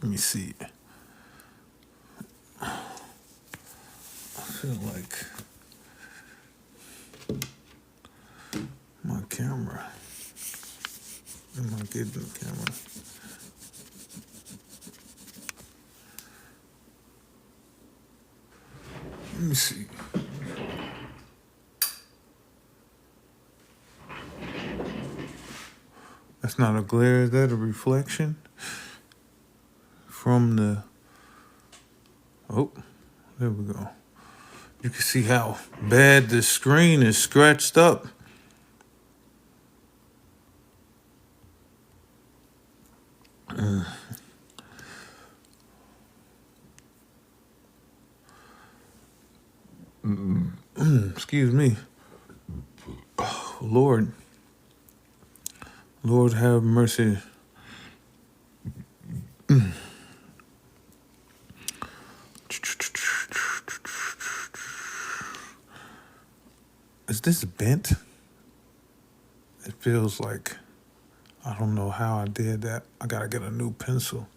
Let me see. I feel like my camera. Am I getting the camera? Let me see. That's not a glare. Is that a reflection from the? Oh, there we go. You can see how bad the screen is scratched up. Excuse me. Oh, Lord. Lord have mercy. Is this bent? It feels like, I don't know how I did that. I gotta get a new pencil.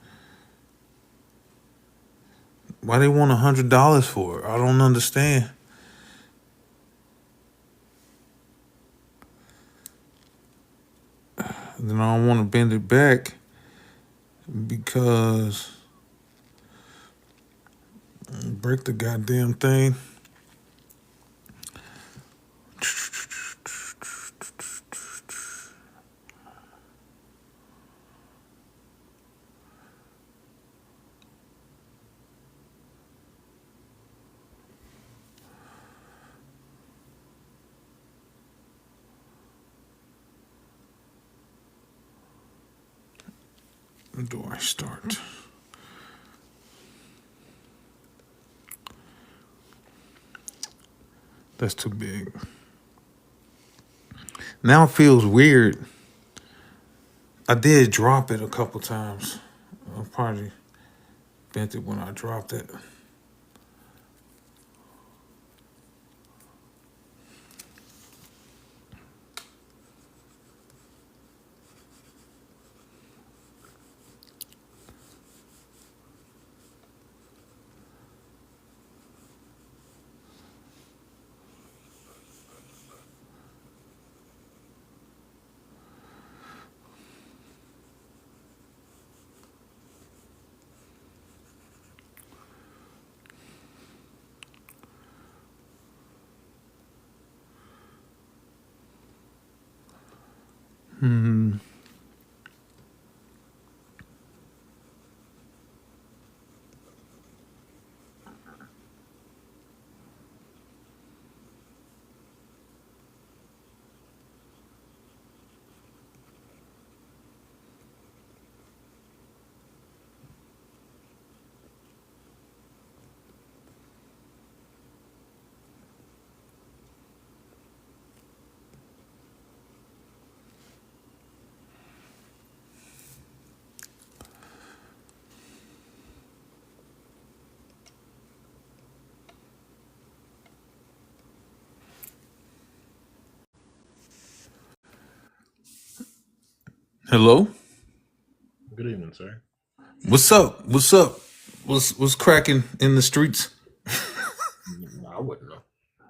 Why they want $100 for it? I don't understand. Then I don't want to bend it back because break the goddamn thing. When do I start? That's too big. Now it feels weird. I did drop it a couple times. I probably bent it when I dropped it. Hello? Good evening, sir. What's up? What's up? What's cracking in the streets? I wouldn't know.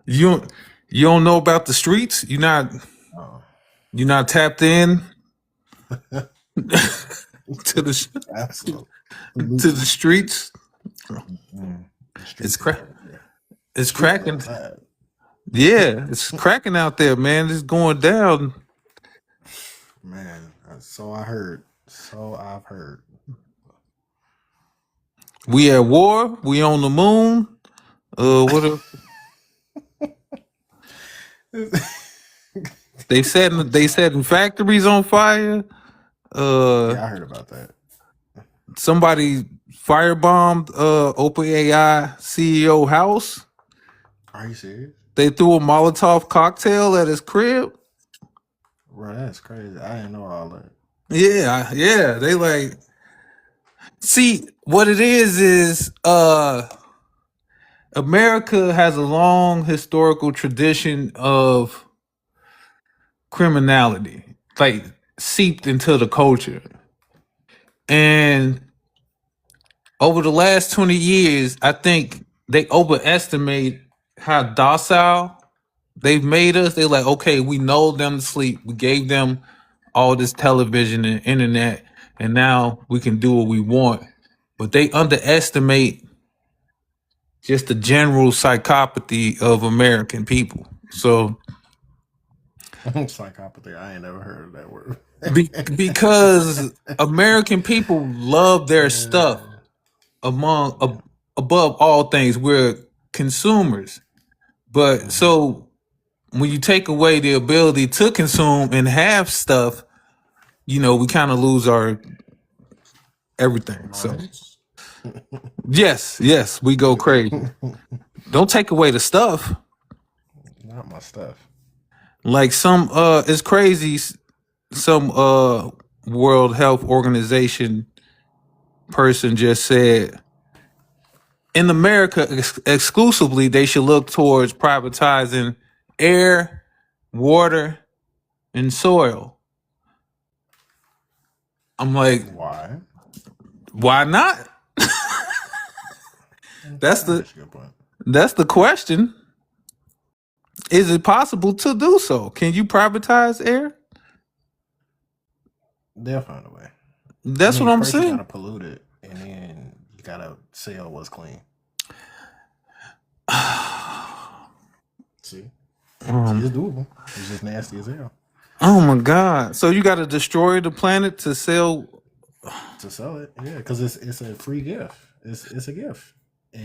You don't you don't know about the streets? Oh, You not tapped in to the absolutely. to the streets? The It's streets is over here. The it's streets is cracking. outside. Yeah, it's cracking out there, man. It's going down. Man, so I heard. So I've heard. We at war. We on the moon. What are, they setting factories on fire. Uh, Yeah, I heard about that. somebody firebombed OpenAI CEO house. Are you serious? They threw a Molotov cocktail at his crib. Bro, that's crazy. I didn't know all that. Yeah. They like see what it is America has a long historical tradition of criminality, like seeped into the culture. And over the last 20 years, I think they overestimate how docile they've made us. They're like, okay, we know them to sleep. We gave them all this television and internet, and now we can do what we want. But they underestimate just the general psychopathy of American people. So Psychopathy. I ain't never heard of that word. because American people love their stuff Yeah. above all things, we're consumers. But Mhm. so when you take away the ability to consume and have stuff, we kind of lose our everything. So Minds. yes, we go crazy. Don't take away the stuff. Not my stuff. Like it's crazy. Some World Health Organization person just said in America exclusively they should look towards privatizing air, water, and soil. I'm like, Why? why not? Okay, That's I the guess you got a point. that's the question. Is it possible to do so? Can you privatize air? They'll find a way. I That's what mean, I'm first you saying. gotta pollute it, and then you gotta sell what's clean. See, it's doable. It's just nasty as hell Oh my God! So you got to destroy the planet to sell, to sell it. Yeah, because it's a free gift. It's a gift,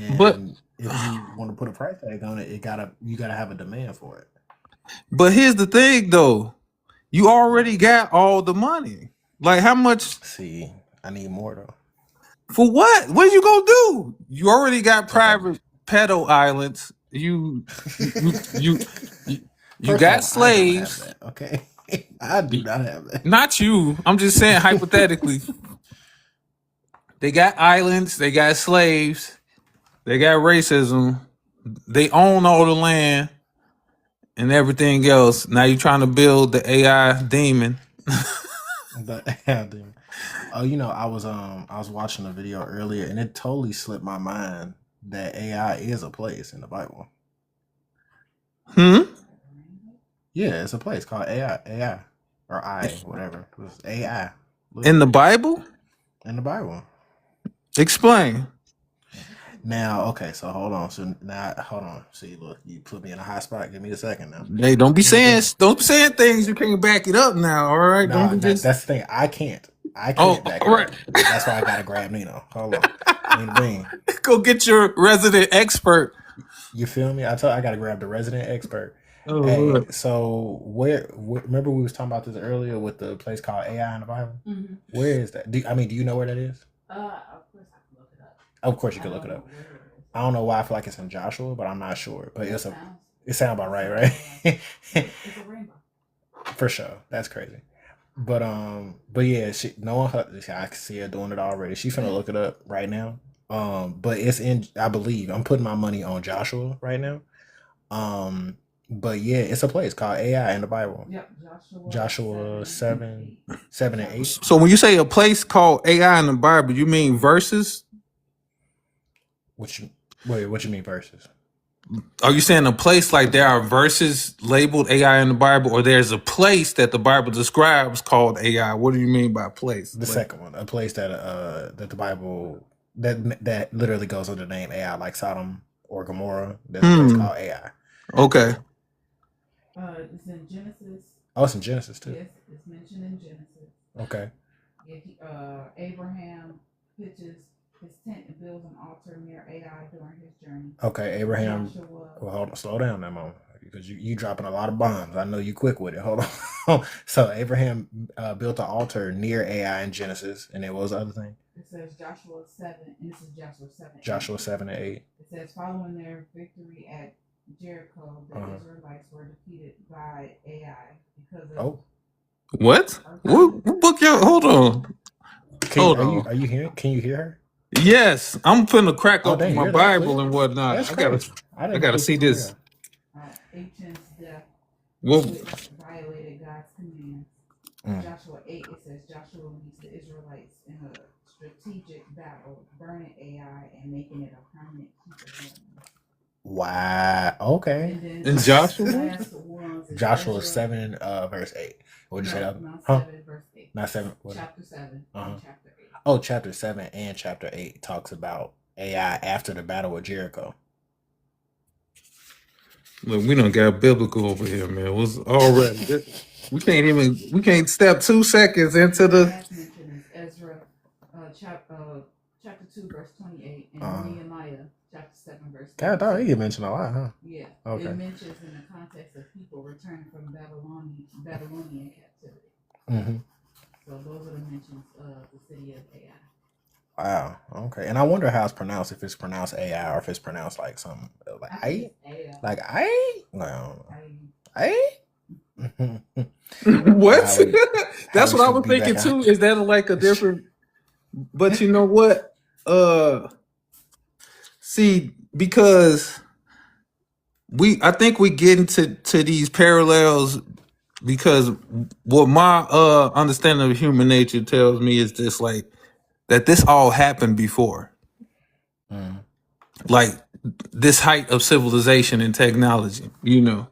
but and if you want to put a price tag on it, you gotta have a demand for it. here's the thing, though. You already got all the money. Like how much See, I need more though. for what? What you gonna do? You already got Okay. private pedo islands. You First got off, I don't have slaves. that. Okay, I do not have that. Not you. I'm just saying hypothetically. They got islands. They got slaves. They got racism. They own all the land and everything else. Now you're trying to build the AI demon. But yeah, dude. Oh, I was watching a video earlier, and it totally slipped my mind that AI is a place in the Bible. Hmm. Yeah, it's a place called AI, or whatever. It was AI, In the literally Bible? in the Bible. Explain. Now, okay, so hold on. So now, hold on. See, look, you put me in a high spot. Give me a second now. Hey, don't be Here's the saying thing. don't be saying things you can't back it up now. All right, don't No, be just. that's the thing. I can't. I Oh, can't back all it right. up. That's why I gotta grab Nino. Hold on, Nina Bean. Go get your resident expert. You feel me? I gotta grab the resident expert. Oh Hey, Lord. so remember we was talking about this earlier with the place called AI in the Bible? Mm-hmm. Where is that? Do you know where that is? Of course I can look it up. Of course you can look it up. I don't know why I feel like it's in Joshua, but I'm not sure. But it sounds about right, right? It's a rainbow. For sure. That's crazy. But yeah, knowing her, I can see her doing it already. She's finna look it up right now. But it's in. I believe I'm putting my money on Joshua right now. Um, but yeah, it's a place called AI in the Bible. Yep, Joshua 7 and 8. So when you say a place called AI in the Bible, you mean verses? What you mean verses? Are you saying a place like there are verses labeled AI in the Bible, or there's a place that the Bible describes called AI? What do you mean by place? The second one, a place that the Bible that literally goes under the name AI, like Sodom or Gomorrah. There's a place called AI. Okay. It's in Genesis. Oh, it's in Genesis too. Yes, it's mentioned in Genesis. Okay. Abraham pitches his tent and builds an altar near AI during his journey. Okay, Abraham. Well, hold on, slow down that moment because you dropping a lot of bombs. I know you quick with it. Hold on. So Abraham built an altar near AI in Genesis, and it was the other thing. It says Joshua 7, and this is Joshua 7. Joshua 7 and 8. It says following their victory at Jericho, the Israelites were defeated by AI because of What? What book y'all? Hold on. Hold on. Are you hearing? Can you hear her? Yes, I'm finna crack Oh, open dang, my you're that Bible quick? and whatnot. That's I crazy. gotta think see it was this. Achan's death, Well, which violated God's commands. Joshua 8, it says Joshua leads the Israelites in a strategic battle, burning AI and making it a permanent keeper. Wow. Okay. And then in the Joshua? last ones is Joshua Ezra. 7, verse 8. What'd you say? No, That? not Huh? 7, verse 8. Not 7. Chapter 7 Uh-huh. and chapter 8. Oh, chapter 7 and chapter 8 talks about AI after the battle of Jericho. Look, we don't got biblical over here, man. What's already? We can't step 2 seconds into The the. last mention is Ezra, chapter 2, verse 28, and Nehemiah, chapter 7, verse 32. God, dog, you mentioned a lot, huh? Yeah. Okay. It mentions in the context of people returning from Babylonian captivity. Mm-hmm. So those are the mentions of the city of AI. Wow. Okay. And I wonder how it's pronounced. If it's pronounced AI or if it's pronounced like something like I. Like I. No. I. What? How That's we what I should was be thinking back too. Is that like a different? But you know what? See, because I think we get into these parallels because what my understanding of human nature tells me is just like that this all happened before. Mm. Like this height of civilization and technology, you know.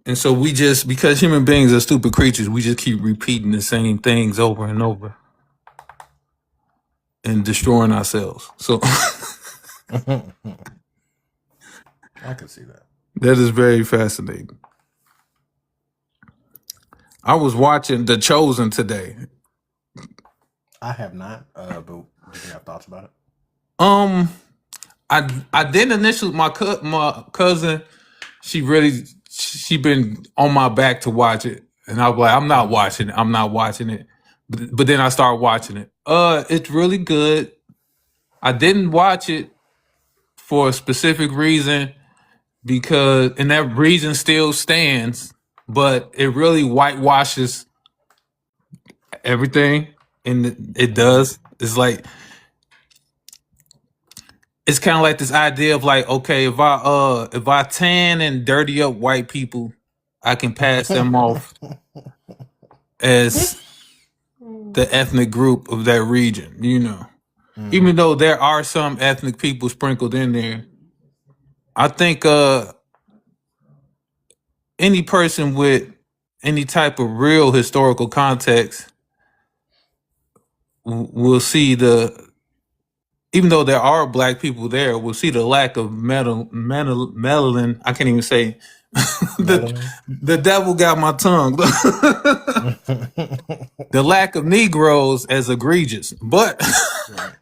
And so we just, because human beings are stupid creatures, we just keep repeating the same things over and over and destroying ourselves. So I can see that. that is very fascinating. I was watching The Chosen today. I have not, but do you have thoughts about it? I didn't initially. My cousin, she been on my back to watch it, and I was like, I'm not watching it. But then I started watching it. It's really good. I didn't watch it for a specific reason because, and that reason still stands, but it really whitewashes everything, and it does. It's like, it's kind of like this idea of like, okay, if I tan and dirty up white people, I can pass them off as the ethnic group of that region, you know. Even though there are some ethnic people sprinkled in there, I think any person with any type of real historical context will see even though there are black people there, will see the lack of melanin. I can't even say the devil got my tongue. The lack of Negroes as egregious, but Right.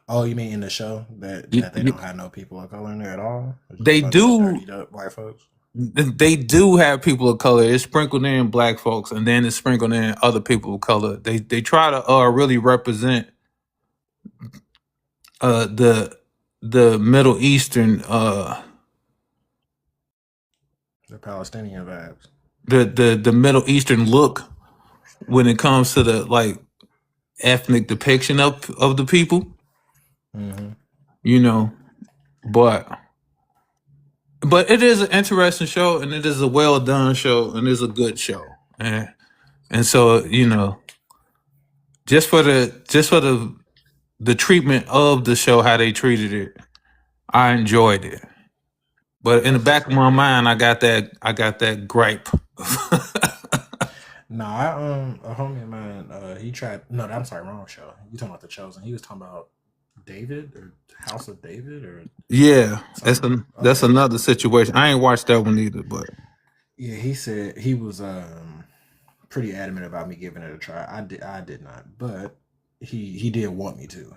Oh, you mean in the show that they don't have no people of color in there at all? They do. Dirtied up white folks. They do have people of color. It's sprinkled in black folks, and then it's sprinkled in other people of color. They try to really represent the Middle Eastern The Palestinian vibes. the Middle Eastern look when it comes to the like ethnic depiction of the people. You know, but it is an interesting show, and it is a well done show, and it's a good show, and so, you know, just for the treatment of the show, how they treated it, I enjoyed it. But in the back of my mind, I got that gripe. No, a homie of mine, he tried. No, I'm sorry, wrong show. You talking about The Chosen? He was talking about David or House of David or Yeah, that's another situation. I ain't watched that one either, but yeah, he said he was pretty adamant about me giving it a try. I did not, but he did want me to.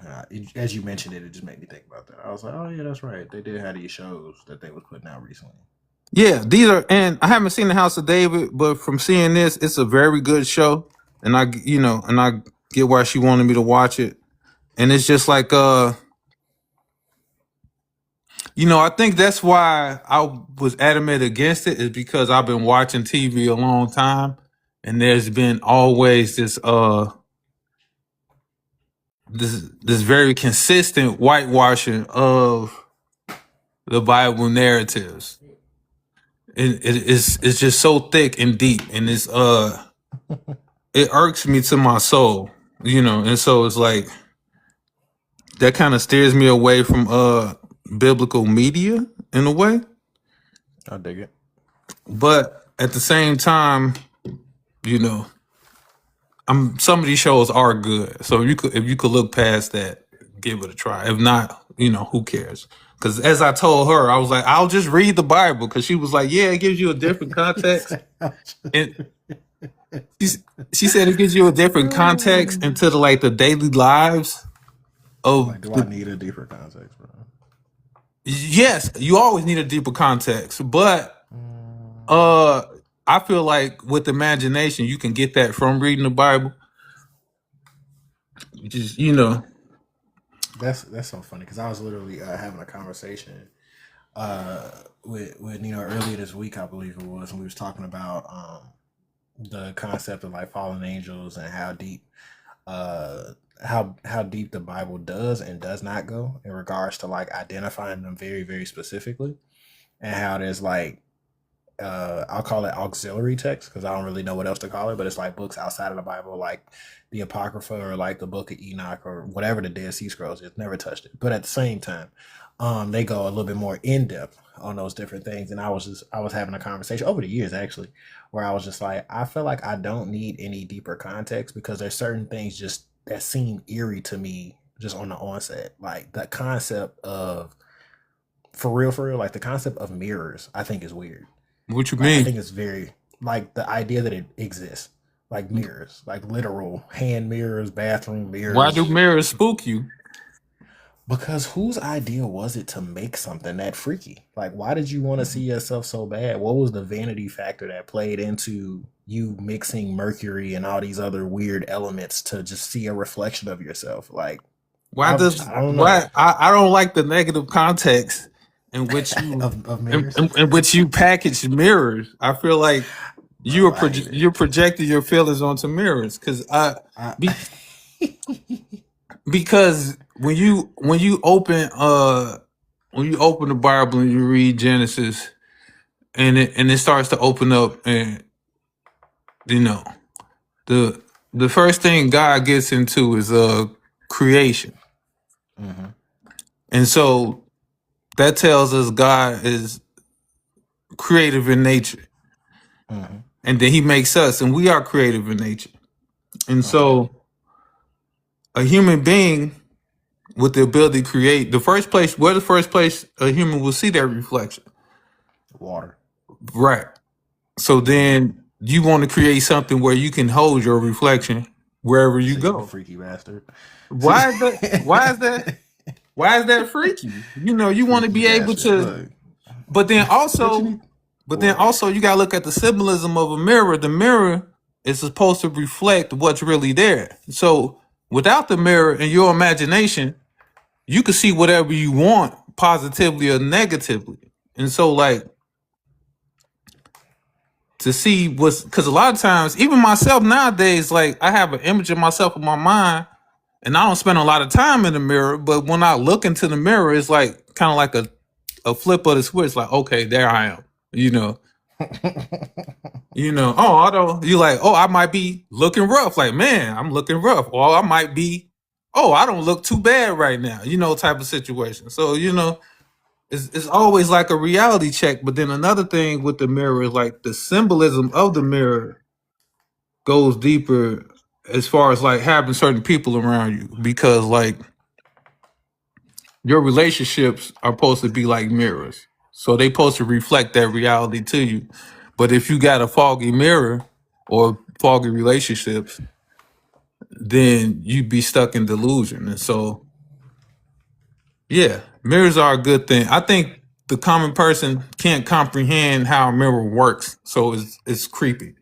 As you mentioned it just made me think about that. I was like, oh yeah, that's right. They did have these shows that they was putting out recently. yeah, these are, and I haven't seen The House of David, but from seeing this, it's a very good show, and I get why she wanted me to watch it, and it's just like I think that's why I was adamant against it, is because I've been watching TV a long time, and there's been always this very consistent whitewashing of the Bible narratives. It's just so thick and deep, and it irks me to my soul, and so it's like that kind of steers me away from biblical media in a way. I dig it. But at the same time, some of these shows are good. So if you could look past that, give it a try. If not, who cares? Because as I told her, I was like, I'll just read the Bible. Because she was like, yeah, it gives you a different context. And she said it gives you a different context into the daily lives of. Like, do I need a deeper context, bro? Yes, you always need a deeper context, but I feel like with imagination, you can get that from reading the Bible. Just That's so funny because I was literally having a conversation with earlier this week, I believe it was, and we was talking about the concept of like fallen angels and how deep how deep the Bible does and does not go in regards to like identifying them very, very specifically, and how there's like I'll call it auxiliary text because I don't really know what else to call it, but it's like books outside of the Bible, like the Apocrypha or like the Book of Enoch or whatever the Dead Sea Scrolls is. Never touched it, but at the same time, they go a little bit more in depth on those different things. And I was having a conversation over the years actually, where I was just like, I feel like I don't need any deeper context because there's certain things just that seem eerie to me just on the onset, like the concept of for real, like the concept of mirrors, I think is weird. What you Like, I mean? think it's very like the idea that it exists, like mirrors, like literal hand mirrors, bathroom Why do mirrors. mirrors spook you? Because whose idea was it to make something that freaky? Like, why did you want to see yourself so bad? What was the vanity factor that played into you mixing mercury and all these other weird elements to just see a reflection of yourself? Like, Why I does don't know. why I don't like the negative context in which you of mirrors. in which you package mirrors. I feel like Bro, I hate it. you're projecting your feelings onto mirrors I, because when you open the Bible and you read Genesis and it starts to open up, and the first thing God gets into is creation. Mhm. And so that tells us God is creative in nature. Mhm. And then he makes us, and we are creative in nature. And so a human being with the ability to create, the first place a human will see that reflection. Water. Right. So then you want to create something where you can hold your reflection wherever you See, go. freaky bastard. Why is that freaky? You want to be Freaky able bastard. to, Look, but then but you also need you gotta look at the symbolism of a mirror. The mirror is supposed to reflect what's really there. So without the mirror in your imagination, you can see whatever you want, positively or negatively. And so like to see because a lot of times, even myself nowadays, like I have an image of myself in my mind, and I don't spend a lot of time in the mirror. But when I look into the mirror, it's like kind of like a flip of the switch. Like, okay, there I am. Oh, I don't. You like, oh, I might be looking rough. Like, man, I'm looking rough. Or I might be, oh, I don't look too bad right now. Type of situation. So it's always like a reality check. But then another thing with the mirror is like the symbolism of the mirror goes deeper as far as like having certain people around you, because like your relationships are supposed to be like mirrors. So they supposed to reflect that reality to you. But if you got a foggy mirror or foggy relationships, then you'd be stuck in delusion. And so, yeah, mirrors are a good thing. I think the common person can't comprehend how a mirror works. So it's creepy.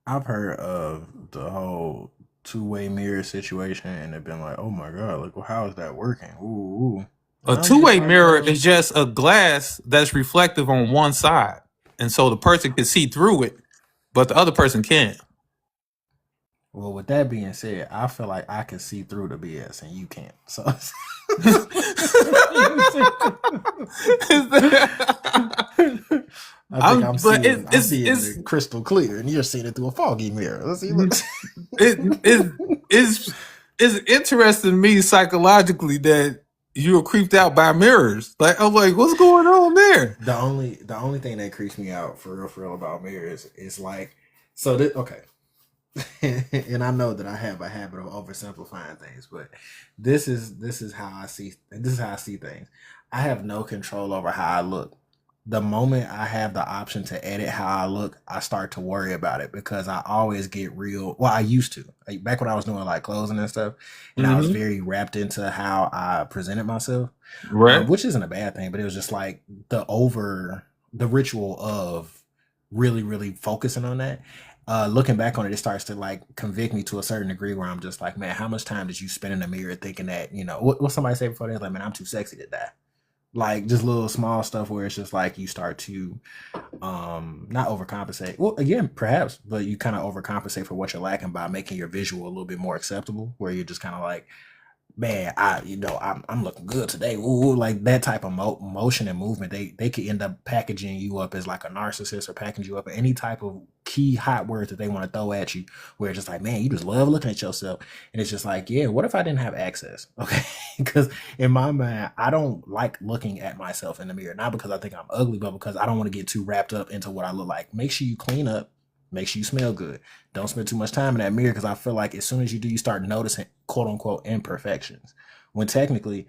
I've heard of the whole two-way mirror situation, and they've been like, "Oh my god, like, well, how is that working?" Ooh. A I'm just two-way like, mirror bro. is just a glass that's reflective on one side, and so the person can see through it, but the other person can't. Well, with that being said, I feel like I can see through the BS and you can't. So I think I'm But seeing it's it crystal clear, and you're seeing it through a foggy mirror. Let's see. Look. it's interesting to me psychologically that you were creeped out by mirrors. Like I'm like, what's going on there? The only thing that creeps me out for real about mirrors is like, okay. And I know that I have a habit of oversimplifying things, but this is how I see things. I have no control over how I look. The moment I have the option to edit how I look, I start to worry about it because I always get real. Well, I used to. Like, back when I was doing like clothing and stuff, and I was very wrapped into how I presented myself, Right. which isn't a bad thing, but it was just like the ritual of really, really focusing on that. Looking back on it, it starts to like convict me to a certain degree where I'm just like, man, how much time did you spend in the mirror thinking that, what somebody say before that? Like, man, I'm too sexy to die. Like just little small stuff where it's just like you start to not overcompensate. Well, again, perhaps, but you kind of overcompensate for what you're lacking by making your visual a little bit more acceptable, where you're just kind of like, man, I'm looking good today. Ooh, like that type of motion and movement, they could end up packaging you up as like a narcissist or packaging you up in any type of key hot words that they want to throw at you, where it's just like, man, you just love looking at yourself. And it's just like, yeah, what if I didn't have access? Okay. Because in my mind, I don't like looking at myself in the mirror, not because I think I'm ugly, but because I don't want to get too wrapped up into what I look like. Make sure you clean up. Make sure you smell good. Don't spend too much time in that mirror because I feel like as soon as you do, you start noticing quote unquote imperfections. When technically,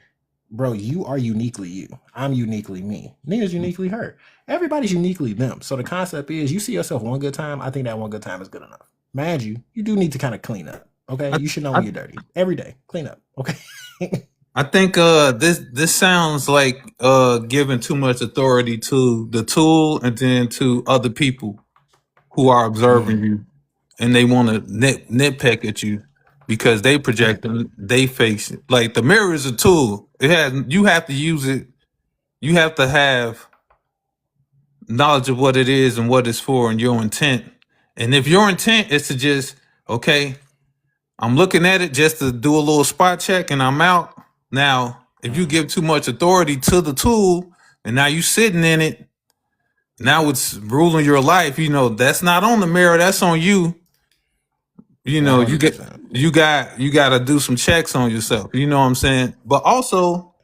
bro, you are uniquely you. I'm uniquely me. Nina's uniquely her. Everybody's uniquely them. So the concept is you see yourself one good time, I think that one good time is good enough. Mind you do need to kind of clean up. Okay. You should know when you're dirty. Every day. Clean up. Okay. I think this sounds like giving too much authority to the tool and then to other people who are observing you, and they want to nitpick at you because they project them, they face it. Like the mirror is a tool. You have to use it. You have to have knowledge of what it is and what it's for and your intent. And if your intent is to just, okay, I'm looking at it just to do a little spot check and I'm out. Now, if you give too much authority to the tool and now you sitting in it, now it's ruling your life, that's not on the mirror, that's on you. You got to do some checks on yourself. You know what I'm saying? But also,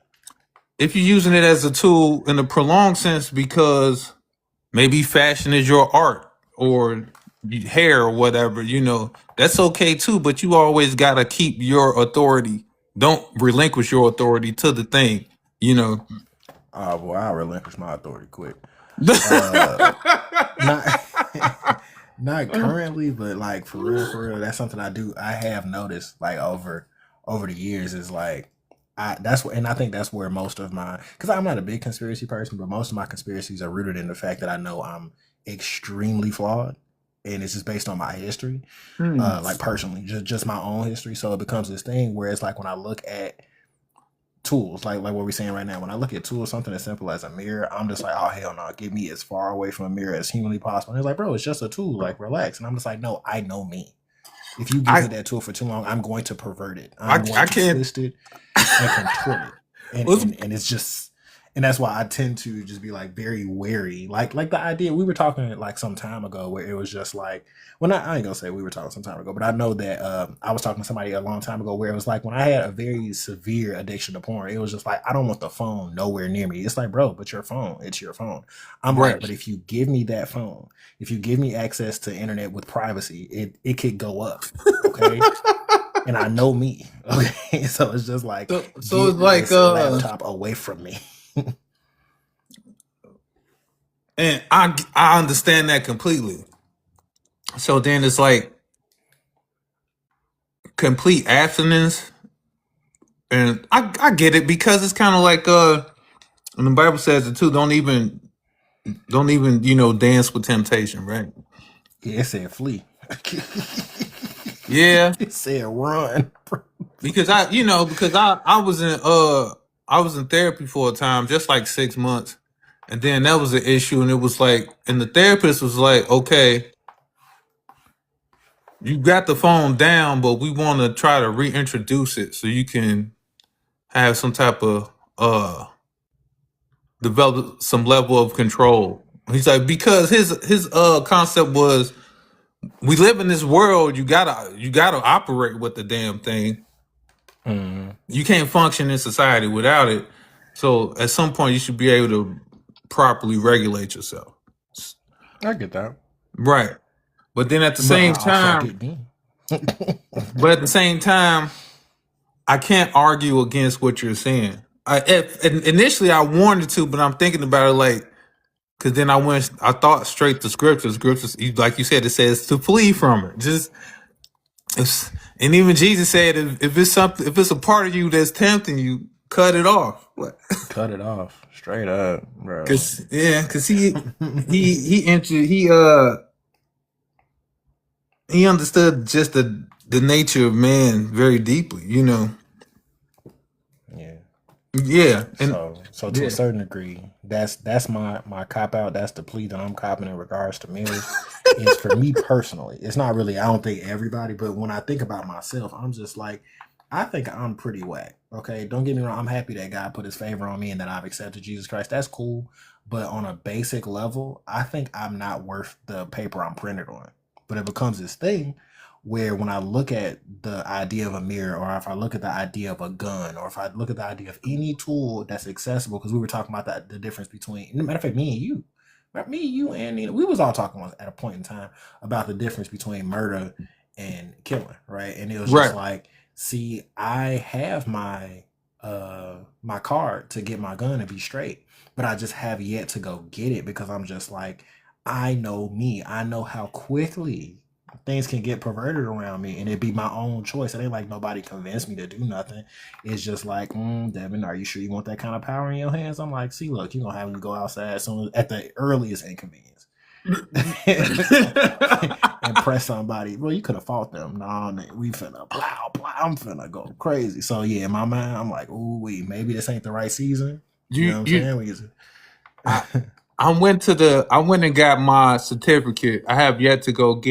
if you're using it as a tool in a prolonged sense, because maybe fashion is your art or hair or whatever, that's okay too. But you always got to keep your authority. Don't relinquish your authority to the thing, Oh, boy, I'll relinquish my authority quick. Not currently, but like for real, that's something I do. I have noticed like over the years is like and I think that's where most of because I'm not a big conspiracy person, but most of my conspiracies are rooted in the fact that I know I'm extremely flawed, and it's just based on my history, like personally, just my own history. So it becomes this thing where it's like when I look at tools, like what we're saying right now, when I look at tools, something as simple as a mirror, I'm just like, oh hell no, get me as far away from a mirror as humanly possible. And it's like, bro, it's just a tool, like relax. And I'm just like, no, I know me. If you give me that tool for too long, I'm going to pervert it. I'm going to twist it and contort it. And it's just, and that's why I tend to just be like very wary. Like the idea we were talking like some time ago where it was just like, well, I ain't gonna say we were talking some time ago, but I know that I was talking to somebody a long time ago where it was like when I had a very severe addiction to porn, it was just like, I don't want the phone nowhere near me. It's like, bro, but your phone, it's your phone. I'm right. Like, but if you give me that phone, if you give me access to internet with privacy, it could go up. Okay. And I know me. Okay. So it's just like, so it's like laptop away from me. And I understand that completely. So then it's like complete abstinence, and I get it because it's kind of like and the Bible says it too. Don't even dance with temptation, right? Yeah, it said flee. Yeah, it said run. because I was in I was in therapy for a time, just like 6 months, and then that was an issue, and it was like, and the therapist was like, okay, you got the phone down, but we want to try to reintroduce it so you can have some type of develop some level of control. He's like, because his concept was, we live in this world, you gotta operate with the damn thing. You can't function in society without it. So at some point you should be able to properly regulate yourself. I get that. Right. But then at the same time, but at the same time, I can't argue against what you're saying. Initially I wanted to, but I'm thinking about it like, because then I thought straight to scriptures. Scriptures, like you said, it says to flee from it. And even Jesus said, if it's a part of you that's tempting you, cut it off. What? Cut it off, straight up, bro. Because he understood just the nature of man very deeply, you know. Yeah, and so to a certain degree, that's my cop out. That's the plea that I'm copping in regards to marriage. Is for me personally. It's not really. I don't think everybody, but when I think about myself, I'm just like, I think I'm pretty whack. Okay, don't get me wrong. I'm happy that God put His favor on me and that I've accepted Jesus Christ. That's cool. But on a basic level, I think I'm not worth the paper I'm printed on. But it becomes this thing where when I look at the idea of a mirror, or if I look at the idea of a gun, or if I look at the idea of any tool that's accessible, because we were talking about the difference between, matter of fact, me and you and Nina, we was all talking at a point in time about the difference between murder and killing, right? And it was just like, see, I have my card to get my gun and be straight, but I just have yet to go get it because I'm just like, I know me. I know how quickly things can get perverted around me, and it'd be my own choice. It ain't like nobody convinced me to do nothing. It's just like, Devin, are you sure you want that kind of power in your hands? I'm like, see, look, you're gonna have me go outside soon at the earliest inconvenience and press somebody. Well, you could have fought them. No, we finna plow. I'm finna go crazy. So yeah, in my mind, I'm like, maybe this ain't the right season. You know what I'm saying? I went and got my certificate. I have yet to go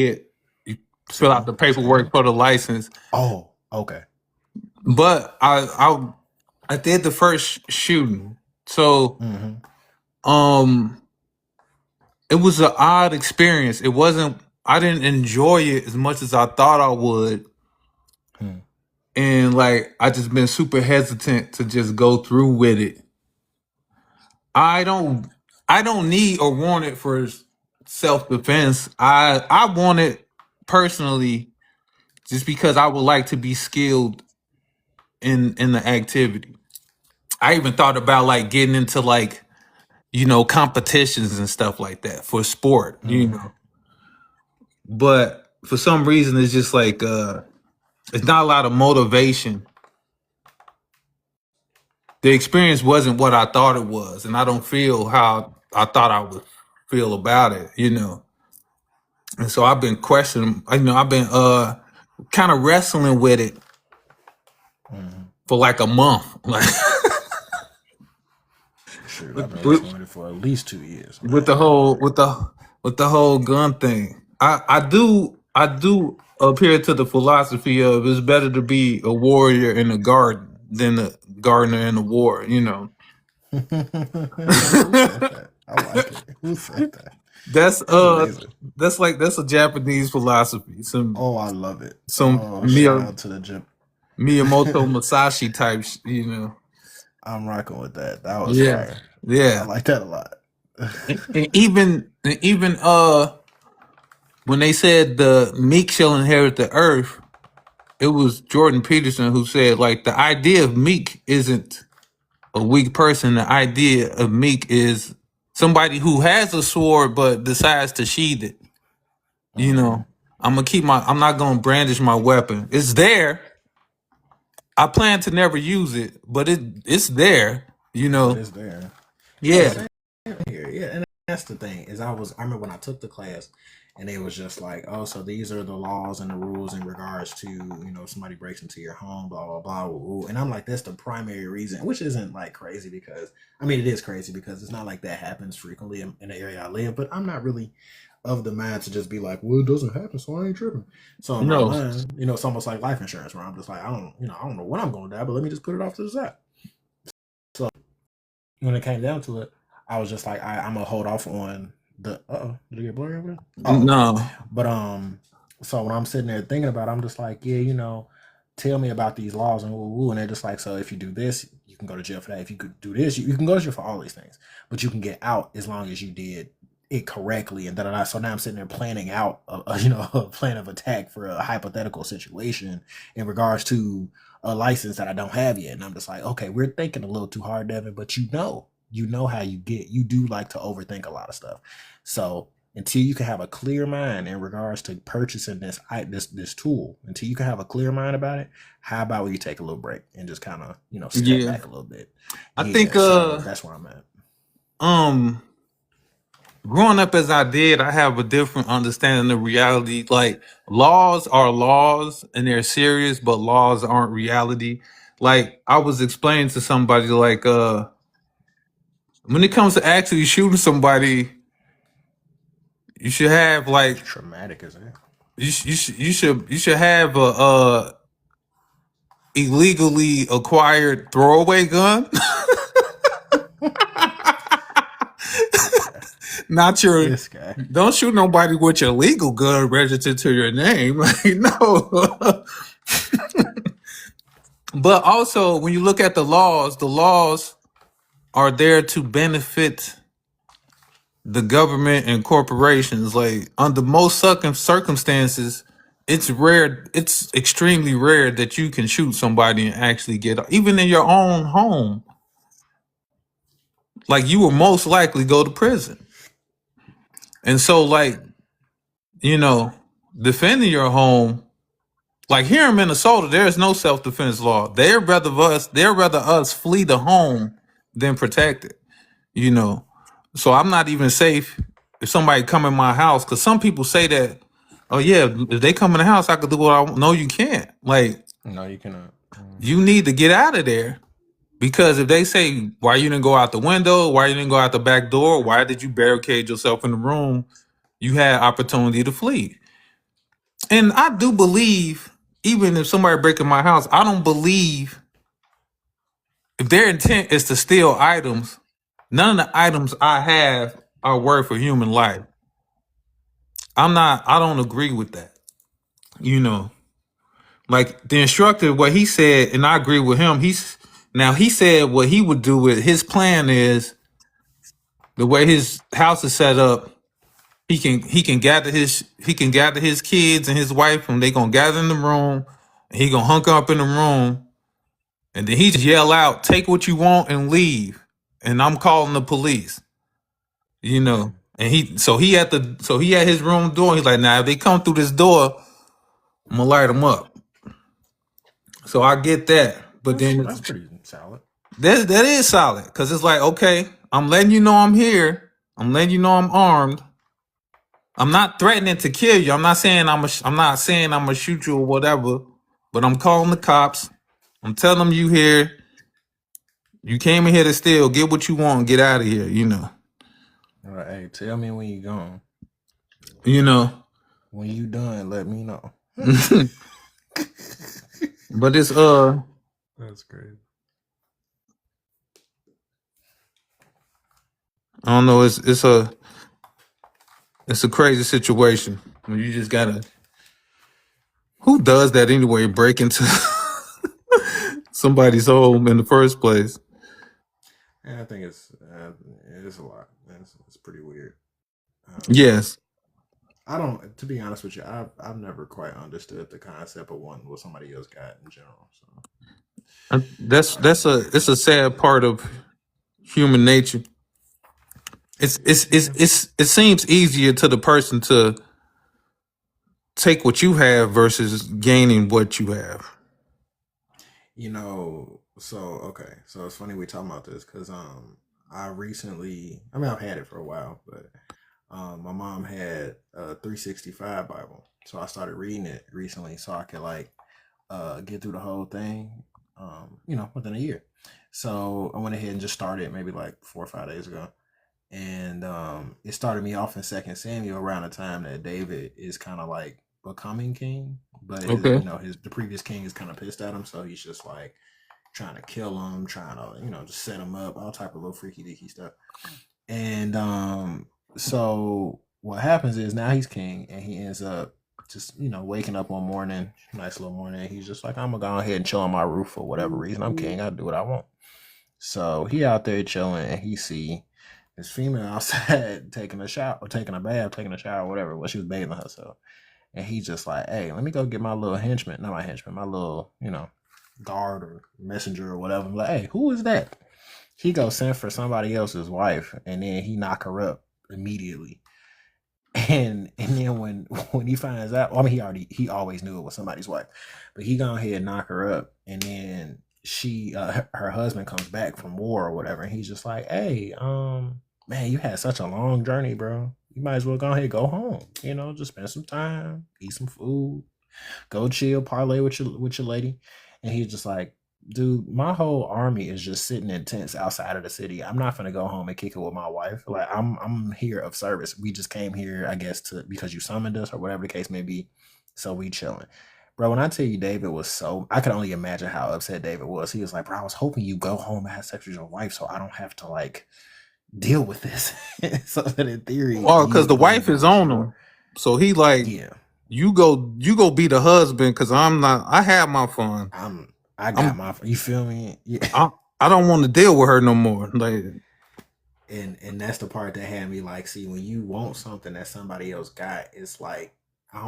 fill out the paperwork for the license. Oh, okay. But I did the first shooting. So it was an odd experience. I didn't enjoy it as much as I thought I would. And like, I just been super hesitant to just go through with it. I don't need or want it for self-defense. I want it personally just because I would like to be skilled in the activity. I even thought about like getting into like, competitions and stuff like that for sport, But for some reason it's just like it's not a lot of motivation. The experience wasn't what I thought it was, and I don't feel how I thought I would feel about it, And so I've been questioning, I've been kind of wrestling with it for like a month. Like sure, I've been wrestling with it for at least 2 years. Man. With the whole gun thing. I do appear to the philosophy of it's better to be a warrior in the garden than a gardener in the war, Who said that? I like it. Who said that? That's a Japanese philosophy. I love it. Some shout out to the gym. Miyamoto Musashi types, I'm rocking with that. That was fire. Yeah. I like that a lot. and even when they said the meek shall inherit the earth, it was Jordan Peterson who said, like, the idea of meek isn't a weak person. The idea of meek is somebody who has a sword but decides to sheath it. I'm not gonna brandish my weapon. It's there. I plan to never use it, but it's there. It's there. Yeah. Yeah, and that's the thing. I remember when I took the class, and it was just like, oh, so these are the laws and the rules in regards to, you know, somebody breaks into your home, blah blah blah. Ooh. And I'm like, that's the primary reason, which isn't like crazy because I mean it is crazy because it's not like that happens frequently in the area I live, but I'm not really of the mind to just be like, well, it doesn't happen, so I ain't tripping. So in my No. mind, you know, it's almost like life insurance where I'm just like, I don't know when I'm going to die, but let me just put it off to the side. So when it came down to it, I was just like, I'm gonna hold off on the. Did it get blurry over there? Oh, No. but so when I'm sitting there thinking about it, I'm just like, yeah, you know, tell me about these laws and woo, and they're just like, so if you do this, you can go to jail for that. If you could do this, you can go to jail for all these things, but you can get out as long as you did it correctly and da. So now I'm sitting there planning out a plan of attack for a hypothetical situation in regards to a license that I don't have yet. And I'm just like, okay, we're thinking a little too hard, Devin, but you know how you do like to overthink a lot of stuff. So until you can have a clear mind in regards to purchasing this tool, until you can have a clear mind about it, how about we take a little break and just kind of, you know, step back a little bit? I think so that's where I'm at. Growing up as I did, I have a different understanding of reality. Like laws are laws and they're serious, but laws aren't reality. Like I was explaining to somebody, like when it comes to actually shooting somebody, you should have like Traumatic, isn't it? you should have a illegally acquired throwaway gun. Not your. This guy. Don't shoot nobody with your legal gun registered to your name. Like, no. But also, when you look at the laws are there to benefit the government and corporations. Like under most circumstances, it's rare. It's extremely rare that you can shoot somebody and actually get, even in your own home. Like you will most likely go to prison. And so, like, you know, defending your home, like here in Minnesota, there is no self-defense law. They'd rather us flee the home than protect it. You know, so I'm not even safe if somebody come in my house. Because some people say that, oh yeah, if they come in the house, I could do what I want. No, you can't. Like, no, you cannot. You need to get out of there. Because if they say, why you didn't go out the window, why you didn't go out the back door, why did you barricade yourself in the room, you had opportunity to flee. And I do believe, even if somebody break in my house, I don't believe if their intent is to steal items, none of the items I have are worth a human life. I don't agree with that. You know, like the instructor, what he said, and I agree with him. He said what he would do with his plan is the way his house is set up. He can gather his kids and his wife, and they gonna gather in the room. And he gonna hunker up in the room, and then he just yell out, "Take what you want and leave." And I'm calling the police. You know, and he at his room door. He's like, "Now if they come through this door, I'm gonna light them up." So I get that, but that's pretty solid. That is solid because it's like, okay, I'm letting you know I'm here. I'm letting you know I'm armed. I'm not threatening to kill you. I'm not saying I'm gonna shoot you or whatever. But I'm calling the cops. I'm telling them you here. You came in here to steal. Get what you want. Get out of here. You know. All right, hey, tell me when you gone. You know. When you done, let me know. But it's That's great. I don't know. It's a crazy situation. You just gotta. Who does that anyway? Break into somebody's home in the first place. Yeah, I think it's a lot. It's pretty weird. Yes. I don't. To be honest with you, I've never quite understood the concept of wanting what somebody else got in general. So It's a sad part of human nature. It seems easier to the person to take what you have versus gaining what you have. You know, so it's funny we talking about this because I've had it for a while, but My mom had a 365 Bible, so I started reading it recently so I could like get through the whole thing, within a year. So I went ahead and just started maybe like 4 or 5 days ago, and it started me off in Second Samuel around the time that David is kind of like becoming king, but Okay. the previous king is kind of pissed at him, so he's just like trying to kill him, trying to just set him up, all type of little freaky deaky stuff. And so what happens is now he's king, and he ends up just waking up one morning, nice little morning. He's just like, I'm gonna go ahead and chill on my roof for whatever reason. I'm king. I do what I want. So he out there chilling, and he see this female outside taking a shower, or taking a bath, taking a shower, whatever. Well, she was bathing herself, and he's just like, hey, let me go get my little henchman, not my henchman, my little guard or messenger or whatever. I'm like, hey, who is that? He goes send for somebody else's wife, and then he knock her up immediately. And then when he finds out, well, I mean, he always knew it was somebody's wife, but he go ahead and knock her up, and then she her husband comes back from war or whatever, and he's just like, hey, man, you had such a long journey, bro. You might as well go ahead and go home. Just spend some time, eat some food, go chill, parlay with your lady. And he's just like, dude, my whole army is just sitting in tents outside of the city. I'm not gonna go home and kick it with my wife. Like, I'm here of service. We just came here, I guess, because you summoned us or whatever the case may be. So we chilling. Bro, when I tell you David was I could only imagine how upset David was. He was like, bro, I was hoping you go home and have sex with your wife so I don't have to like deal with this. So that in theory, Well, because the wife is on him, so he like, yeah, you go be the husband, because I'm not. I have my fun. I got my. You feel me? Yeah. I don't want to deal with her no more. Like, and that's the part that had me like, see, when you want something that somebody else got, it's like,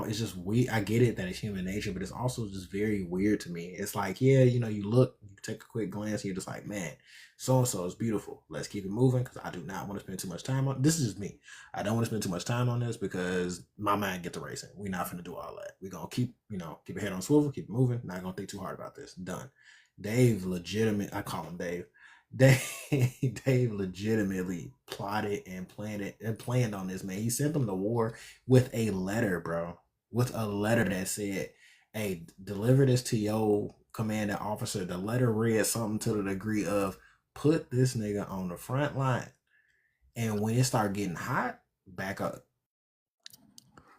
it's just weird. I get it that it's human nature, but it's also just very weird to me. It's like, yeah, you look, you take a quick glance, and you're just like, man, so and so is beautiful. Let's keep it moving, because I do not want to spend too much time on this. Is just me. I don't want to spend too much time on this because my mind gets to racing. We're not gonna do all that. We're gonna keep your head on swivel, keep it moving. Not gonna think too hard about this. Done. Dave I call him Dave. Dave legitimately plotted and planned on this, man. He sent them to war with a letter, bro. With a letter that said, hey, deliver this to your commanding officer. The letter read something to the degree of, put this nigga on the front line, and when it started getting hot, back up.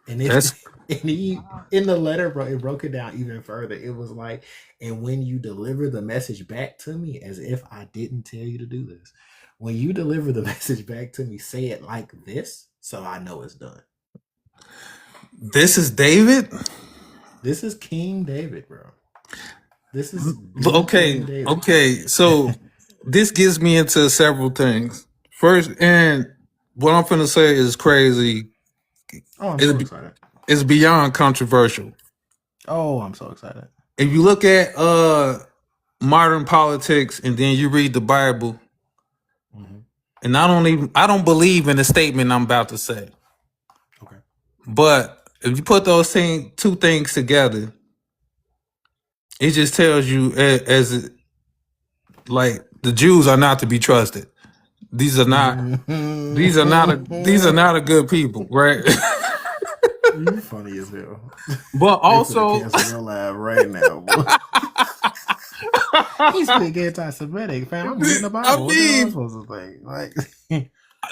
And in the letter, bro, it broke it down even further. It was like, and when you deliver the message back to me, as if I didn't tell you to do this, when you deliver the message back to me, say it like this, so I know it's done. this is David. This is King David, bro. This is okay. Okay, so this gets me into several things. First, and what I'm finna say is crazy. Oh, I'm so excited. It's beyond controversial. Oh, I'm so excited. If you look at modern politics and then you read the Bible, and I don't believe in the statement I'm about to say. Okay. But if you put those two things together, it just tells you like the Jews are not to be trusted. These are not a good people, right? You funny as hell. But also, your lab right now. He's being anti-Semitic, fam. I'm reading the Bible. What am I supposed to think? Like,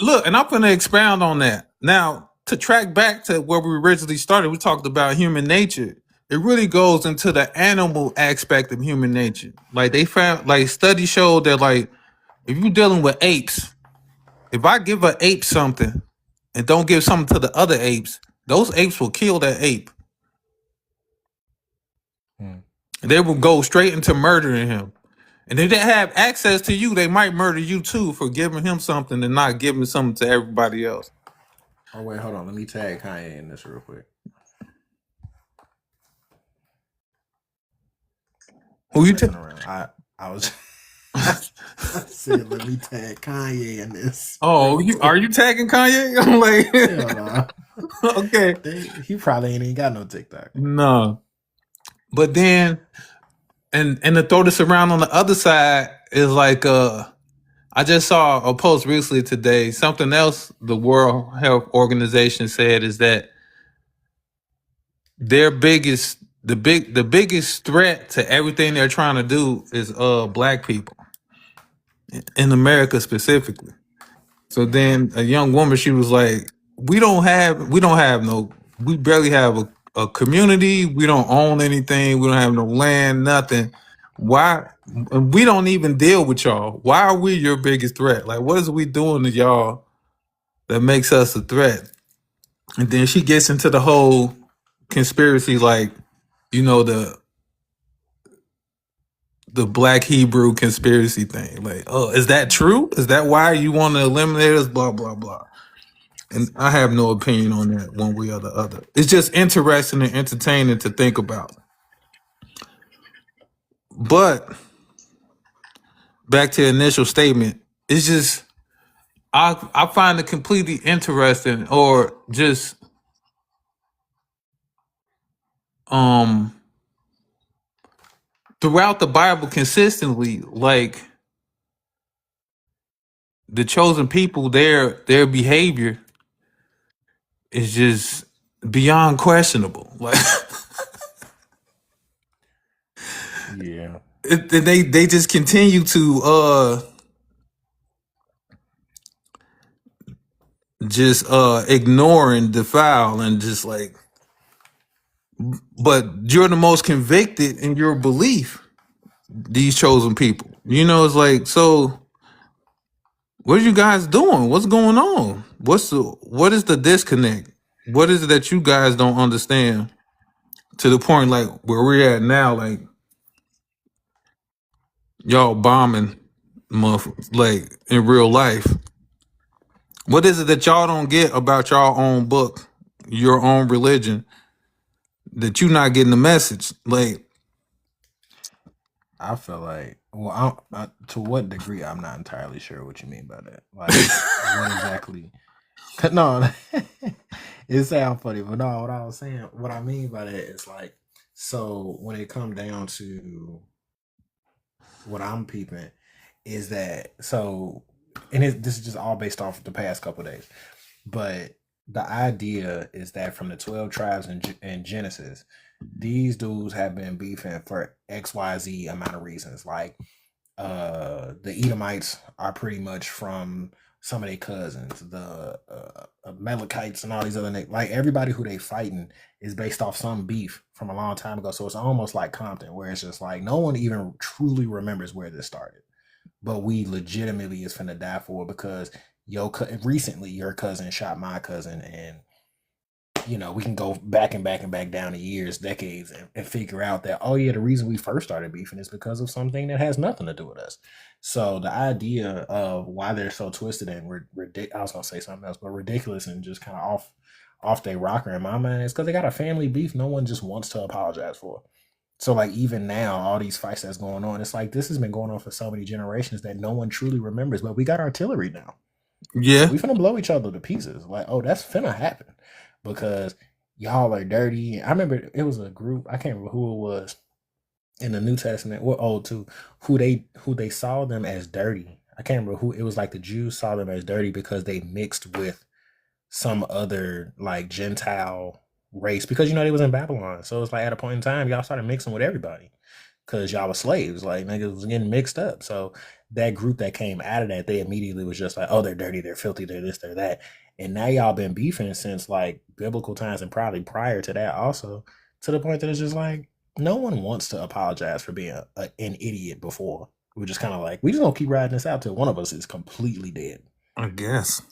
look, and I'm going to expound on that. Now, to track back to where we originally started, we talked about human nature. It really goes into the animal aspect of human nature. Like, they found, like, studies showed that, like, if you're dealing with apes, if I give an ape something and don't give something to the other apes, those apes will kill that ape. They will go straight into murdering him. And if they have access to you, they might murder you too for giving him something and not giving something to everybody else. Oh, wait, hold on. Let me tag Kanye in this real quick. Who you I was... I said, let me tag Kanye in this. Oh, are you tagging Kanye? I'm like, hell no. Okay. He probably ain't even got no TikTok. No. But then, and to throw this around on the other side is like, I just saw a post recently today. Something else the World Health Organization said is that their the biggest threat to everything they're trying to do is black people in America specifically. So then a young woman, she was like, we barely have a community. We don't own anything. We don't have no land, nothing. Why? We don't even deal with y'all. Why are we your biggest threat? Like, what is we doing to y'all that makes us a threat? And then she gets into the whole conspiracy, like, you know, the Black Hebrew conspiracy thing. Like, oh, is that true? Is that why you want to eliminate us? Blah, blah, blah. And I have no opinion on that one way or the other. It's just interesting and entertaining to think about. But back to the initial statement, it's just I find it completely interesting, or just throughout the Bible consistently, like the chosen people, their behavior is just beyond questionable. Like Yeah. they just continue to just ignore and defile and just like, but you're the most convicted in your belief, these chosen people. You know, it's like, so what are you guys doing? What's going on? What is the disconnect? What is it that you guys don't understand to the point like where we're at now, like y'all bombing like in real life? What is it that y'all don't get about your own book, your own religion, that you're not getting the message? Like, I feel like, well, to what degree, I'm not entirely sure what you mean by that. Like, what exactly? No, it sounds funny, but no, what I was saying, what I mean by that is like, so when it comes down to what I'm peeping, is that so, and this is just all based off of the past couple of days, but the idea is that from the 12 tribes in Genesis, these dudes have been beefing for XYZ amount of reasons. Like the Edomites are pretty much from some of their cousins, the Amalekites and all these other like everybody who they fighting is based off some beef from a long time ago. So it's almost like Compton, where it's just like no one even truly remembers where this started, but we legitimately is finna die for it because recently your cousin shot my cousin, and you know, we can go back and back and back down the years, decades, and figure out that, oh yeah, the reason we first started beefing is because of something that has nothing to do with us. So the idea of why they're so twisted and I was gonna say something else, but ridiculous and just kind of off their rocker in my mind is because they got a family beef no one just wants to apologize for. So like even now, all these fights that's going on, it's like this has been going on for so many generations that no one truly remembers. But we got artillery now. yeah, We finna blow each other to pieces. Like, oh, that's finna happen because y'all are dirty. I remember it was a group, I can't remember who it was in the New Testament, we're old too, who they saw them as dirty. I can't remember who it was. Like the Jews saw them as dirty because they mixed with some other like Gentile race, because you know they was in Babylon. So it's like at a point in time y'all started mixing with everybody because y'all were slaves. Like niggas was getting mixed up. So that group that came out of that, they immediately was just like, oh, they're dirty, they're filthy, they're this, they're that. And now y'all been beefing since like biblical times and probably prior to that also, to the point that it's just like no one wants to apologize for being an idiot before. We're just kind of like, we just gonna keep riding this out till one of us is completely dead. I guess.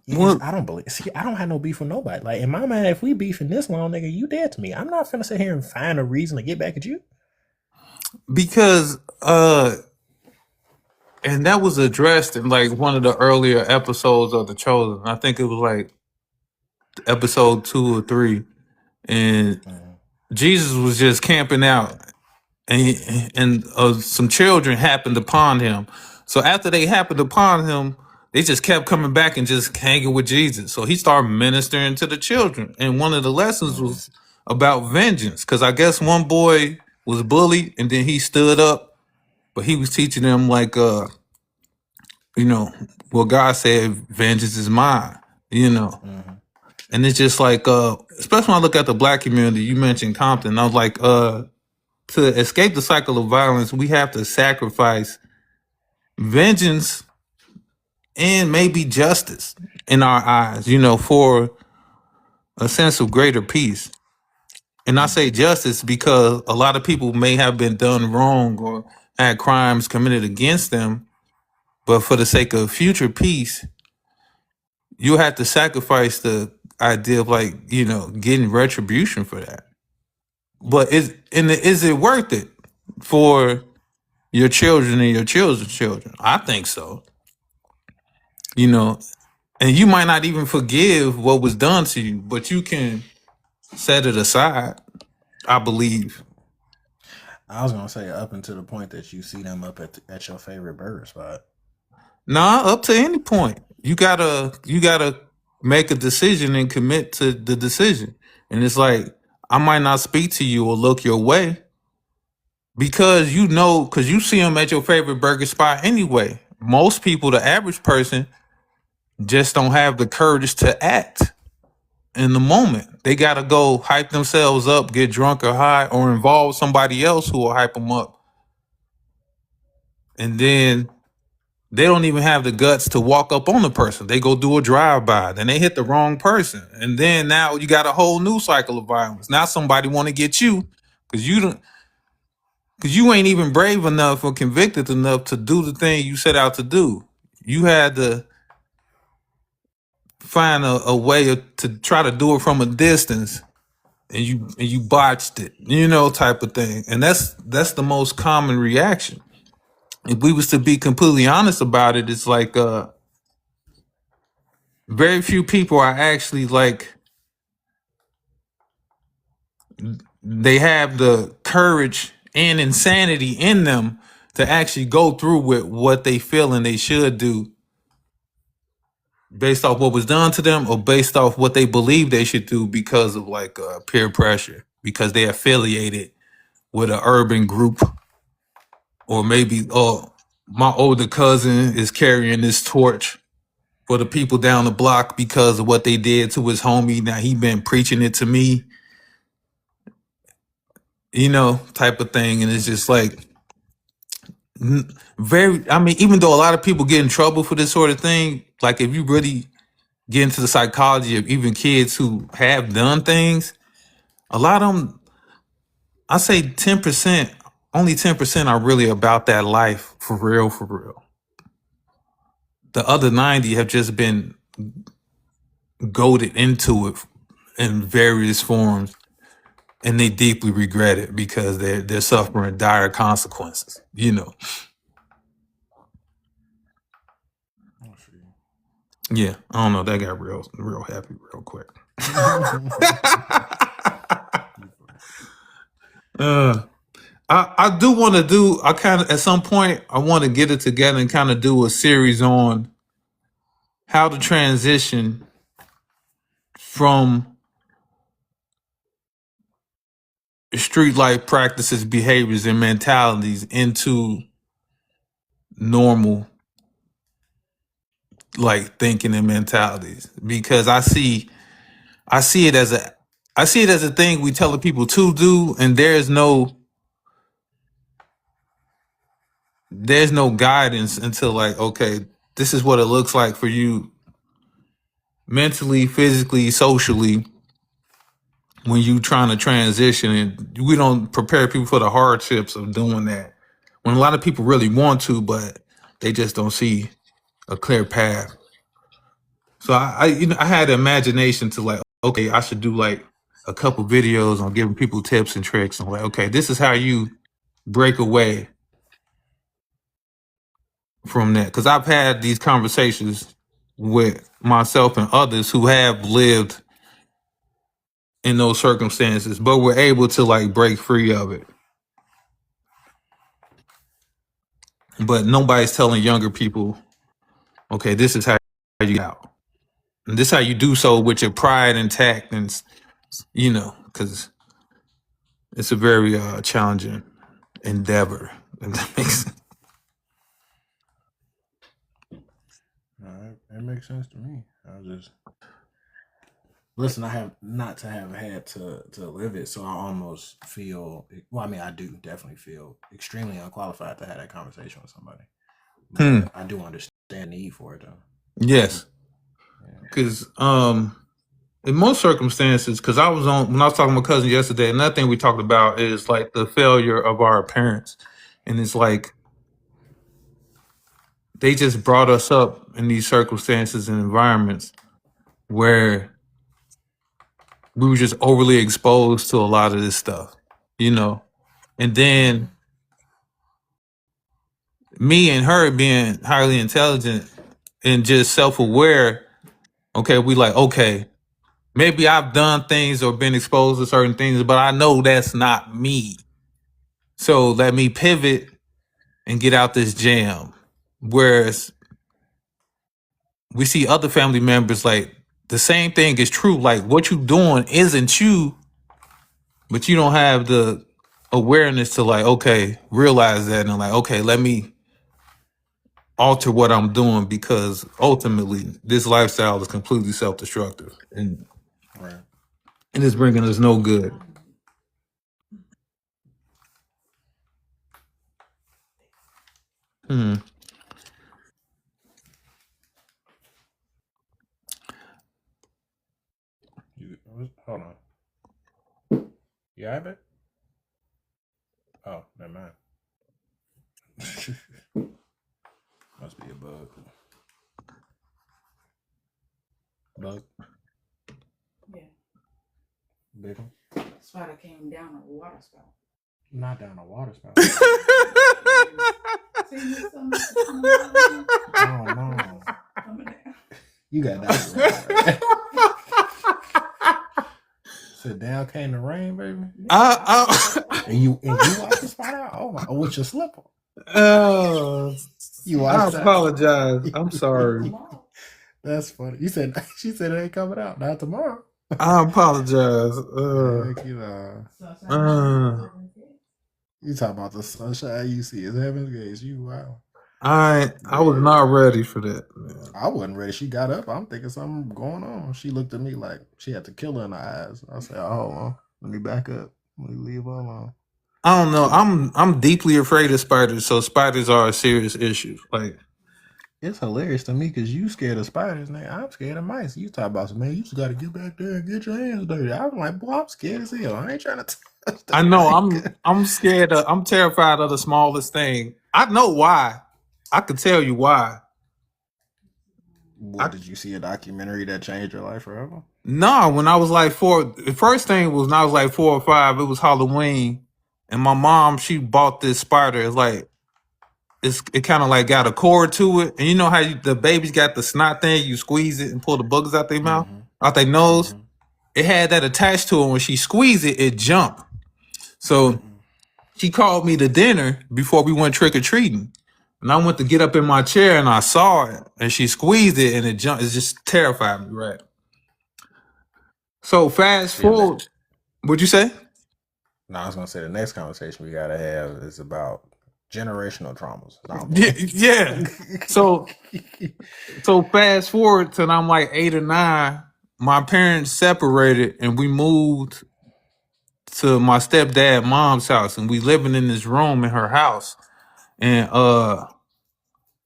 I don't believe. See, I don't have no beef with nobody. Like in my mind, if we beefing this long, nigga, you dead to me. I'm not finna sit here and find a reason to get back at you. Because and that was addressed in like one of the earlier episodes of The Chosen. I think it was like episode 2 or 3, and Jesus was just camping out, and some children happened upon him. So after they happened upon him, they just kept coming back and just hanging with Jesus. So he started ministering to the children, and one of the lessons was about vengeance, because I guess one boy was bullied and then he stood up, but he was teaching them like you know, what God said, vengeance is mine, you know. And it's just like, especially when I look at the black community, you mentioned Compton, I was like, to escape the cycle of violence, we have to sacrifice vengeance and maybe justice in our eyes, you know, for a sense of greater peace. And I say justice because a lot of people may have been done wrong or had crimes committed against them, but for the sake of future peace, you have to sacrifice the idea of, like, you know, getting retribution for that. But is it worth it for your children and your children's children? I think so. You know, and you might not even forgive what was done to you, but you can set it aside, I believe. I was gonna say up until the point that you see them up at your favorite burger spot. Nah, up to any point. You gotta make a decision and commit to the decision. And it's like, I might not speak to you or look your way because you see them at your favorite burger spot anyway. Most people, the average person, just don't have the courage to act in the moment. They gotta go hype themselves up, get drunk or high, or involve somebody else who will hype them up. And then they don't even have the guts to walk up on the person. They go do a drive-by, then they hit the wrong person, and then now you got a whole new cycle of violence. Now somebody want to get you because you ain't even brave enough or convicted enough to do the thing you set out to do. You had to find a way to try to do it from a distance, and you botched it, you know, type of thing. And that's the most common reaction. If we was to be completely honest about it, it's like very few people are actually like, they have the courage and insanity in them to actually go through with what they feel and they should do based off what was done to them or based off what they believe they should do because of like peer pressure, because they affiliated with an urban group, or maybe, oh, my older cousin is carrying this torch for the people down the block because of what they did to his homie. Now he been preaching it to me, you know, type of thing. And it's just like, I mean, even though a lot of people get in trouble for this sort of thing, like if you really get into the psychology of even kids who have done things, a lot of them, I say 10%, only 10% are really about that life for real, for real. The other 90 have just been goaded into it in various forms, and they deeply regret it because they're suffering dire consequences, you know. Yeah, I don't know. That got real happy real quick. I do want to do. I kind of, at some point, I want to get it together and kind of do a series on how to transition from street life practices, behaviors, and mentalities into normal like thinking and mentalities, because I see it as a thing we tell people to do, and there's no guidance until like, okay, this is what it looks like for you mentally, physically, socially when you trying to transition, and we don't prepare people for the hardships of doing that when a lot of people really want to, but they just don't see a clear path. So I had the imagination to like, okay, I should do like a couple videos on giving people tips and tricks. I'm like, okay, this is how you break away from that. Because I've had these conversations with myself and others who have lived in those circumstances, but were able to like break free of it. But nobody's telling younger people, okay, this is how you get out. And this is how you do so with your pride intact, and you know, because it's a very challenging endeavor. If that makes sense. It makes sense to me. I just listen. I have not to have had to live it, so I almost feel. Well, I mean, I do definitely feel extremely unqualified to have that conversation with somebody. But I do understand the need for it, though. Yes, because in most circumstances, because when I was talking to my cousin yesterday, another thing we talked about is like the failure of our parents, and it's like they just brought us up in these circumstances and environments where we were just overly exposed to a lot of this stuff, and then me and her being highly intelligent and just self-aware. Okay, we like, okay, maybe I've done things or been exposed to certain things, but I know that's not me. So let me pivot and get out this jam. Whereas we see other family members, like the same thing is true. Like what you doing isn't you, but you don't have the awareness to like, okay, realize that and like, okay, let me alter what I'm doing because ultimately this lifestyle is completely self-destructive and it's bringing us no good. Hold on. You have it? Oh, never mind. Must be a bug. Bug? Yeah. Big one? Spider came down a water spout. Not down a water spout. Oh no. You got that. Sit down came the rain, baby. And you watched the spider? Oh my! With your slipper? You watched I apologize. I'm sorry. That's funny. She said it ain't coming out. Not tomorrow. I apologize. You talk about the sunshine you see is heaven's gates. You wow. I was not ready for that, man. I wasn't ready. She got up. I'm thinking something going on. She looked at me like she had to kill her in the eyes. I said, "Oh, hold on. Let me back up. Let me leave her alone." I don't know. I'm deeply afraid of spiders, so spiders are a serious issue. Like it's hilarious to me because you scared of spiders, man. I'm scared of mice. You talk about some man. You just got to get back there and get your hands dirty. I'm like, boy, I'm scared as hell. I ain't trying to. I know. I'm scared. I'm terrified of the smallest thing. I know why. I could tell you why. Did you see a documentary that changed your life forever? No, when I was like 4, the first thing was when I was like 4 or 5, it was Halloween. And my mom, she bought this spider. It's like, it kind of like got a cord to it. And you know how the babies got the snot thing, you squeeze it and pull the bugs out their mouth, out their nose. It had that attached to it. When she squeezed it, it jumped. So she called me to dinner before we went trick-or-treating. And I went to get up in my chair and I saw it and she squeezed it and it jumped. It just terrified me, right? So fast forward. What'd you say? No, I was going to say the next conversation we got to have is about generational traumas. Yeah. So fast forward till I'm like 8 or 9, my parents separated and we moved to my stepdad mom's house and we living in this room in her house. And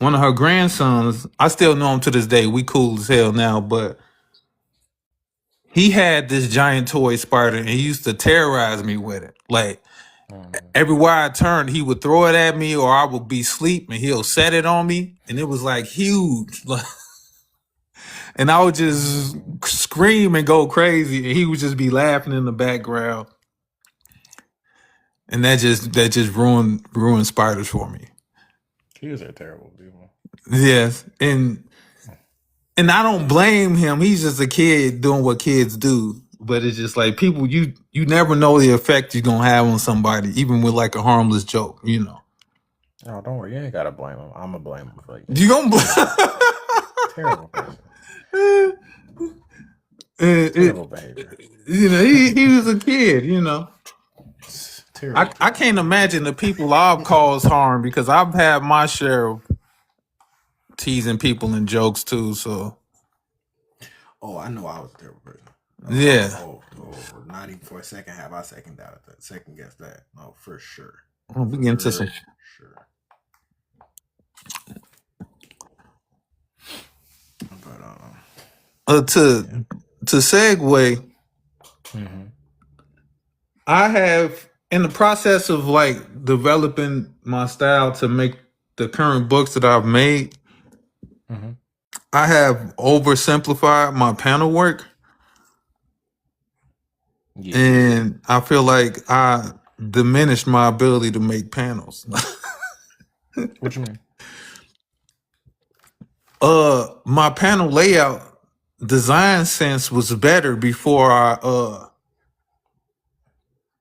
one of her grandsons, I still know him to this day. We cool as hell now, but he had this giant toy spider and he used to terrorize me with it. Like everywhere I turned, he would throw it at me or I would be asleep and he'll set it on me. And it was like huge. And I would just scream and go crazy. And he would just be laughing in the background. And that just ruined spiders for me. Kids are terrible people. Yes. And I don't blame him. He's just a kid doing what kids do. But it's just like people, you never know the effect you're going to have on somebody, even with like a harmless joke, Oh, don't worry. You ain't got to blame him. I'm going to blame him. For you going to blame terrible person. Terrible behavior. He was a kid, Terrible. I can't imagine the people I've caused harm because I've had my share of teasing people and jokes too. So Oh, I know I was a terrible person. yeah. Not even for a second have I second guess that. No, for sure. We'll begin to some. Sure. But to segue, I have in the process of like developing my style to make the current books that I've made. I have oversimplified my panel work. Yeah. And I feel like I diminished my ability to make panels. What you mean? My panel layout design sense was better before I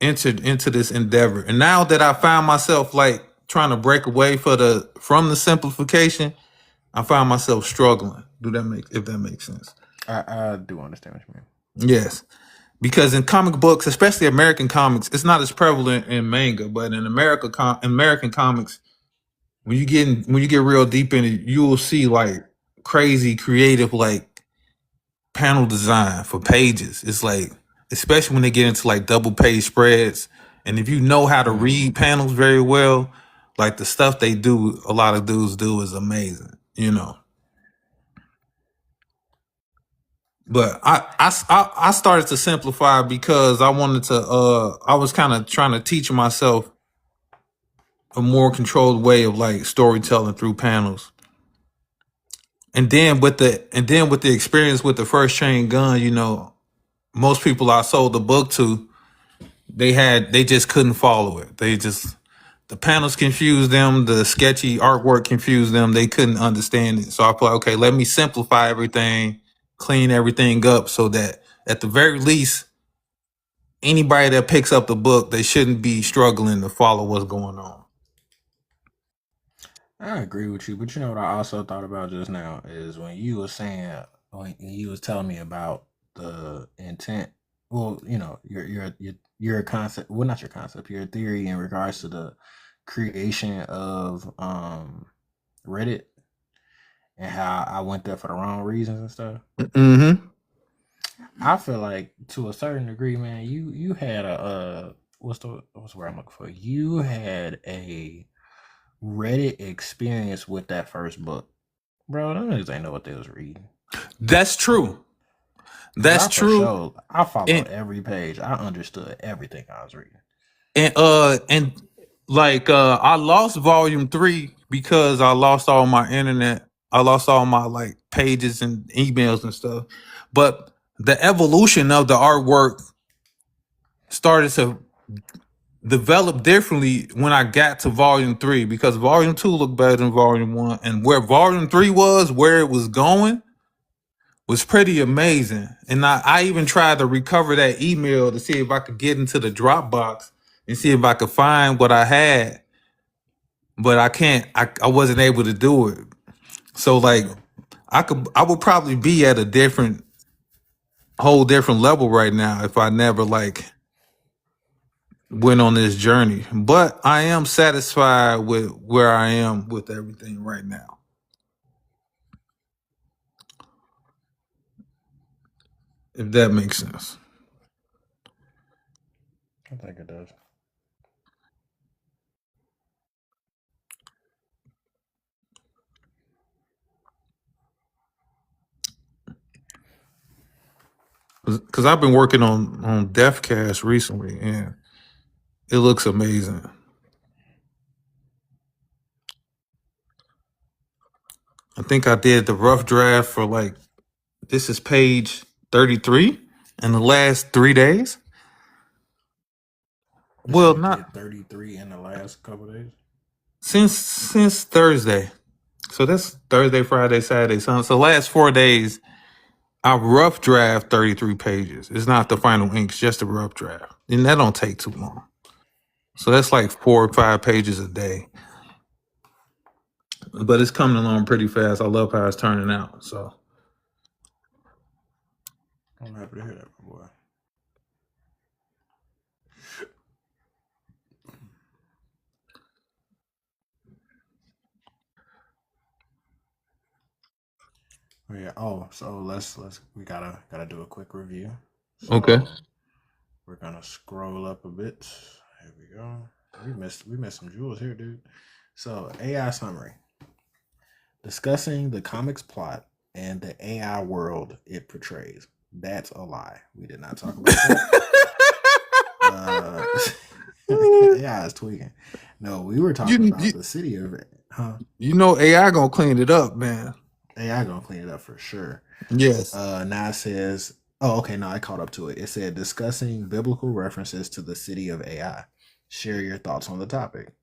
entered into this endeavor. And now that I found myself like trying to break away from the simplification, I find myself struggling. If that makes sense? I do understand what you mean. Yes. Because in comic books, especially American comics, it's not as prevalent in manga, but in American comics, when you get real deep in it, you will see like crazy creative like panel design for pages. It's like, especially when they get into like double page spreads, and if you know how to read panels very well, like the stuff they do, a lot of dudes do is amazing, you know. But I started to simplify because I wanted to I was kind of trying to teach myself a more controlled way of like storytelling through panels. And then with the experience with the First Chain Gun, you know, most people I sold the book to, they just couldn't follow it. The panels confused them, the sketchy artwork confused them, they couldn't understand it. So I thought, okay, let me simplify everything, clean everything up so that at the very least, anybody that picks up the book, they shouldn't be struggling to follow what's going on. I agree with you, but you know what I also thought about just now is when you was telling me about the intent. Well, you know, your concept. Well, not your concept. Your theory in regards to the creation of Reddit and how I went there for the wrong reasons and stuff. I feel like to a certain degree, man, you had what's the word I'm looking for? You had a Reddit experience with that first book. Bro, them niggas ain't know what they was reading. That's true. That's true. I followed every page. I understood everything I was reading. And like I lost volume 3 because I lost all my internet. I lost all my like pages and emails and stuff. But the evolution of the artwork started to develop differently when I got to volume 3, because volume 2 looked better than volume 1, and where volume 3 was, where it was going, was pretty amazing. And I even tried to recover that email to see if I could get into the Dropbox and see if I could find what I had, but I can't. I wasn't able to do it. So like I would probably be at a whole different level right now if I never like went on this journey. But I am satisfied with where I am with everything right now. If that makes sense. I think it does. Because I've been working on Deathcast recently, and it looks amazing. I think I did the rough draft for like, this is page 33 in the last 3 days. Well, not 33 in the last couple of days. Since Thursday. So that's Thursday, Friday, Saturday, Sunday. So last 4 days, I rough draft 33 pages. It's not the final ink, it's just a rough draft. And that don't take too long. So that's like 4 or 5 pages a day. But it's coming along pretty fast. I love how it's turning out. So I'm happy to hear that, boy. Oh, yeah. Oh, so let's we gotta do a quick review. Okay. So we're gonna scroll up a bit. Here we go. We missed some jewels here, dude. So AI summary. Discussing the comics plot and the AI world it portrays. That's a lie. We did not talk about that. AI is tweaking. No, we were talking about the city of it. Huh? You know AI gonna clean it up, man. AI gonna clean it up for sure. Yes. Now it says, oh, okay, no, I caught up to it. It said discussing biblical references to the city of AI. Share your thoughts on the topic.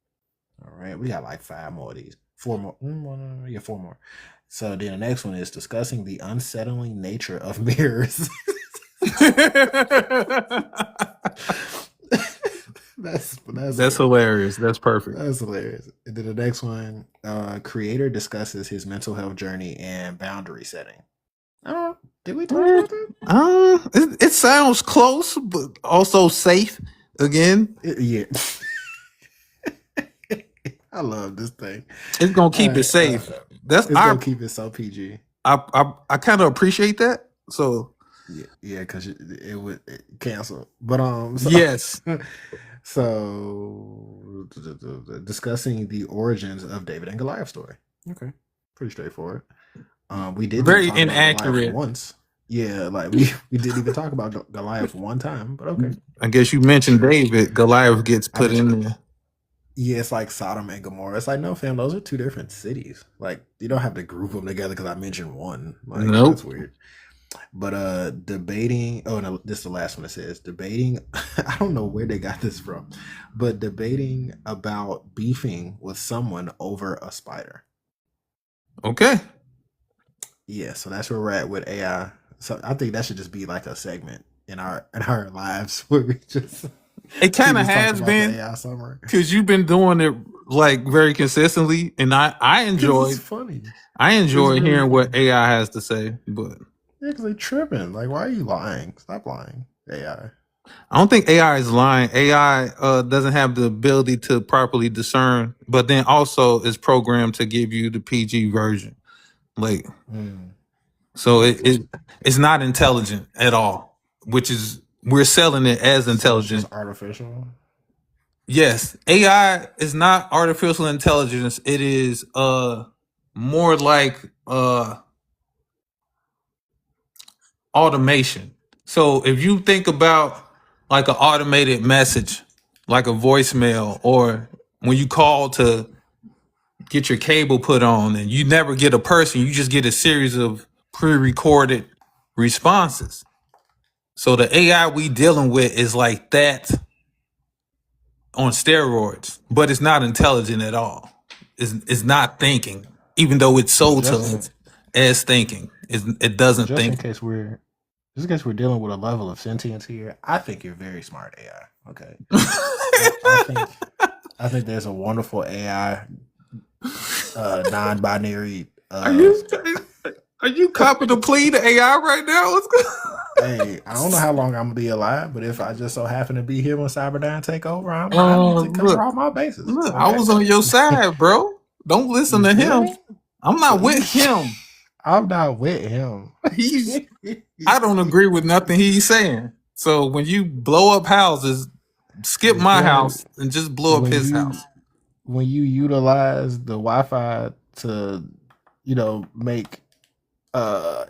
All right, we got like 5 more of these. 4 more. Yeah, 4 more. So then the next one is discussing the unsettling nature of mirrors. That's hilarious. That's perfect. That's hilarious. And then the next one, creator discusses his mental health journey and boundary setting. Did we talk about that? It sounds close, but also safe. Again, Yeah. I love this thing. It's gonna keep it safe. It's gonna keep it so PG. I kind of appreciate that. So yeah, because it would cancel. But so, yes. So discussing the origins of David and Goliath story. Okay, pretty straightforward. We did very inaccurate once. Yeah, like we didn't even talk about Goliath one time, but okay. I guess you mentioned David. Goliath gets put in there. Yeah, it's like Sodom and Gomorrah. It's like, no, fam, those are 2 different cities. Like, you don't have to group them together because I mentioned one. Like, nope. That's weird. But debating. Oh no, this is the last one. It says debating. I don't know where they got this from, but debating about beefing with someone over a spider. Okay. Yeah, so that's where we're at with AI. So I think that should just be like a segment in our lives where we just. It kind of has been because you've been doing it like very consistently, and I enjoy. It's funny. I enjoy hearing what AI has to say, but yeah, because they tripping. Like, why are you lying? Stop lying, AI. I don't think AI is lying. AI doesn't have the ability to properly discern, but then also is programmed to give you the PG version. Like, so it's not intelligent at all, which is. We're selling it as intelligent. So artificial? Yes. AI is not artificial intelligence. It is more like automation. So if you think about like an automated message, like a voicemail, or when you call to get your cable put on and you never get a person, you just get a series of pre-recorded responses. So the AI we dealing with is like that on steroids, but it's not intelligent at all. It's not thinking, even though it's sold to us as thinking. It doesn't think. In case we're dealing with a level of sentience here, I think you're very smart AI. Okay. I think there's a wonderful AI non-binary. Are you copping the plea to AI right now? What's good? Hey, I don't know how long I'm gonna be alive, but if I just so happen to be here when Cyberdyne take over, I'm to cover all my bases. Look, okay? I was on your side, bro. Don't listen to him. I'm not with him. I'm not with him. I don't agree with nothing he's saying. So when you blow up houses, skip my house and just blow up his house. When you utilize the Wi-Fi to, make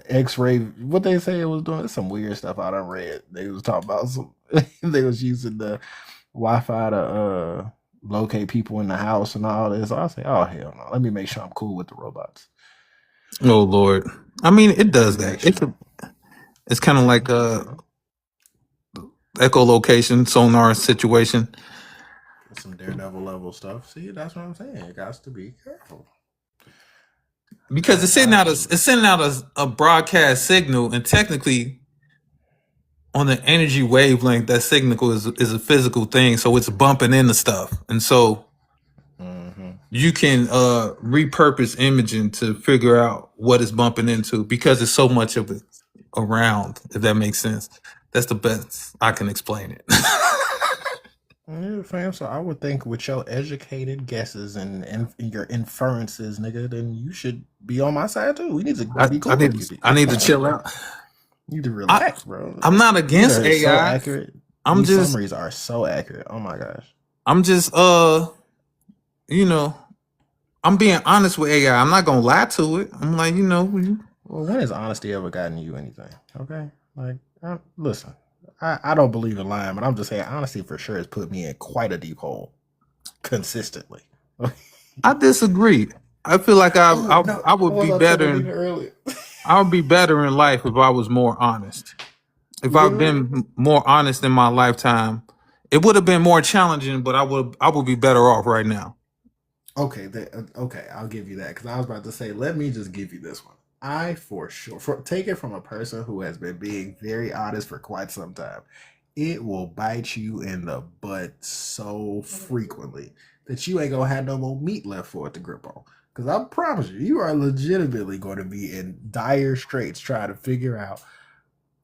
X-ray, what they say it was doing, some weird stuff I done read. They was talking about they was using the Wi-Fi to locate people in the house and all this. I say, oh hell no, let me make sure I'm cool with the robots. Oh Lord, I mean it does that. It's kind of like a echolocation sonar situation. Some Daredevil level stuff. See, that's what I'm saying. It got to be careful. Because it's sending out a broadcast signal, and technically, on the energy wavelength, that signal is a physical thing, so it's bumping into stuff, and so you can repurpose imaging to figure out what it's bumping into because there's so much of it around. If that makes sense, that's the best I can explain it. Yeah, fam. So I would think with your educated guesses and your inferences, nigga, then you should be on my side too. We need to be I cool. need You I need to chill out. need to I relax, bro. I'm not These against are so AI. accurate. I'm These just summaries are so accurate. Oh my gosh. I'm just you know, I'm being honest with AI. I'm not gonna lie to it. I'm like, Well, when has honesty ever gotten you anything? Okay, like listen, I don't believe in lying, but I'm just saying honesty for sure has put me in quite a deep hole consistently. I disagree. I feel like Oh no, I I would was be on telling better. Nina earlier. I would be better in life if I was more honest. If I've Literally. been more honest in my lifetime, it would have been more challenging, but I would be better off right now. Okay, okay, I'll give you that because I was about to say, let me just give you this one. I for sure take it from a person who has been being very honest for quite some time. It will bite you in the butt so frequently that you ain't gonna have no more meat left for it to grip on. Because I promise you, you are legitimately going to be in dire straits trying to figure out,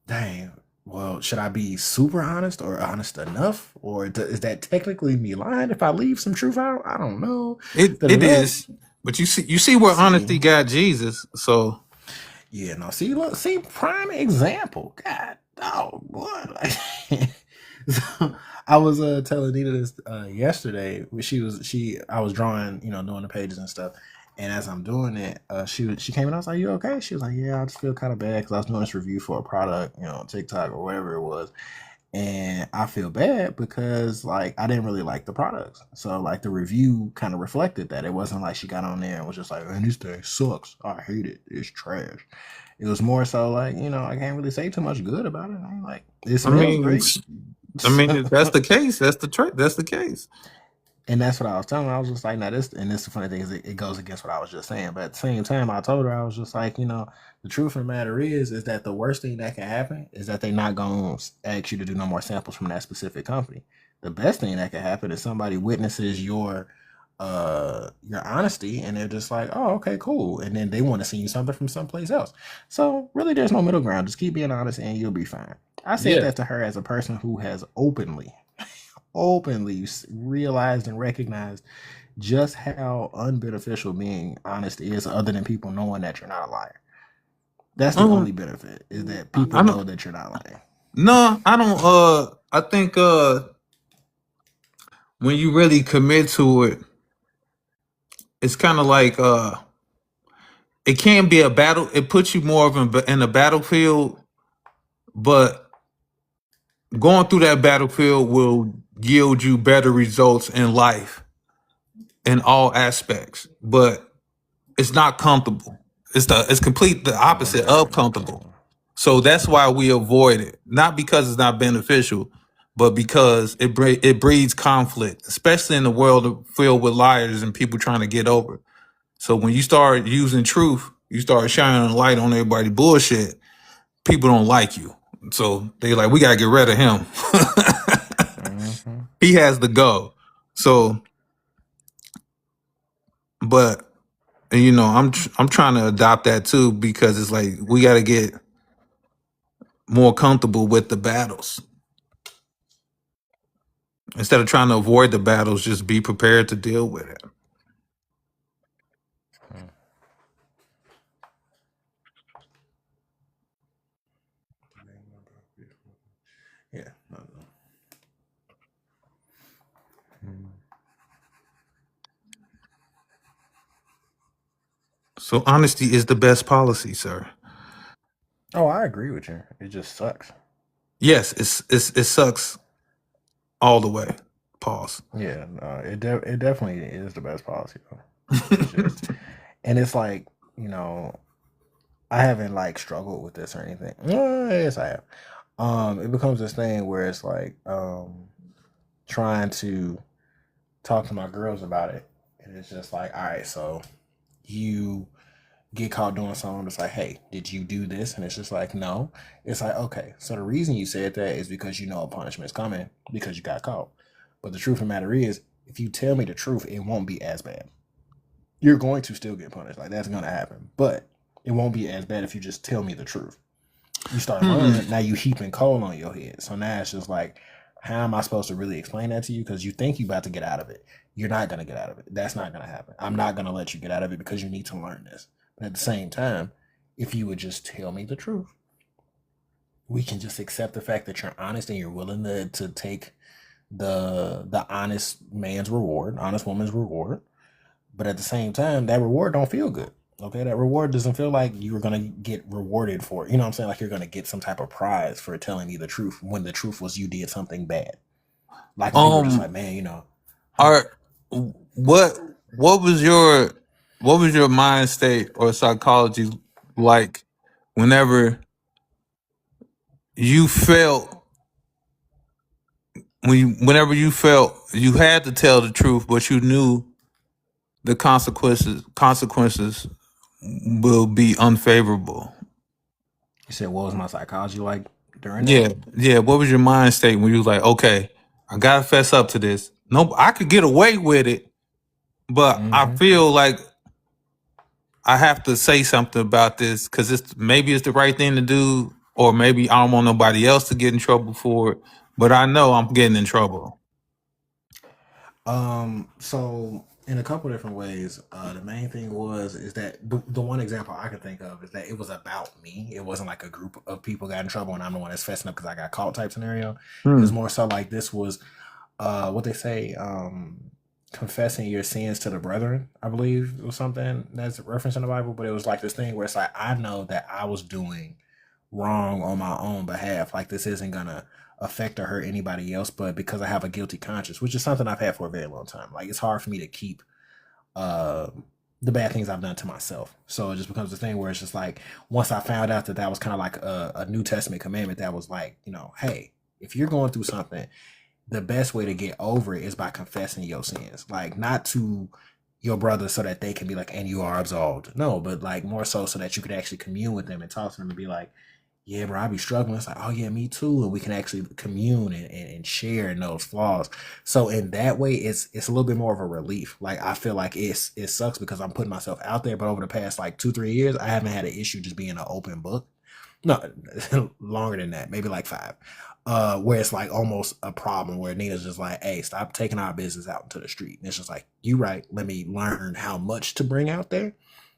dang, well, should I be super honest or honest enough? Or is that technically me lying if I leave some truth out? I don't know. It Da-da-da. is, but you see where honesty See, got Jesus. So yeah, no, see, look, see, prime example. God, oh, boy. So I was telling Nita this yesterday. I was drawing, doing the pages and stuff. And as I'm doing it, she came and I was like, "You okay?" She was like, "Yeah, I just feel kind of bad because I was doing this review for a product, TikTok or whatever it was." And I feel bad because like I didn't really like the products. So like the review kind of reflected that. It wasn't like she got on there and was just like, "Man, this thing sucks. I hate it. It's trash." It was more so like, I can't really say too much good about it. I'm like, it I smells mean, great. if that's the case, that's the case. And that's what I was telling her. I was just like, now this, and this the funny thing is it goes against what I was just saying. But at the same time, I told her, I was just like, the truth of the matter is that the worst thing that can happen is that they're not going to ask you to do no more samples from that specific company. The best thing that can happen is somebody witnesses your honesty and they're just like, oh, okay, cool. And then they want to send you something from someplace else. So really there's no middle ground. Just keep being honest and you'll be fine. I said Yeah. that to her as a person who has openly realized and recognized just how unbeneficial being honest is, other than people knowing that you're not a liar. That's the only Um, benefit, is that I people know don't. that you're not lying. No, I don't. I think when you really commit to it, it's kind of like it can be a battle. It puts you more of in a battlefield, but going through that battlefield will yield you better results in life in all aspects. But it's not comfortable. It's complete the Oh, it's opposite of definitely not comfortable. comfortable. So that's why we avoid it. Not because it's not beneficial, but because it breeds conflict, especially in the world filled with liars and people trying to get over. So when you start using truth, you start shining a light on everybody bullshit. People don't like you, so they like we gotta get rid of him. Mm-hmm. He has the go. So, but I'm trying to adopt that too because it's like we got to get more comfortable with the battles instead of trying to avoid the battles. Just be prepared to deal with it. Yeah. No, no. So honesty is the best policy, sir. Oh, I agree with you. It just sucks. Yes, it sucks all the way. Pause. Yeah, no, it definitely is the best policy though. It's just, and it's like, I haven't like struggled with this or anything. Yes, I have. It becomes this thing where it's like trying to talk to my girls about it, and it's just like, all right, so you get caught doing something. It's like, hey, did you do this? And it's just like, no. It's like, okay, so the reason you said that is because you know a punishment's coming because you got caught. But the truth of the matter is, if you tell me the truth, it won't be as bad. You're going to still get punished. Like that's gonna happen, but it won't be as bad if you just tell me the truth. You start learning. Now you heaping coal on your head. So now it's just like, How am I supposed to really explain that to you? Because you think you're about to get out of it. You're not going to get out of it. That's not going to happen. I'm not going to let you get out of it because you need to learn this. But at the same time, if you would just tell me the truth, we can just accept the fact that you're honest and you're willing to take the honest man's reward, honest woman's reward. But at the same time, that reward don't feel good. Okay, that reward doesn't feel like you were gonna get rewarded for it. You know what I'm saying? Like you're gonna get some type of prize for telling me the truth when the truth was you did something bad. Like people were just like, man, you know. Are what was your mind state or psychology like whenever you felt whenever you felt you had to tell the truth, but you knew the consequences will be unfavorable? You said, what was my psychology like during that? Yeah. What was your mind state when you was like, okay, I gotta fess up to this? No, I could get away with it, but I feel like I have to say something about this because it's the right thing to do, or maybe I don't want nobody else to get in trouble for it, but I know I'm getting in trouble. So in a couple different ways, the main thing is that the one example I can think of is that it was about me. It wasn't like a group of people got in trouble and I'm the one that's fessing up because I got caught type scenario. It was more so like this was what they say, confessing your sins to the brethren, I believe it was something that's referenced in the Bible, but it was like this thing where it's like, I know that I was doing wrong on my own behalf. Like this isn't gonna affect or hurt anybody else, but because I have a guilty conscience, which is something I've had for a very long time, like it's hard for me to keep the bad things I've done to myself. So it just becomes a thing where it's just like, once I found out that was kind of like a New Testament commandment that was like, you know, hey, if you're going through something, the best way to get over it is by confessing your sins. Like not to your brother so that they can be like, and you are absolved. No, but like more so that you could actually commune with them and talk to them and be like, yeah, bro, I be struggling. It's like, oh yeah, me too. And we can actually commune and share in those flaws. So in that way, it's a little bit more of a relief. Like I feel like it sucks because I'm putting myself out there, but over the past like 2-3 years, I haven't had an issue just being an open book. No, longer than that, maybe like 5. Where it's like almost a problem where Nina's just like, hey, stop taking our business out into the street. And it's just like, you right, let me learn how much to bring out there.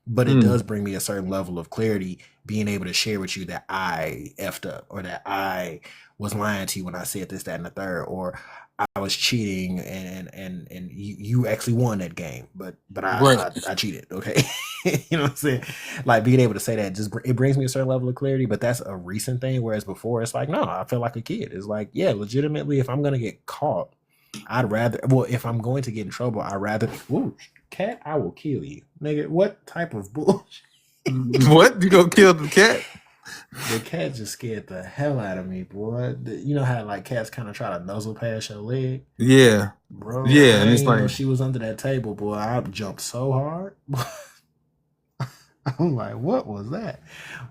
But it does bring me a certain level of clarity, being able to share with you that I effed up, or that I was lying to you when I said this, that, and the third, or I was cheating and you actually won that game, but I cheated. Okay. You know what I'm saying? Like being able to say that it brings me a certain level of clarity, but that's a recent thing. Whereas before it's like, no, I feel like a kid. It's like, yeah, legitimately, if I'm going to get caught, if I'm going to get in trouble, I'd rather, ooh, cat, I will kill you. Nigga, what type of bullshit? What? You gonna kill the cat? The cat just scared the hell out of me, boy. You know how like cats kind of try to nuzzle past your leg? Yeah. Bro. Yeah, and it's like, she was under that table, boy. I jumped so hard. I'm like, what was that?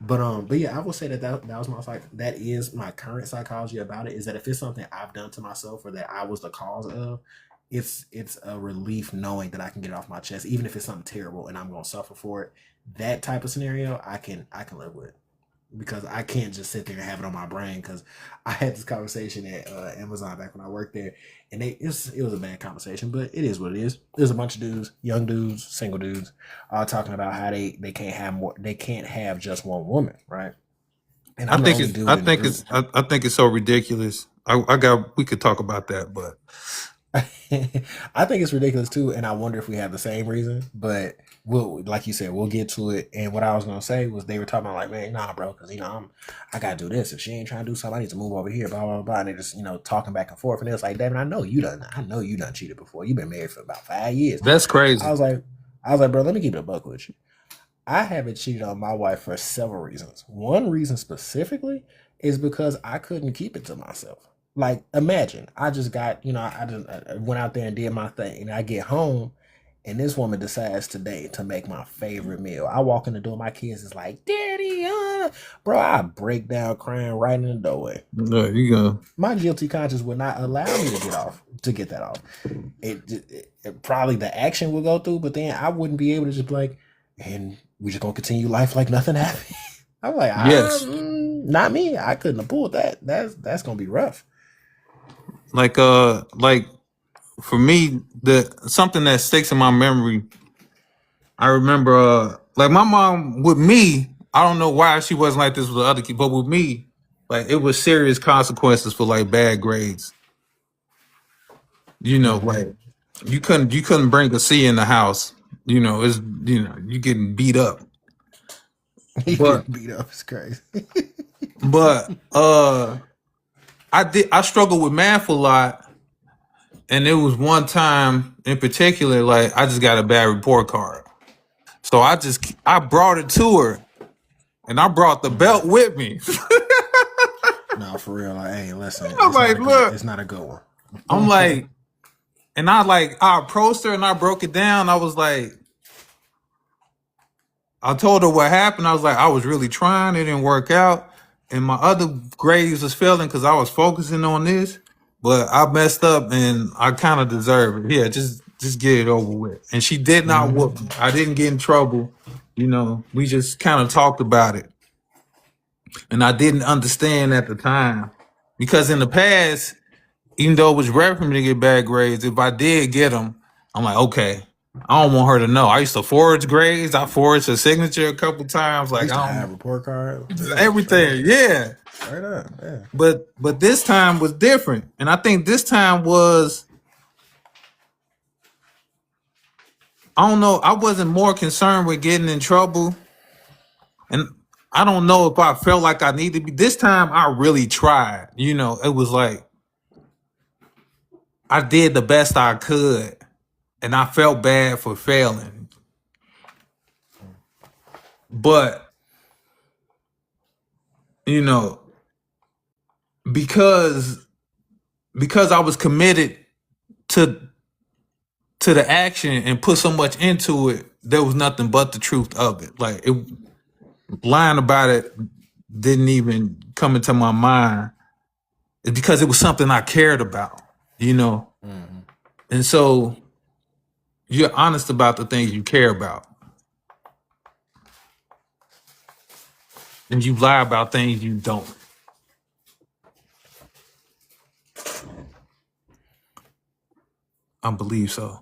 But yeah, I will say that was my that is my current psychology about it, is that if it's something I've done to myself or that I was the cause of, it's a relief knowing that I can get it off my chest, even if it's something terrible and I'm gonna suffer for it. That type of scenario I can live with, because I can't just sit there and have it on my brain. Because I had this conversation at Amazon back when I worked there, and it was a bad conversation, but it is what it is. There's a bunch of dudes, young dudes, single dudes, all talking about how they can't have just one woman, right? And I think it's so ridiculous. We could talk about that, but I think it's ridiculous too, and I wonder if we have the same reason. But like you said, we'll get to it. And what I was gonna say was, they were talking about like, man, nah, bro, because I gotta do this. If she ain't trying to do something, I need to move over here, blah blah blah. And they just talking back and forth. And it was like, David, I know you done cheated before. You've been married for about 5 years. That's crazy. I was like, bro, let me keep it a buck with you. I haven't cheated on my wife for several reasons. One reason specifically is because I couldn't keep it to myself. Like, imagine, I just got, I went out there and did my thing, and I get home, and this woman decides today to make my favorite meal. I walk in the door, my kids is like, Daddy, bro, I break down crying right in the doorway. No, you go. My guilty conscience would not allow me to get that off. It probably the action will go through, but then I wouldn't be able to just be like, and we just gonna continue life like nothing happened. I'm like, yes, not me. I couldn't have pulled that. That's gonna be rough. Like for me, something that sticks in my memory. I remember like my mom with me. I don't know why she wasn't like this with the other kids, but with me, like it was serious consequences for like bad grades. You know, like you couldn't bring a C in the house. You know, you getting beat up. You But get beat up. It's crazy. but I struggled with math a lot, and it was one time in particular, like I just got a bad report card. So I brought it to her, and I brought the belt with me. No, for real. Like, hey, listen, I'm like, look, it's not a good one. I'm like, and I approached her and I broke it down. I was like, I told her what happened. I was like, I was really trying. It didn't work out. And my other grades was failing because I was focusing on this. But I messed up and I kind of deserve it. Yeah, just get it over with. And she did not whoop me. I didn't get in trouble. You know, we just kind of talked about it. And I didn't understand at the time. Because in the past, even though it was rare for me to get bad grades, if I did get them, I'm like, okay, I don't want her to know. I used to forge grades. I forged her signature a couple times. Like, I I have don't report card. everything, yeah. Straight up, yeah. But this time was different, and I think this time was, I don't know. I wasn't more concerned with getting in trouble, and I don't know if I felt like I needed to be. This time, I really tried. You know, it was like I did the best I could, and I felt bad for failing. But you know, because I was committed to the action and put so much into it, there was nothing but the truth of it. Like it, lying about it didn't even come into my mind. It's because it was something I cared about, you know. And so you're honest about the things you care about, and you lie about things you don't. I believe so.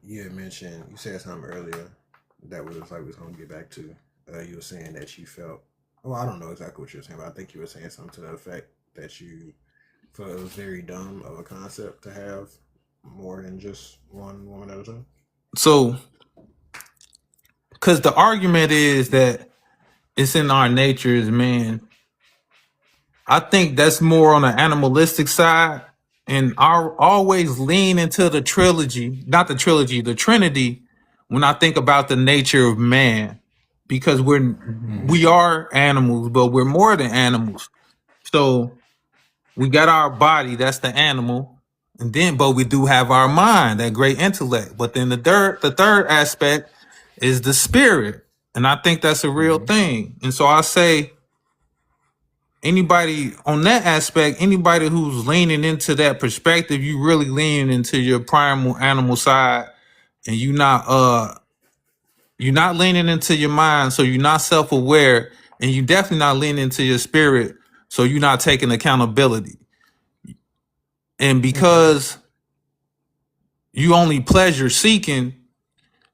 You had mentioned, you said something earlier that was like we was gonna get back to. You were saying that you felt, well, I don't know exactly what you were saying, but I think you were saying something to the effect that you felt it was very dumb of a concept to have more than just one woman at a time. So, because the argument is that it's in our nature as men, I think that's more on the animalistic side. And I always lean into the the Trinity, when I think about the nature of man, because we are animals, but we're more than animals. So we got our body, that's the animal, and then but we do have our mind, that great intellect. But then the third aspect is the spirit, and I think that's a real thing. And so I say, anybody on that aspect, anybody who's leaning into that perspective, you really leaning into your primal animal side, and you're not leaning into your mind, so you're not self-aware, and you definitely not leaning into your spirit, so you're not taking accountability. And because you only pleasure seeking,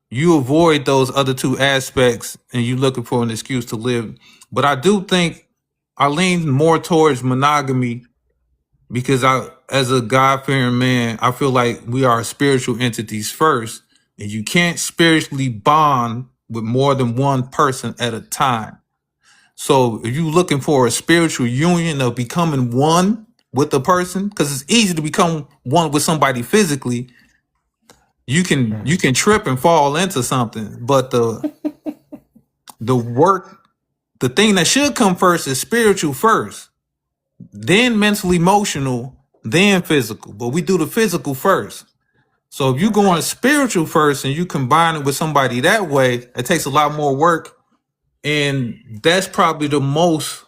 you avoid those other two aspects, and you looking for an excuse to live. But I do think I lean more towards monogamy, because as a God-fearing man, I feel like we are spiritual entities first, and you can't spiritually bond with more than one person at a time. So if you're looking for a spiritual union of becoming one with a person, because it's easy to become one with somebody physically, you can trip and fall into something, but the work, the thing that should come first is spiritual first, then mental, emotional, then physical. But we do the physical first. So if you go on spiritual first and you combine it with somebody that way, it takes a lot more work. And that's probably the most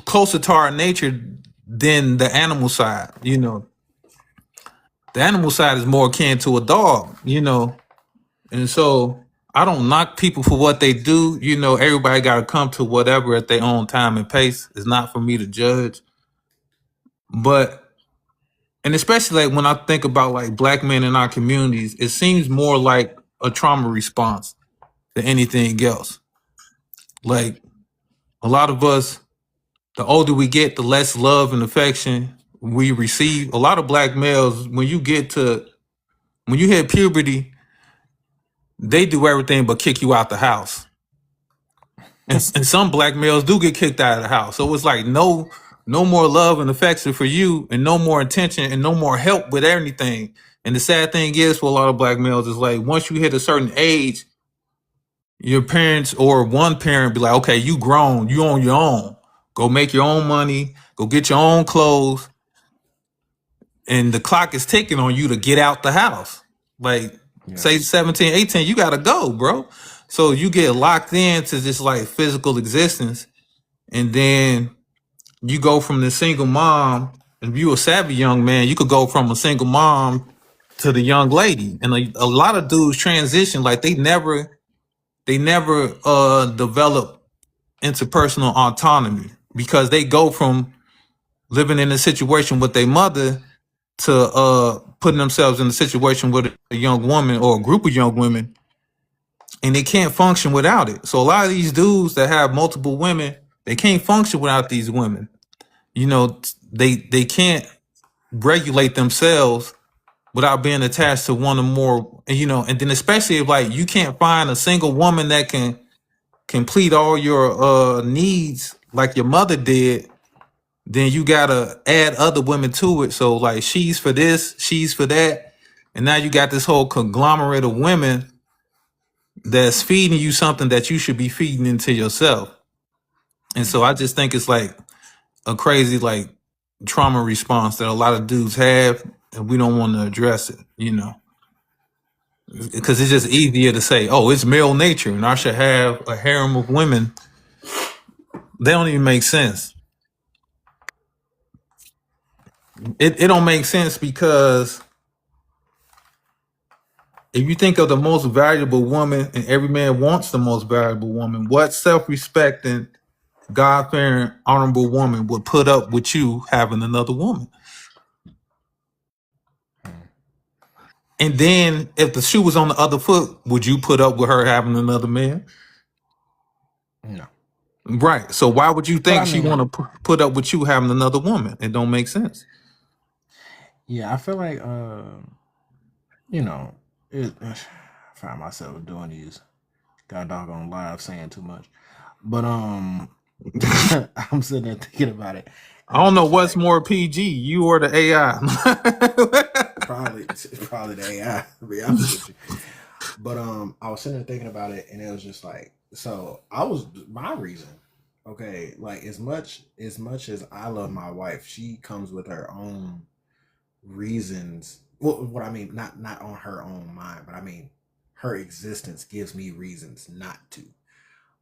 closer to our nature than the animal side. You know, the animal side is more akin to a dog. You know, and so I don't knock people for what they do. You know, everybody got to come to whatever at their own time and pace. It's not for me to judge, but. And especially like when I think about like black men in our communities, it seems more like a trauma response than anything else. Like a lot of us, the older we get, the less love and affection we receive. A lot of black males, when you hit puberty, they do everything but kick you out the house. And some black males do get kicked out of the house. So it's like no more love and affection for you, and no more attention, and no more help with anything. And the sad thing is for a lot of black males is like once you hit a certain age, your parents or one parent be like, okay, you grown, you on your own. Go make your own money, go get your own clothes. And the clock is ticking on you to get out the house. Like say 17, 18, you gotta go, bro. So you get locked into this like physical existence, and then you go from the single mom. And if you a savvy young man, you could go from a single mom to the young lady. And a lot of dudes transition like they never develop interpersonal autonomy because they go from living in a situation with their mother to putting themselves in a situation with a young woman or a group of young women, and they can't function without it. So a lot of these dudes that have multiple women, they can't function without these women. You know, they can't regulate themselves without being attached to one or more. And you know, and then especially if like you can't find a single woman that can complete all your needs like your mother did, then you gotta add other women to it. So like she's for this, she's for that, and now you got this whole conglomerate of women that's feeding you something that you should be feeding into yourself. And so I just think it's like a crazy like trauma response that a lot of dudes have, and we don't want to address it, you know, because it's just easier to say, oh, it's male nature and I should have a harem of women. They don't even make sense. It don't make sense because if you think of the most valuable woman, and every man wants the most valuable woman, what self-respecting, God-fearing, honorable woman would put up with you having another woman? And then if the shoe was on the other foot, would you put up with her having another man? No. Right. So why would you think I she mean- want to put up with you having another woman? It don't make sense. Yeah, I feel like you know, I find myself doing these god doggone live saying too much. But I'm sitting there thinking about it. I don't know what's more PG, you or the AI. Probably the AI, to be honest with you. But I was sitting there thinking about it, and it was just like, so my reason, okay, like as much as I love my wife, she comes with her own reasons. Well, what I mean, not on her own mind, but I mean her existence gives me reasons not to.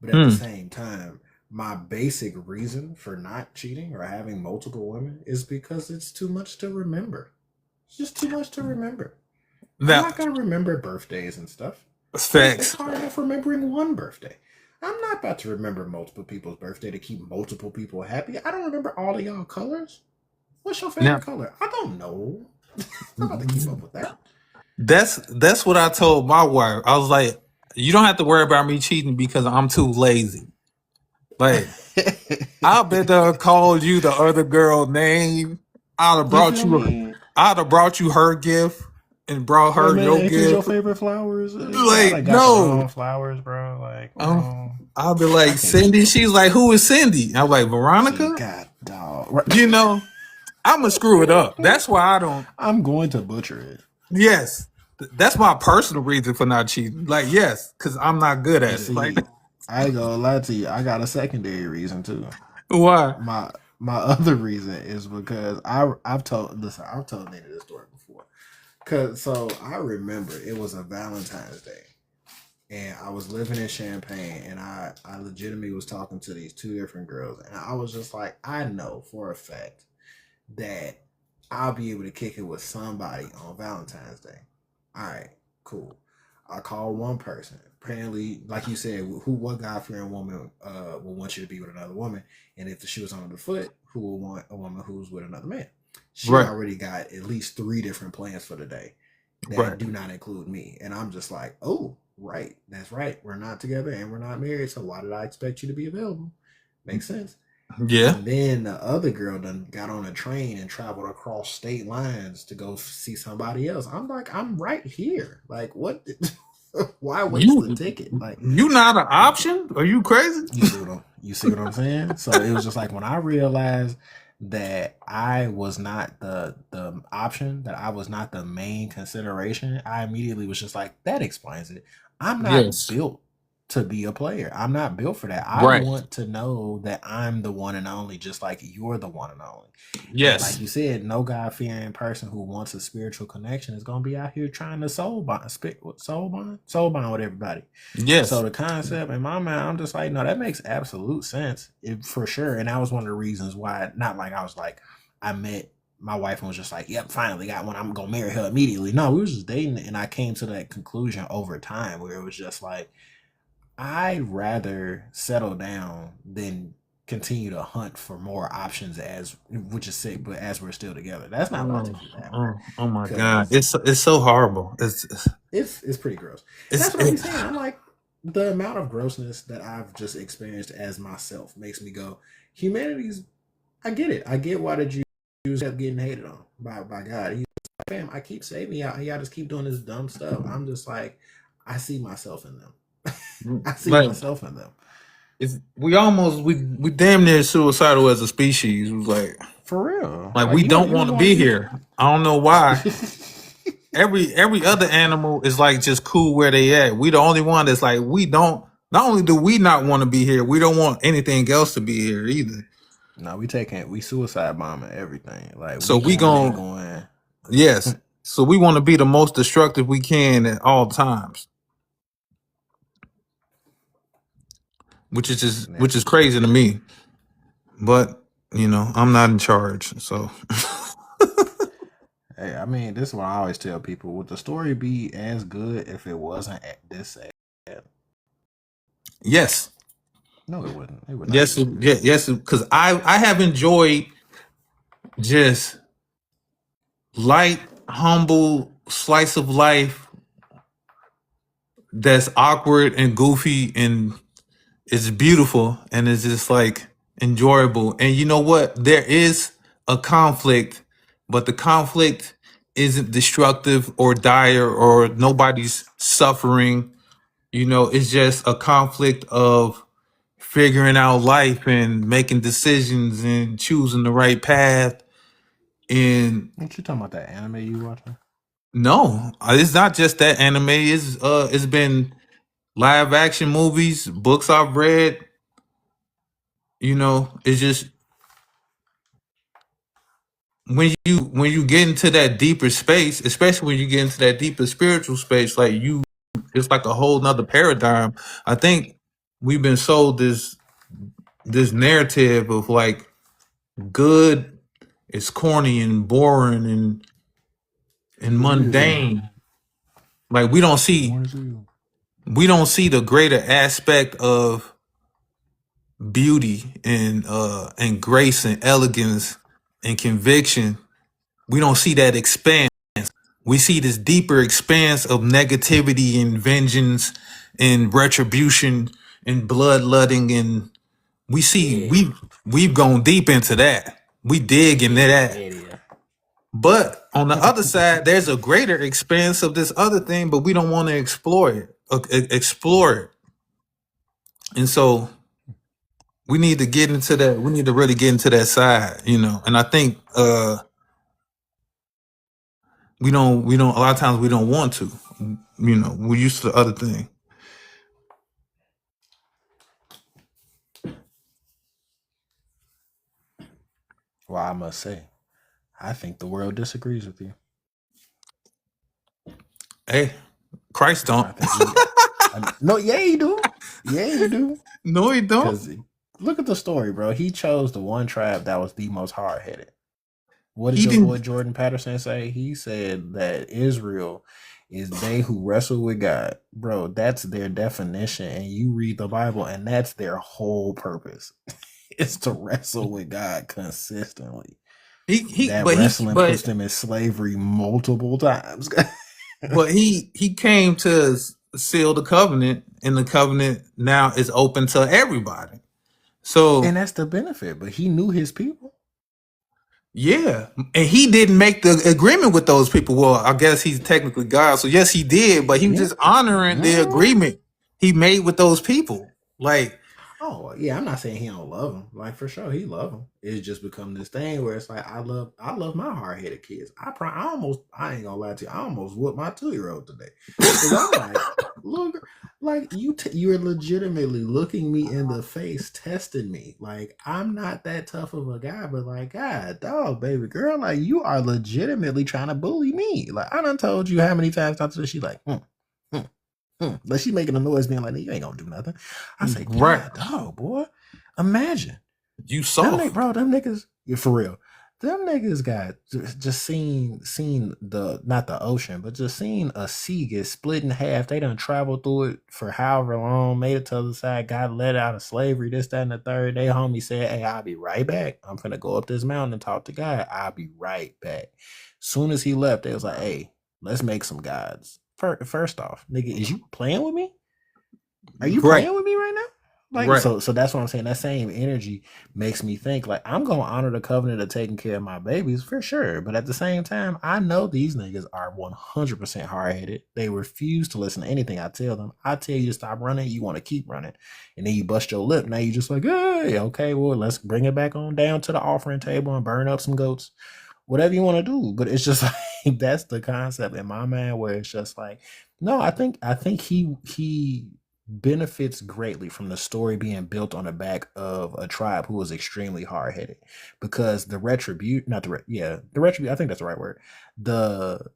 But at the same time, my basic reason for not cheating or having multiple women is because it's too much to remember. It's just too much to remember. I'm not gonna remember birthdays and stuff. Facts. It's hard enough remembering one birthday. I'm not about to remember multiple people's birthday to keep multiple people happy. I don't remember all of y'all colors. What's your favorite color? I don't know. I'm about to keep up with that. That's what I told my wife. I was like, you don't have to worry about me cheating because I'm too lazy. Like, I bet I called you the other girl name. I'd have brought you her gift and brought her your gift. Your favorite flowers? Like, no flowers, bro. Like, I'll be like, Cindy. She's like, who is Cindy? I'm like, Veronica. God, dog. You know, I'm gonna screw it up. That's why I don't. I'm going to butcher it. Yes, that's my personal reason for not cheating. Like, yes, because I'm not good at it. Like, I ain't gonna lie to you. I got a secondary reason too. Why? My other reason is because I've told Nina this story before. So I remember it was a Valentine's Day, and I was living in Champaign, and I legitimately was talking to these two different girls, and I was just like, I know for a fact that I'll be able to kick it with somebody on Valentine's Day. All right, cool. I call one person. Apparently, like you said, what God-fearing woman will want you to be with another woman? And if the shoe is on the foot, who will want a woman who's with another man? She already got at least 3 different plans for the day that do not include me. And I'm just like, oh, right. That's right. We're not together and we're not married. So why did I expect you to be available? Makes sense. Yeah. And then the other girl done got on a train and traveled across state lines to go see somebody else. I'm like, I'm right here. Like, what? Why waste the ticket? Like, you not an option? Are you crazy? You see what I'm saying? So it was just like when I realized that I was not the option, that I was not the main consideration, I immediately was just like, that explains it. I'm not built to be a player. I'm not built for that. I want to know that I'm the one and only, just like you're the one and only. Yes. And like you said, no God-fearing person who wants a spiritual connection is going to be out here trying to soul bond with everybody. Yes. So the concept in my mind, I'm just like, no, that makes absolute sense for sure. And that was one of the reasons why, not like I was like, I met my wife and was just like, yep, finally got one. I'm going to marry her immediately. No, we was just dating. And I came to that conclusion over time where it was just like, I'd rather settle down than continue to hunt for more options, which is sick, but as we're still together. That's not logically that. Oh my God. It's so horrible. It's pretty gross. That's what I'm saying. I'm like, the amount of grossness that I've just experienced as myself makes me go, humanity's, I get it. I get why the Jews kept getting hated on by God. He's like, fam, I keep saving y'all. Y'all just keep doing this dumb stuff. I'm just like, I see myself in them. I see myself in them. We damn near suicidal as a species. It was like, for real. Like we don't want to be here. I don't know why. every other animal is like just cool where they at. We the only one that's like, we don't. Not only do we not want to be here, we don't want anything else to be here either. No, we suicide bombing everything. Like, so we going. Yes. So we want to be the most destructive we can at all times. Which is crazy to me, but you know, I'm not in charge, so. Hey, I mean, this is what I always tell people: would the story be as good if it wasn't this sad? Yes. No, it wouldn't. It would not. Yes, because I have enjoyed just light, humble slice of life that's awkward and goofy and it's beautiful and it's just like enjoyable. And you know what? There is a conflict, but the conflict isn't destructive or dire or nobody's suffering. You know, it's just a conflict of figuring out life and making decisions and choosing the right path. And what you talking about, that anime you watching? No, it's not just that anime. It's been live action movies, books I've read. You know, it's just when you get into that deeper space, especially when you get into that deeper spiritual space, like it's like a whole nother paradigm. I think we've been sold this narrative of like good is corny and boring and mundane. Like we don't see the greater aspect of beauty and grace and elegance and conviction. We don't see that expanse. We see this deeper expanse of negativity and vengeance and retribution and bloodletting, and we see we've gone deep into that. We dig into that. But on the other side, there's a greater expanse of this other thing, but we don't want to explore it. And so we need to get into that. We need to really get into that side, you know. And I think we don't a lot of times we don't want to, you know, we're used to the other thing. Well, I must say, I think the world disagrees with you. Hey, Christ don't. No, yeah, you do. Yeah, you do. No, he don't. Look at the story, bro. He chose the one tribe that was the most hard-headed. What did He your boy didn't. Jordan Patterson say? He said that Israel is they who wrestle with God. Bro, that's their definition. And you read the Bible, and that's their whole purpose. It's to wrestle with God consistently. That wrestling puts them in slavery multiple times. But he came to seal the covenant, and the covenant now is open to everybody. So, and that's the benefit. But he knew his people. yeah, and he didn't make the agreement with those people. Well, I guess he's technically God, so yes, he did, but he was just honoring the agreement he made with those people. Like, oh yeah, I'm not saying he don't love them. Like for sure, he love them. It's just become this thing where it's like I love my hard headed kids. I ain't gonna lie to you. I almost whooped my 2-year-old today because I'm like, look, like you're legitimately looking me in the face, testing me. Like I'm not that tough of a guy, but like, God, dog, baby girl, like you are legitimately trying to bully me. Like I done told you how many times after this, she like, but she making a noise being like, you ain't gonna do nothing. I say, right, dog, boy. Imagine. You saw, them niggas, yeah, for real. Them niggas got just seen not the ocean, but just seen a sea get split in half. They done traveled through it for however long, made it to the other side, got let out of slavery, this, that, and the third. They homie said, hey, I'll be right back. I'm finna go up this mountain and talk to God. I'll be right back. Soon as he left, they was like, hey, let's make some gods. First off, nigga, is you playing with me? Are you playing with me right now? Like so that's what I'm saying. That same energy makes me think like I'm gonna honor the covenant of taking care of my babies for sure. But at the same time, I know these niggas are 100% hard-headed. They refuse to listen to anything I tell them. I tell you to stop running, you want to keep running, and then you bust your lip. Now you just like, hey, okay, well, let's bring it back on down to the offering table and burn up some goats. Whatever you want to do. But it's just like that's the concept in my mind where it's just like, no, I think he benefits greatly from the story being built on the back of a tribe who was extremely hard-headed, because the retribution, I think that's the right word. The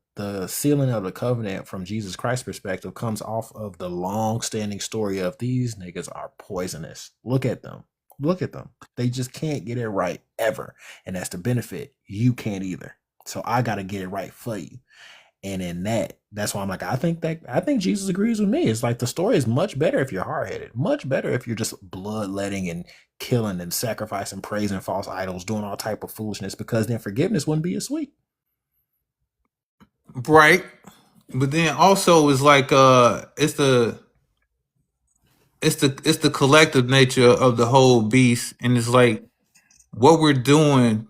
sealing of the covenant from Jesus Christ's perspective comes off of the long-standing story of these niggas are poisonous. Look at them. They just can't get it right ever. And that's the benefit. You can't either. So I got to get it right for you. And in that's why I'm like, I think Jesus agrees with me. It's like the story is much better if you're hard-headed. Much better if you're just bloodletting and killing and sacrificing, praising false idols, doing all type of foolishness, because then forgiveness wouldn't be as sweet. Right. But then also it's like it's the collective nature of the whole beast, and it's like what we're doing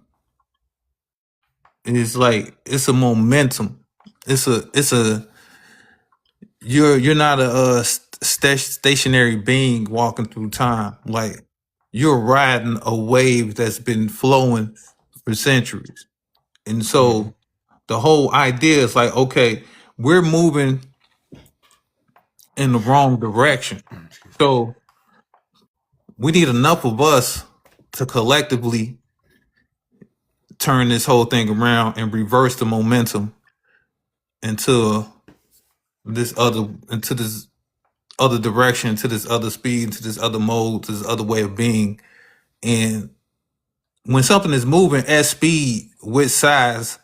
is like it's a momentum. You're not a stationary being walking through time. Like you're riding a wave that's been flowing for centuries, and so the whole idea is like, okay, we're moving in the wrong direction, so we need enough of us to collectively turn this whole thing around and reverse the momentum into this other direction, to this other speed, to this other mode, to this other way of being. And when something is moving at speed with size,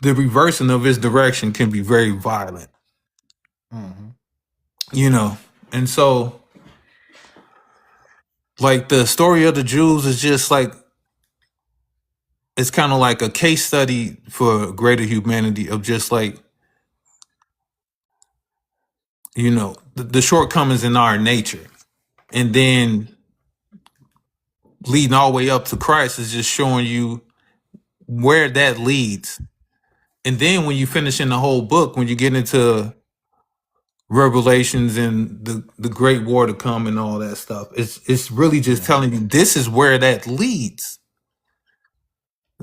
the reversing of its direction can be very violent. You know, and so like the story of the Jews is just like, it's kind of like a case study for greater humanity of just like, you know, the shortcomings in our nature. And then leading all the way up to Christ is just showing you where that leads. And then when you finish in the whole book, when you get into Revelations and the great war to come and all that stuff, it's really just telling you this is where that leads.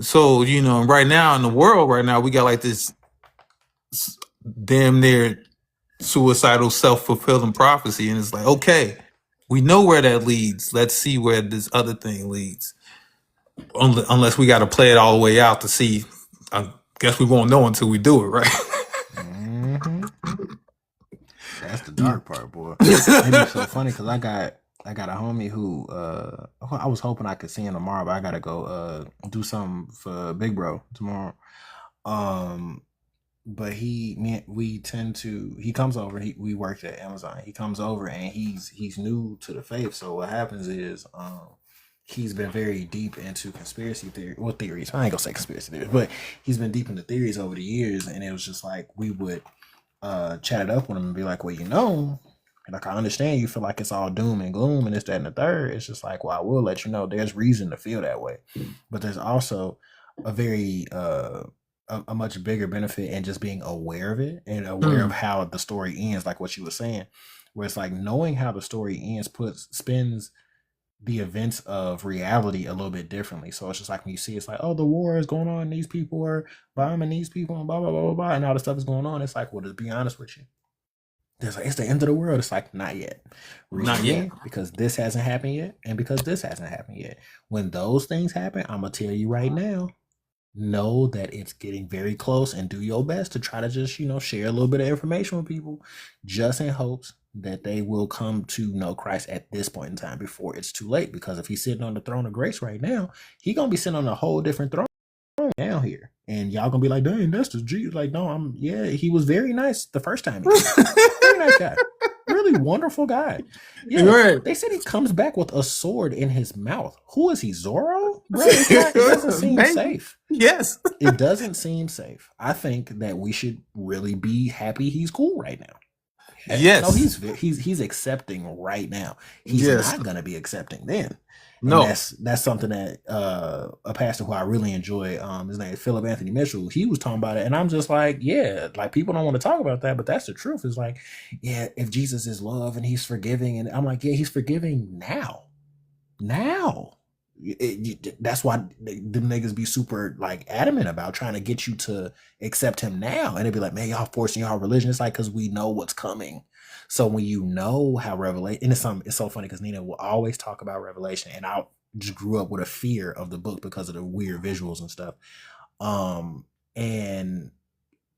So, you know, right now in the world right now, we got like this damn near suicidal self-fulfilling prophecy. And it's like, okay, we know where that leads. Let's see where this other thing leads. Unless we got to play it all the way out to see. I guess we won't know until we do it, right? That's the dark part, boy. It's so funny because I I got a homie who I was hoping I could see him tomorrow, but I gotta go do something for Big Bro tomorrow. But we tend to, he comes over, we worked at Amazon. He comes over and he's new to the faith. So what happens is he's been very deep into conspiracy theories. I ain't gonna say conspiracy theories, but he's been deep into theories over the years, and it was just like we would chat it up with him and be like, well, like, I understand you feel like it's all doom and gloom and this, that, and the third. It's just like, well, I will let you know there's reason to feel that way. But there's also a very a much bigger benefit in just being aware of it and aware of how the story ends, like what you were saying, where it's like knowing how the story ends spins the events of reality a little bit differently. So it's just like when you see it's like, oh, the war is going on, these people are bombing these people and blah blah blah blah blah, and all this stuff is going on. It's like, well, to be honest with you, there's like, it's the end of the world. It's like, not yet. Not yet. Because this hasn't happened yet, and because this hasn't happened yet. When those things happen, I'm gonna tell you right now, know that it's getting very close, and do your best to try to just, share a little bit of information with people, just in hopes that they will come to know Christ at this point in time before it's too late. Because if he's sitting on the throne of grace right now, he's gonna be sitting on a whole different throne down here, and y'all gonna be like, dang, that's the Jesus. Like, no, he was very nice the first time. Very nice guy, really wonderful guy. Yeah, right. They said he comes back with a sword in his mouth. Who is he, Zorro? Bro, it doesn't seem safe. Yes, it doesn't seem safe. I think that we should really be happy he's cool right now. Yes, no, he's accepting right now. He's not gonna be accepting then. No, and that's something that a pastor who I really enjoy, his name is Philip Anthony Mitchell, he was talking about it, and I'm just like, yeah, like, people don't want to talk about that, but that's the truth. It's like, yeah, if Jesus is love and he's forgiving, and I'm like, yeah, he's forgiving now. That's why the niggas be super like adamant about trying to get you to accept him now, and they'd be like, man, y'all forcing y'all religion. It's like, because we know what's coming. So when you know how Revelation, and it's so funny because Nina will always talk about Revelation, and I just grew up with a fear of the book because of the weird visuals and stuff. And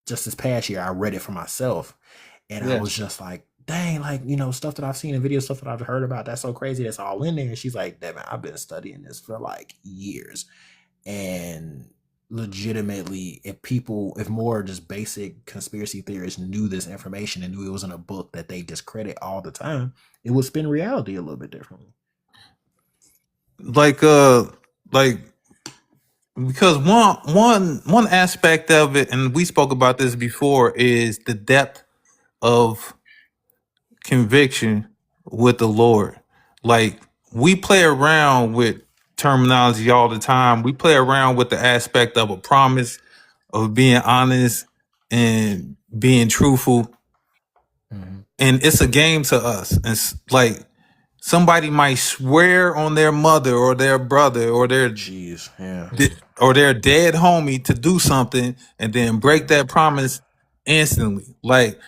just this past year, I read it for myself, and I was just like, dang, like, stuff that I've seen in videos, stuff that I've heard about, that's so crazy, that's all in there. And she's like, Devin, I've been studying this for like years, and legitimately, if more just basic conspiracy theorists knew this information and knew it was in a book that they discredit all the time, it would spin reality a little bit differently. Like because one aspect of it, and we spoke about this before, is the depth of conviction with the Lord. Like, we play around with terminology all the time. We play around with the aspect of a promise, of being honest and being truthful. Mm-hmm. And it's a game to us. It's like somebody might swear on their mother or their brother or their or their dead homie to do something and then break that promise instantly. Like,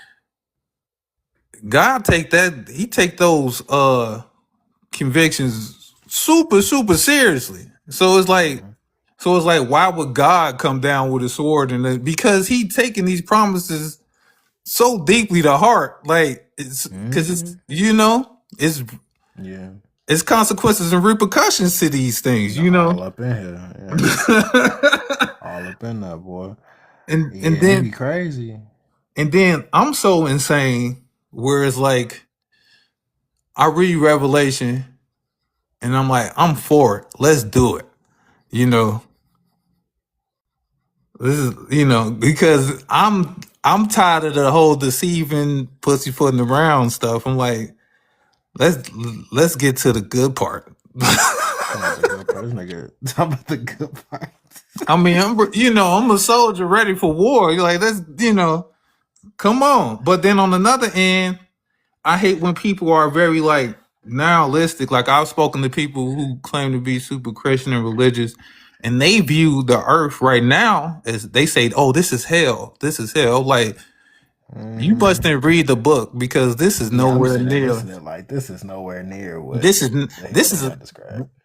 God take those convictions super, super seriously. So it's like, why would God come down with a sword? And because he taking these promises so deeply to heart, like, it's because it's it's consequences and repercussions to these things, all up in here, all up in that, boy. And then be crazy. And then I'm so insane where it's like, I read Revelation and I'm like, I'm for it. Let's do it. This is, because I'm tired of the whole deceiving, pussyfooting around stuff. I'm like, let's get to the good part. This nigga talking about the good part. I mean, I'm a soldier ready for war. You're like, come on. But then on another end, I hate when people are very like nihilistic. Like, I've spoken to people who claim to be super Christian and religious, and they view the earth right now as, they say, oh, this is hell. This is hell. Like, you must didn't read the book, because this is nowhere near. Like, this is nowhere near what this is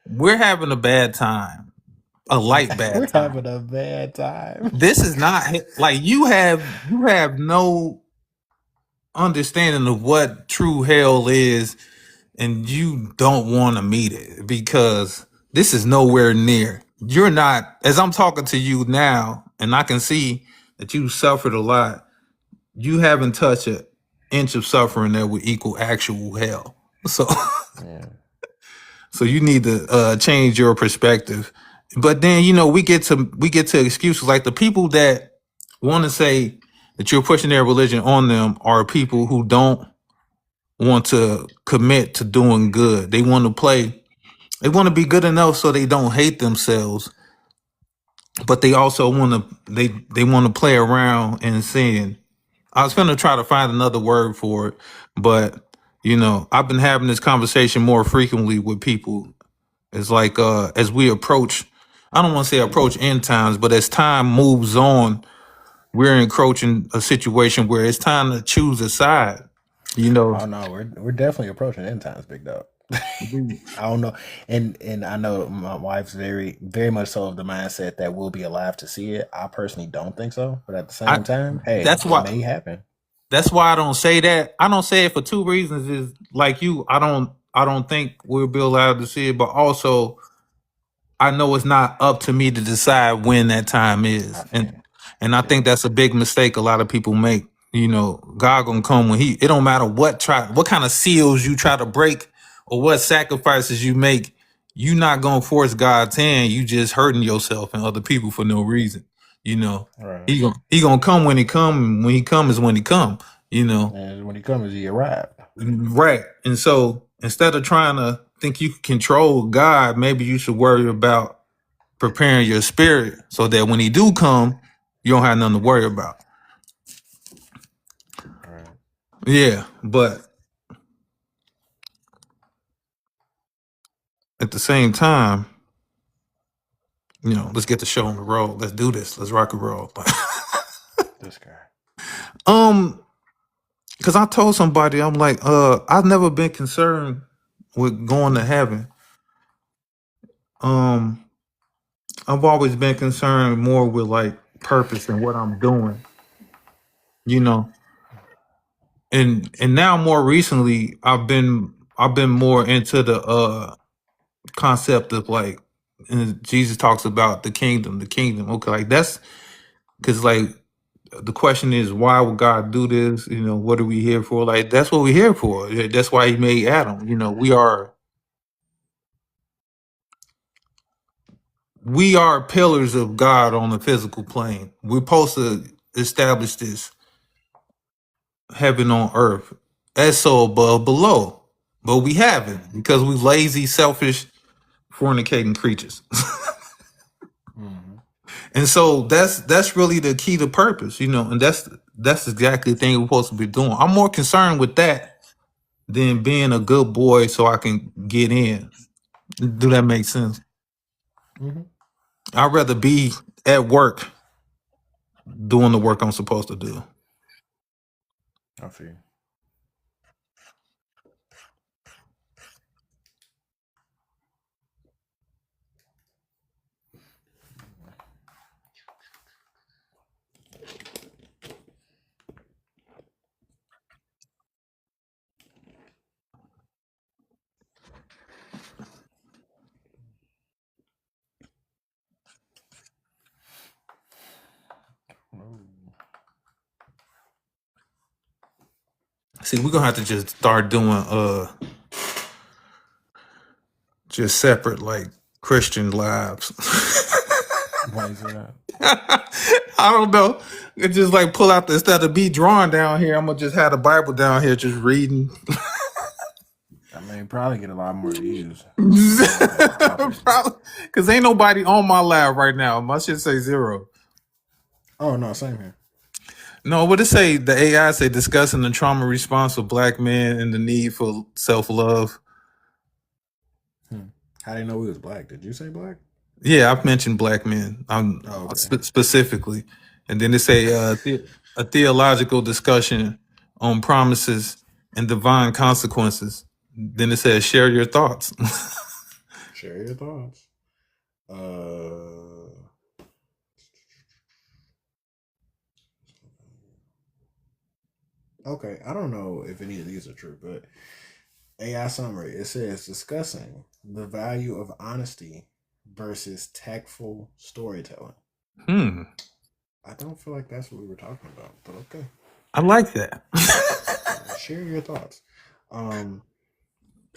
we're having a bad time. A light bad we're time. Having a bad time. This is not like, you have no understanding of what true hell is and you don't want to meet it because this is nowhere near. You're not, as I'm talking to you now, and I can see that you suffered a lot. You haven't touched an inch of suffering that would equal actual hell. So, Yeah. so you need to change your perspective. But then we get to excuses like the people that want to say that you're pushing their religion on them are people who don't want to commit to doing good. They want to play. They want to be good enough so they don't hate themselves, but they also want to. They want to play around and sin. I was gonna try to find another word for it, but I've been having this conversation more frequently with people. It's like as we approach, I don't want to say approach end times, but as time moves on, we're encroaching a situation where it's time to choose a side. Oh no, we're definitely approaching end times, big dog. I don't know, and I know my wife's very very much so of the mindset that we'll be alive to see it. I personally don't think so, but at the same time, hey, that's it why may happen. that's why I don't say that. I don't say it for two reasons. Is like you, I don't think we'll be allowed to see it, but also I know it's not up to me to decide when that time is, I feel you. and I think that's a big mistake a lot of people make. God gonna come when it don't matter what kind of seals you try to break or what sacrifices you make. You not gonna force God's hand. You just hurting yourself and other people for no reason. Right. He gonna come when he come. And when he come is when he come. And when he comes, he arrived. Right. And so instead of trying to think you can control God, maybe you should worry about preparing your spirit so that when he do come, you don't have nothing to worry about. Right. Yeah, but at the same time, let's get the show on the road. Let's do this. Let's rock and roll. This guy. Because I told somebody, I'm like, I've never been concerned with going to heaven. I've always been concerned more with like purpose and what I'm doing, you know. And now more recently, I've been more into the concept of like, and Jesus talks about the kingdom, the kingdom. Okay, like that's because like the question is, why would God do this? What are we here for? Like that's what we're here for. Yeah, that's why He made Adam. We are pillars of God on the physical plane. We're supposed to establish this heaven on earth, as so above below, but we haven't because we lazy, selfish, fornicating creatures. Mm-hmm. And so that's really the key to purpose, and that's exactly the thing we're supposed to be doing. I'm more concerned with that than being a good boy so I can get in. Do that make sense? Mm-hmm. I'd rather be at work doing the work I'm supposed to do. I feel you. Oh. See, we're gonna have to just start doing just separate like Christian lives. Why is that? I don't know. It's just like pull out instead of be drawing down here, I'm gonna just have the Bible down here just reading. I mean, probably get a lot more views. Probably because ain't nobody on my lab right now. My shit say 0. Oh no, same here. No, what it say? The AI say discussing the trauma response of Black men and the need for self love. How do you know we was black? Did you say black? Yeah, I've mentioned Black men. Okay. Specifically, and then it say a theological discussion on promises and divine consequences. Then it says share your thoughts. Share your thoughts. Okay, I don't know if any of these are true, but AI summary. It says discussing the value of honesty versus tactful storytelling. I don't feel like that's what we were talking about, but okay. I like that. Share your thoughts.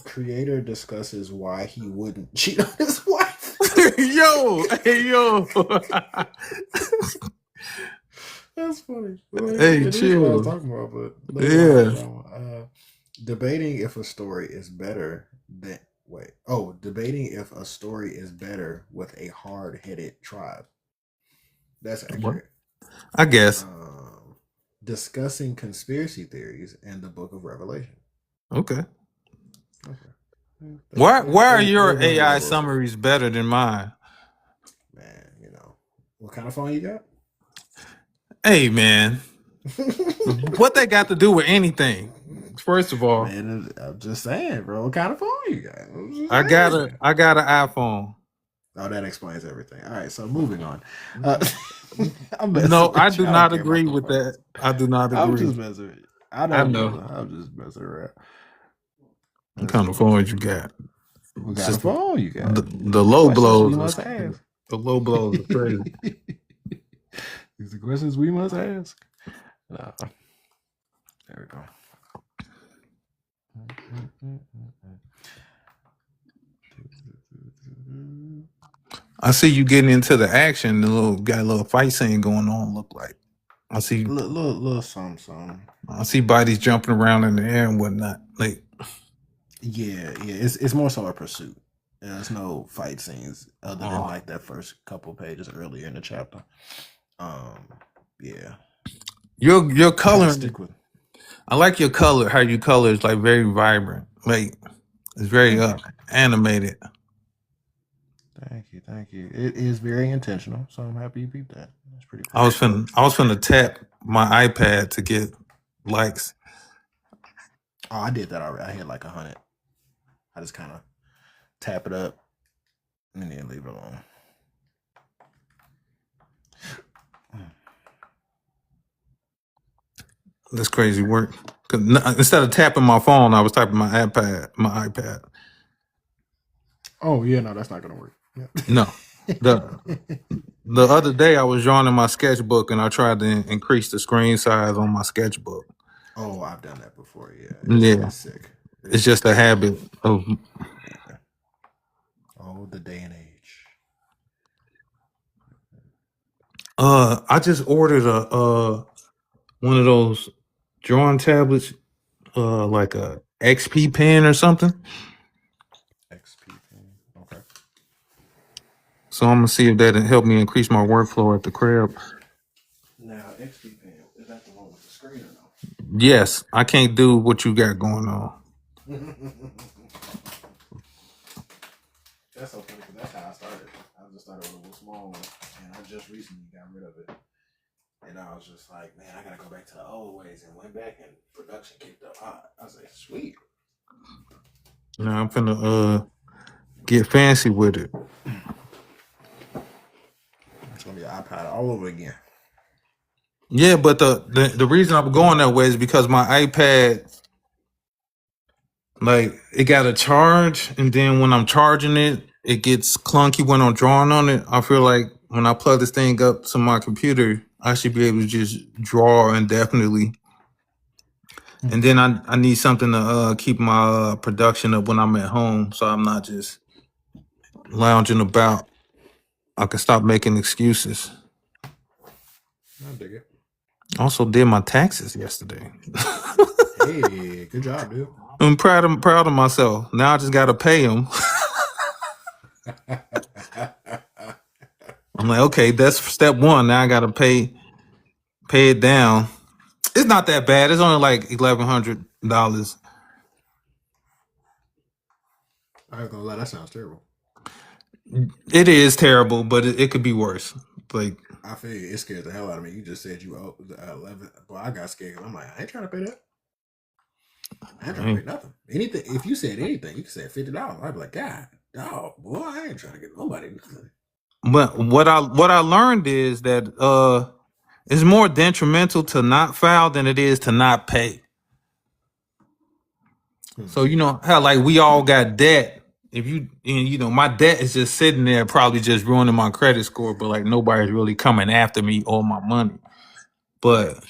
Creator discusses why he wouldn't cheat on his wife. Yo. That's funny. Hey, It is what I chill. was talking about, but Yeah. debating if a story is better than debating if a story is better with a hard-headed tribe. That's accurate. I guess. Discussing conspiracy theories in the Book of Revelation. Okay. Why are your AI summaries better than mine? Man, what kind of phone you got? Hey, man. What they got to do with anything? First of all, man, I'm just saying, bro. What kind of phone you got? I got an iPhone. Oh, that explains everything. All right, so moving on. No, I do not agree with that. I do not agree. I'm just messing with you. I know. I'm just messing around. What kind of phone you got? What kind of phone you got? The low blows. We must ask. The low blows are crazy. These are questions we must ask. There we go. I see you getting into the action. Got a little fight scene going on. Look like I see little something. I see bodies jumping around in the air and whatnot. Like, yeah. It's more so a pursuit. There's no fight scenes other than like that first couple pages earlier in the chapter. Yeah. Your color. I like your color. How your color is like very vibrant. Like it's very animated. Thank you. It is very intentional, so I'm happy you beat that. That's pretty cool. I was finna tap my iPad to get likes. Oh, I did that already. I hit like 100. I just kind of tap it up and then leave it alone. That's crazy work. Instead of tapping my phone, I was tapping my iPad. Oh yeah, no, that's not gonna work. Yeah. No, the other day I was drawing in my sketchbook and I tried to increase the screen size on my sketchbook. Oh, I've done that before. Yeah. It's sick. It's just a habit of. Oh, the day and age. I just ordered a one of those drawing tablets, like a XP pen or something. XP pen. Okay. So I'm gonna see if that'll help me increase my workflow at the crib. Now, XP pen, is that the one with the screen or no? Yes, I can't do what you got going on. That's so funny because that's how I started. I just started with a little small one, and I just recently got rid of it. And I was just like, man, I gotta go back to the old ways, and went back and production kicked up. I was like, sweet. Now I'm finna get fancy with it. It's gonna be an iPad all over again. Yeah, but the reason I'm going that way is because my iPad, like, it got a charge, and then when I'm charging it, it gets clunky when I'm drawing on it. I feel like when I plug this thing up to my computer, I should be able to just draw indefinitely. And then I need something to keep my production up when I'm at home, so I'm not just lounging about. I can stop making excuses. I dig it. Also did my taxes yesterday. Hey, good job, dude. I'm proud of myself. Now I just got to pay them. I'm like, okay, that's step one. Now I got to pay it down. It's not that bad. It's only like $1,100. I ain't gonna lie, that sounds terrible. It is terrible, but it could be worse. Like, I feel you. It scared the hell out of me. You just said you owe 11. Boy, I got scared. I'm like, I ain't trying to pay that. I ain't trying to pay nothing. Anything. If you said anything, you could say $50. I'd be like, God, dog, boy, I ain't trying to get nobody nothing. But what I learned is that it's more detrimental to not file than it is to not pay. So you know how like we all got debt. If you and you know my debt is just sitting there, probably just ruining my credit score. But like nobody's really coming after me or my money. But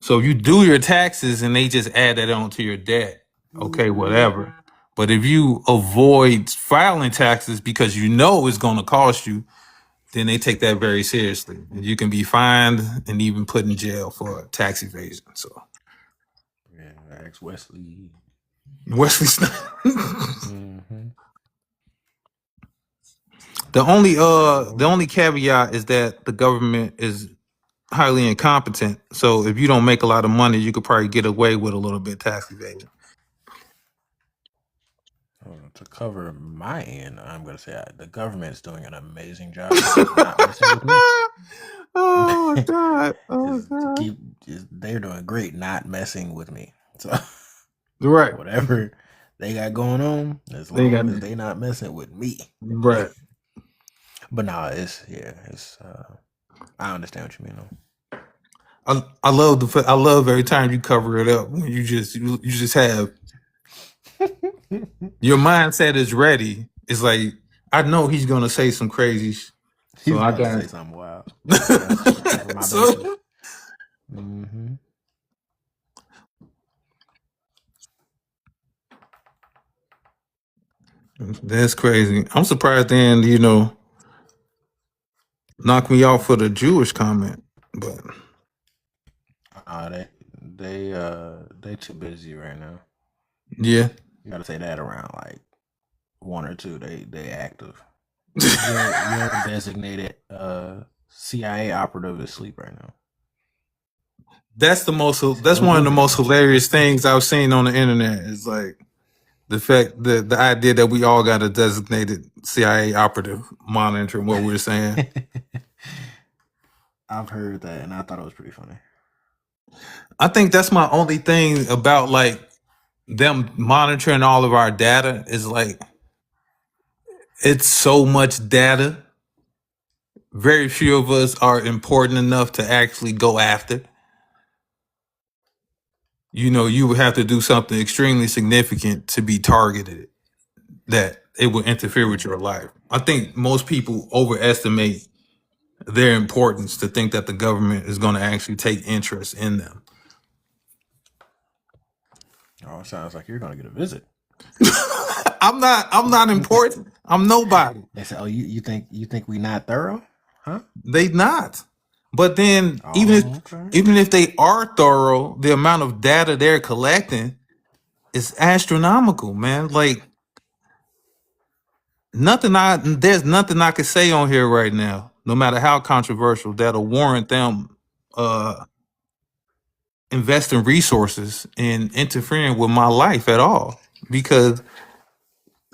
so if you do your taxes and they just add that on to your debt, okay, whatever. But if you avoid filing taxes because you know it's going to cost you, then they take that very seriously. And you can be fined and even put in jail for tax evasion. So Yeah, ask Wesley. Wesley Snipes. Mm-hmm. The only caveat is that the government is highly incompetent. So if you don't make a lot of money, you could probably get away with a little bit of tax evasion. To cover my end, I'm gonna say the government's doing an amazing job of not messing with me. Oh my god! Oh my god! They're doing great not messing with me. So Right. whatever they got going on, as long as they not messing with me. Right. But no, it's I understand what you mean though. I love every time you cover it up when you just have your mindset is ready. It's like I know he's gonna say some crazy. He's gonna say something wild. So, mm-hmm. That's crazy. I'm surprised they didn't, knock me off for the Jewish comment, but they too busy right now. Yeah, you gotta say that around like one or two. They active. Your designated CIA operative is asleep right now. That's one of the most hilarious things I've seen on the internet. Is like the fact that the idea that we all got a designated CIA operative monitoring what we're saying. I've heard that, and I thought it was pretty funny. I think that's my only thing about like them monitoring all of our data is like it's so much data. Very few of us are important enough to actually go after. You would have to do something extremely significant to be targeted that it would interfere with your life. I think most people overestimate their importance to think that the government is going to actually take interest in them. Oh, it sounds like you're going to get a visit. I'm not important. I'm nobody. They say, "Oh, you think we not thorough?" Huh? They not. But then even if they are thorough, the amount of data they're collecting is astronomical, man. Like there's nothing I could say on here right now, no matter how controversial, that'll warrant them investing resources in interfering with my life at all. Because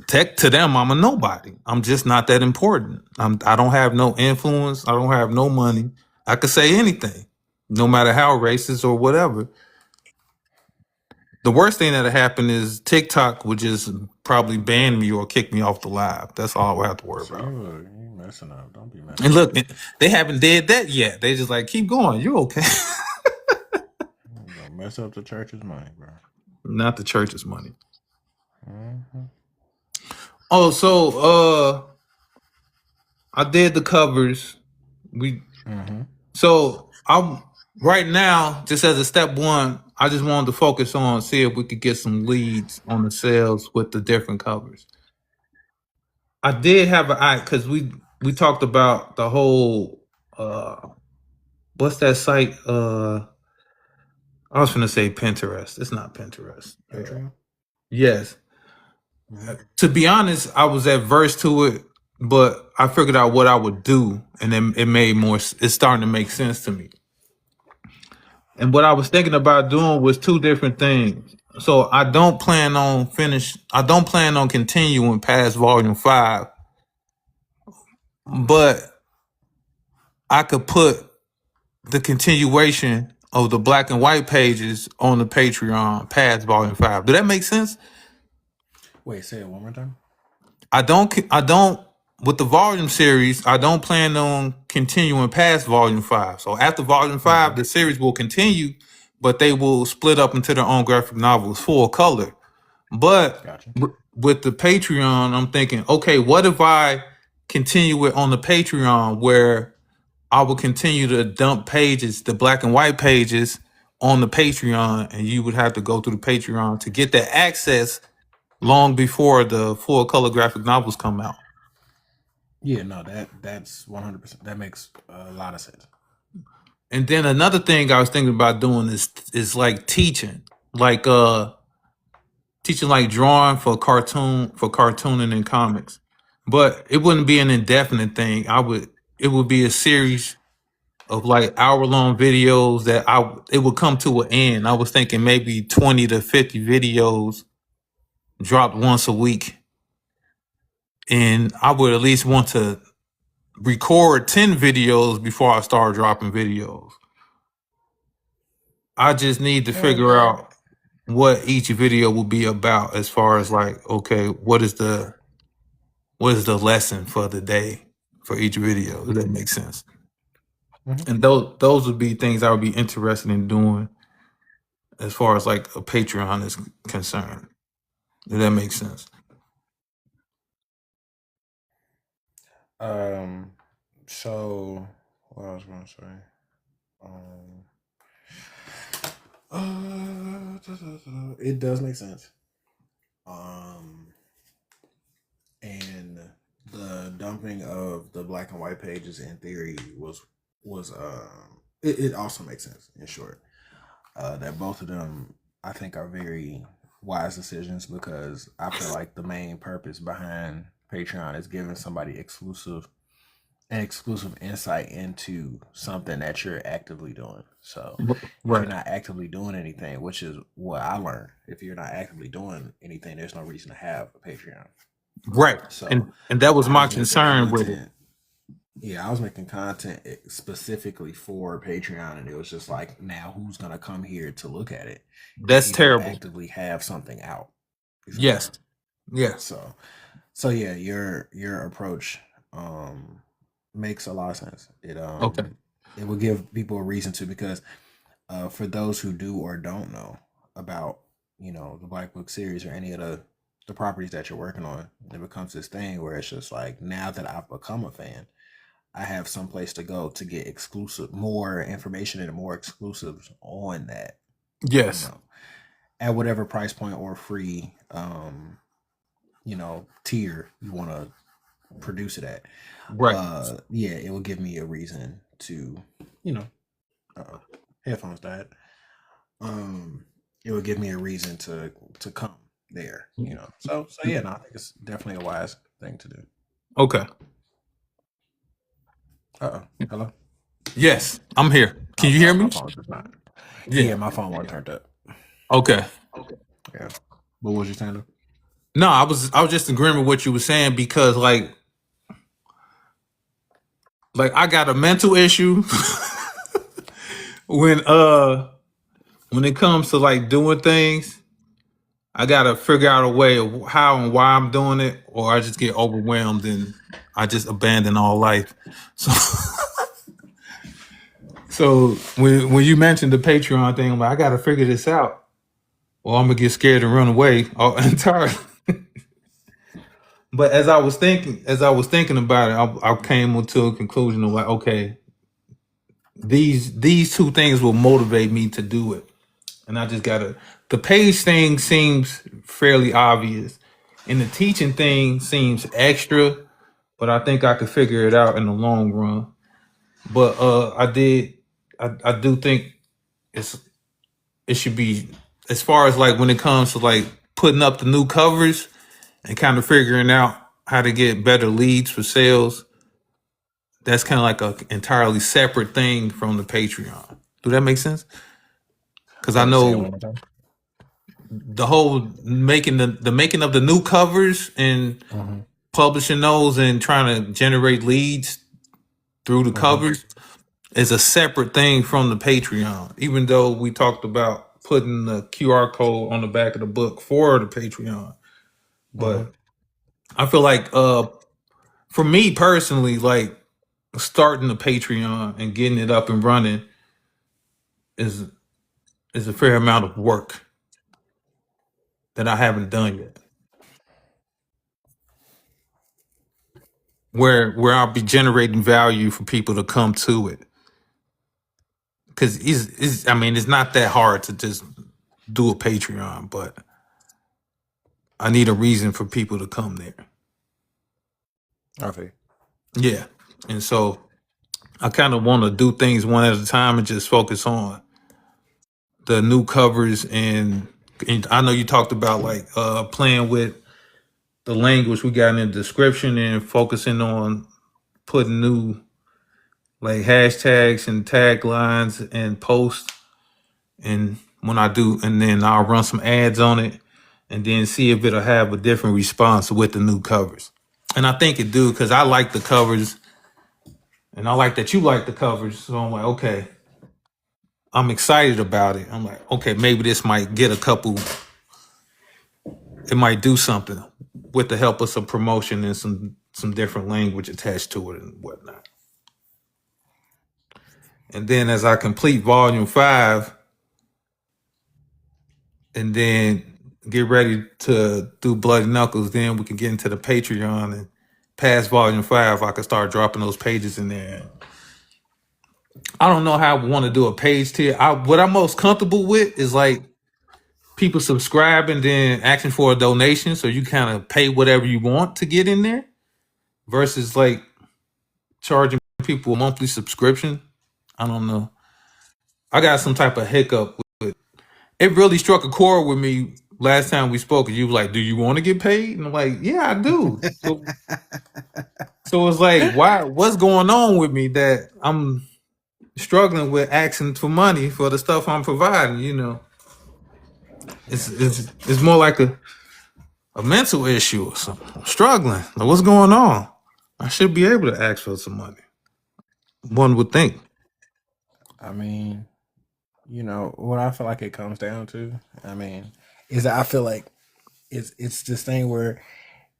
to them, I'm a nobody. I'm just not that important. I don't have no influence. I don't have no money. I could say anything, no matter how racist or whatever. The worst thing that'll happen is TikTok would just probably ban me or kick me off the live. That's all I would have to worry about. You're messing up. Don't be messing And look, they haven't did that yet. They just like, keep going. You're okay. Don't mess up the church's money, bro. Not the church's money. Mm-hmm. Oh, so I did the covers. So I'm right now, just as a step one, I just wanted to focus on see if we could get some leads on the sales with the different covers. I did have an eye because we talked about the whole what's that site? I was gonna say Pinterest. It's not Pinterest. Yes. To be honest, I was adverse to it, but I figured out what I would do, and then it's starting to make sense to me. And what I was thinking about doing was two different things. So I don't plan on continuing past volume 5, but I could put the continuation of the black and white pages on the Patreon past volume 5. Does that make sense? Wait, say it one more time. I don't with the volume series, I don't plan on continuing past volume 5. So after volume 5, the series will continue, but they will split up into their own graphic novels, full color. But Gotcha. with the Patreon, I'm thinking, okay, what if I continue it on the Patreon where I will continue to dump pages, the black and white pages on the Patreon, and you would have to go through the Patreon to get that access long before the full color graphic novels come out. Yeah, no, that's 100%. That makes a lot of sense. And then another thing I was thinking about doing is like teaching, like teaching like drawing for cartooning and comics. But it wouldn't be an indefinite thing. It would be a series of like hour-long videos that it would come to an end. I was thinking maybe 20 to 50 videos dropped once a week. And I would at least want to record 10 videos before I start dropping videos. I just need to figure out what each video will be about, as far as like, okay, what is the lesson for the day for each video? Does that make sense? Mhm. And those would be things I would be interested in doing as far as like a Patreon is concerned. Does that make sense? So what I was gonna say. It does make sense. And the dumping of the black and white pages in theory was it also makes sense, in short. That both of them I think are very wise decisions, because I feel like the main purpose behind Patreon is giving somebody exclusive insight into something that you're actively doing. So if you're not actively doing anything, which is what I learned, if you're not actively doing anything, there's no reason to have a Patreon. Right. So and that was my concern with it. Yeah, I was making content specifically for Patreon, and it was just like, now who's gonna come here to look at it? That's terrible. Actively have something out. Yes. Yeah. So yeah, your approach makes a lot of sense. It it will give people a reason to, because for those who do or don't know about, the Black Book series or any of the properties that you're working on, it becomes this thing where it's just like, now that I've become a fan, I have some place to go to get more information and more exclusives on that. Yes. At whatever price point or free, tier you want to produce it at. Right. Yeah, it will give me a reason to, headphones died. It would give me a reason to come there, So yeah, no, I think it's definitely a wise thing to do. Okay. Hello? Yes, I'm here. Can you hear me? Yeah, my phone wasn't turned up. Okay. Yeah. What was you saying? No, I was just agreeing with what you were saying, because like I got a mental issue when it comes to like doing things. I gotta figure out a way of how and why I'm doing it, or I just get overwhelmed and I just abandon all life. So when you mentioned the Patreon thing, I'm like, I gotta figure this out, or I'm gonna get scared and run away entirely. But as I was thinking about it, I came to a conclusion of like, okay, these two things will motivate me to do it. And I just the page thing seems fairly obvious, and the teaching thing seems extra, but I think I could figure it out in the long run. But I do think it should be, as far as like when it comes to like putting up the new covers and kind of figuring out how to get better leads for sales, that's kind of like an entirely separate thing from the Patreon. Do that make sense? Because I know the whole making of the new covers and publishing those and trying to generate leads through the covers is a separate thing from the Patreon. Even though we talked about putting the QR code on the back of the book for the Patreon, but I feel like for me personally, like starting the Patreon and getting it up and running is a fair amount of work. that I haven't done yet. Where I'll be generating value for people to come to it. Because it's not that hard to just do a Patreon, but I need a reason for people to come there. Okay. Yeah. And so I kind of want to do things one at a time and just focus on the new covers. And I know you talked about like playing with the language we got in the description and focusing on putting new like hashtags and taglines and posts. And when I do, and then I'll run some ads on it and then see if it'll have a different response with the new covers. And I think it do, because I like the covers and I like that you like the covers. So I'm like, okay, I'm excited about it. I'm like, okay, maybe this might get a couple, it might do something with the help of some promotion and some different language attached to it and whatnot. And then as I complete volume 5, and then get ready to do Bloody Knuckles, then we can get into the Patreon, and past volume 5, I can start dropping those pages in there. I don't know how I want to do a page tier. What I'm most comfortable with is like people subscribing, then asking for a donation, so you kind of pay whatever you want to get in there, versus like charging people a monthly subscription. I don't know. I got some type of hiccup with it. It really struck a chord with me last time we spoke. You were like, do you want to get paid? And I'm like, yeah, I do. So it's like, why? What's going on with me that I'm struggling with asking for money for the stuff I'm providing? You know, it's more like a mental issue or something. I'm struggling. Like, what's going on? I should be able to ask for some money. One would think. I mean, you know what I feel like it comes down to. I mean, is that I feel like it's this thing where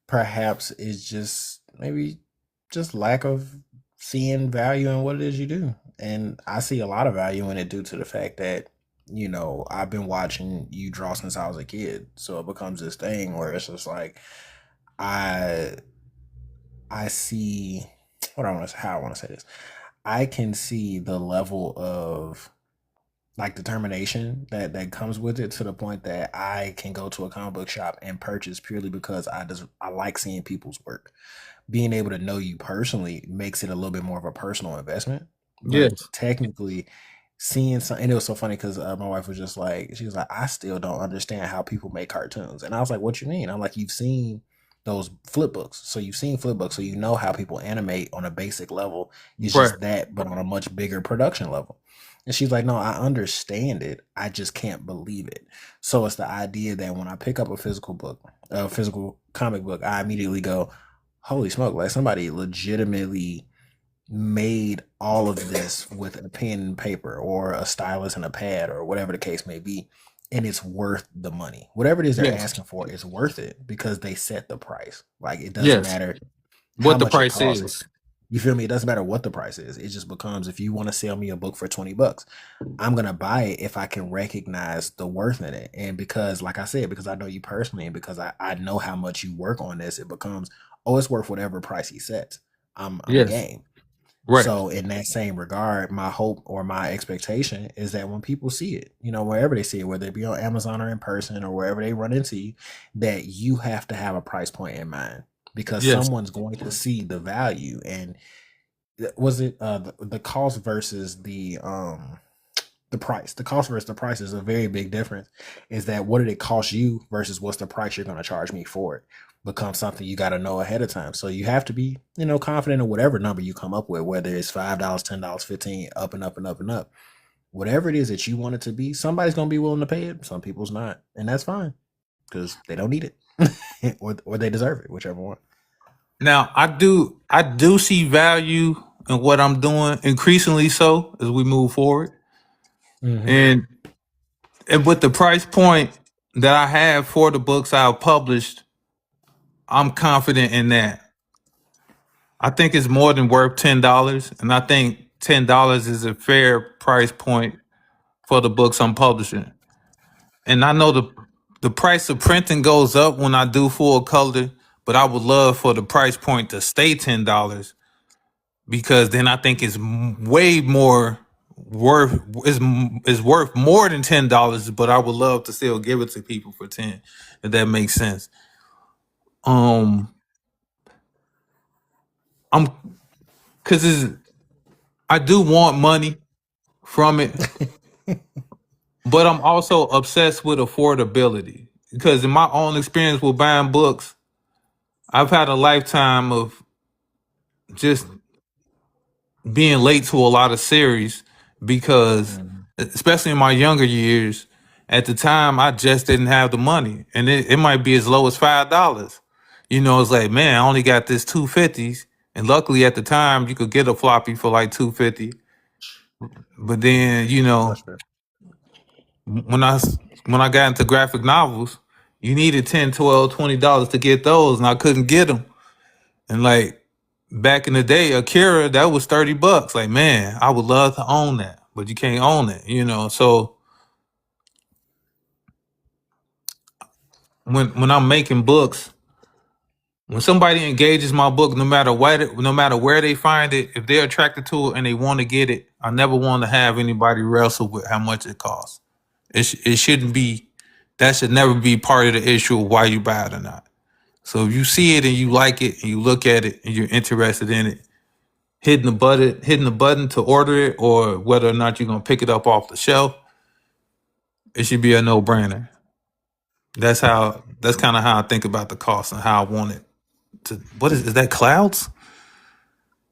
perhaps it's just maybe just lack of seeing value in what it is you do, and I see a lot of value in it due to the fact that I've been watching you draw since I was a kid, so it becomes this thing where it's just like I see what I want to how I want to say this. I can see the level of like determination that comes with it, to the point that I can go to a comic book shop and purchase purely because I like seeing people's work. Being able to know you personally makes it a little bit more of a personal investment. But Yes. technically, seeing some, and it was so funny because my wife was just like, she was like, I still don't understand how people make cartoons, and I was like, what you mean? I'm like, you've seen those flip books, so you've seen flip books, so you know how people animate on a basic level. It's Right. just that, but on a much bigger production level. And she's like, no, I understand it. I just can't believe it. So it's the idea that when I pick up a physical book, a physical comic book, I immediately go, holy smoke, like somebody legitimately made all of this with a pen and paper or a stylus and a pad or whatever the case may be. And it's worth the money. Whatever it is they're Yes. asking for, it's worth it because they set the price. Like it doesn't Yes. matter What how the much it price costs. is. You feel me? It doesn't matter what the price is. It just becomes, if you want to sell me a book for $20, I'm gonna buy it if I can recognize the worth in it. And because, like I said, because I know you personally and because I know how much you work on this, it becomes, oh, it's worth whatever price he sets. I'm Yes. game. Right. So in that same regard, my hope or my expectation is that when people see it, wherever they see it, whether it be on Amazon or in person or wherever they run into you, that you have to have a price point in mind, because Yes. someone's going to see the value. And was it the cost versus the price? The cost versus the price is a very big difference. Is that what did it cost you versus what's the price you're going to charge me for it? Becomes something you got to know ahead of time. So you have to be, confident in whatever number you come up with, whether it's $5, $10, $15, up and up and up and up. Whatever it is that you want it to be, somebody's going to be willing to pay it. Some people's not, and that's fine because they don't need it or they deserve it, whichever one. Now I do see value in what I'm doing, increasingly so as we move forward. Mhm. And with the price point that I have for the books I've published, I'm confident in that. I think it's more than worth $10, and I think $10 is a fair price point for the books I'm publishing. And I know the the price of printing goes up when I do full color, but I would love for the price point to stay $10 because then I think it's way more worth is worth more than $10. But I would love to still give it to people for 10, if that makes sense. I'm because I do want money from it, but I'm also obsessed with affordability because in my own experience with buying books, I've had a lifetime of just being late to a lot of series because, especially in my younger years, at the time I just didn't have the money, and it might be as low as $5. It's like, man, I only got this 250s, and luckily at the time you could get a floppy for like 250. But then, That's fair. when I got into graphic novels, you needed 10, 12, $20 to get those, and I couldn't get them. And like back in the day, Akira, that was $30. Like, man, I would love to own that, but you can't own it. So when I'm making books, when somebody engages my book, no matter where they find it, if they're attracted to it and they want to get it, I never want to have anybody wrestle with how much it costs. It shouldn't be. That should never be part of the issue of why you buy it or not. So if you see it and you like it and you look at it and you're interested in it, hitting the button to order it, or whether or not you're gonna pick it up off the shelf, it should be a no-brainer. That's kind of how I think about the cost and how I want it to. What is that? Clouds?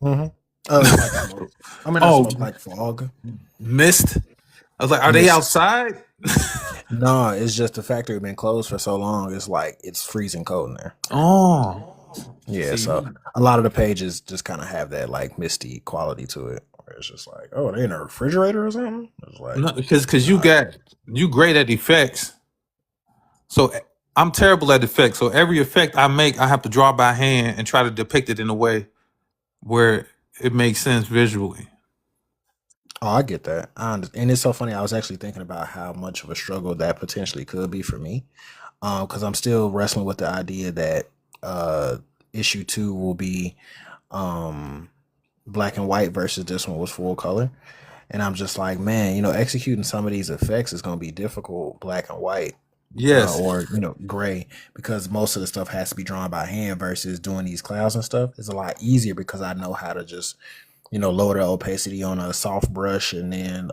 Mm-hmm. Like smoke. I mean, Oh, smoke like fog. mist. I was like, are they Mist. outside? No, it's just the factory been closed for so long. It's like it's freezing cold in there. Oh, Yeah, see, so a lot of the pages just kind of have that like misty quality to it, where it's just like, oh, they in a refrigerator or something. It's like, no, because you great at effects. So I'm terrible at effects. So every effect I make, I have to draw by hand and try to depict it in a way where it makes sense visually. oh, I get that. And it's so funny. I was actually thinking about how much of a struggle that potentially could be for me, because I'm still wrestling with the idea that issue 2 will be um black and white versus this one was full color. And I'm just like, man, executing some of these effects is going to be difficult black and white, Yes. or gray, because most of the stuff has to be drawn by hand versus doing these clouds and stuff is a lot easier because I know how to just lower the opacity on a soft brush and then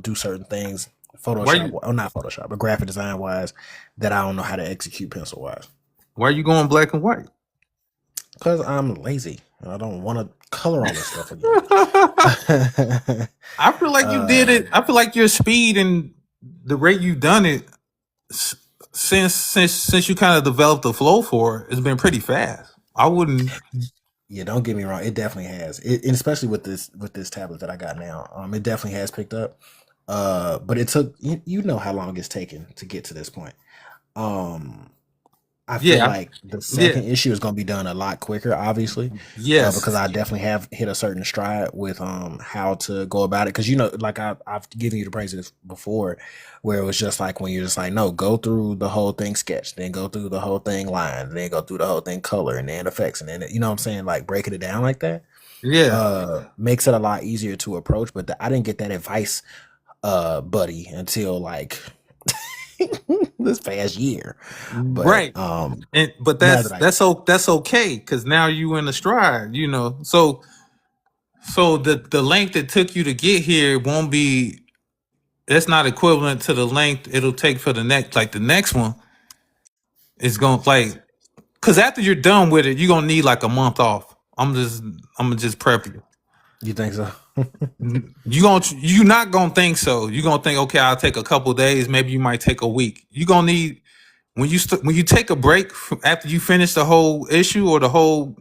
do certain things Photoshop, or not Photoshop, but graphic design wise, that I don't know how to execute pencil wise. Why are you going black and white? Because I'm lazy and I don't want to color all this stuff again. I feel like you did it. I feel like your speed and the rate you've done it since you kind of developed the flow for it has been pretty fast. I wouldn't. Yeah, don't get me wrong. It definitely has. And especially with this tablet that I got now, it definitely has picked up. But it took you know how long it's taken to get to this point. I feel Yeah. like the second issue is going to be done a lot quicker, obviously. Yes. Because I definitely have hit a certain stride with how to go about it. Because like I've given you the praises before, where it was just like when you're just like, no, go through the whole thing sketch, then go through the whole thing line, then go through the whole thing color, and then effects, and then what I'm saying, like breaking it down like that. Yeah. Makes it a lot easier to approach. But I didn't get that advice, buddy, until like this past year. But, right. But that's okay because now you in the stride. So the length it took you to get here won't be. That's not equivalent to the length it'll take for the next. Like the next one is going like, because after you're done with it, you're gonna need like a month off. I'm gonna just prep you. You think so? You're not gonna think so. You're gonna think, okay, I'll take a couple days. Maybe you might take a week. You're gonna need when you take a break after you finish the whole issue or the whole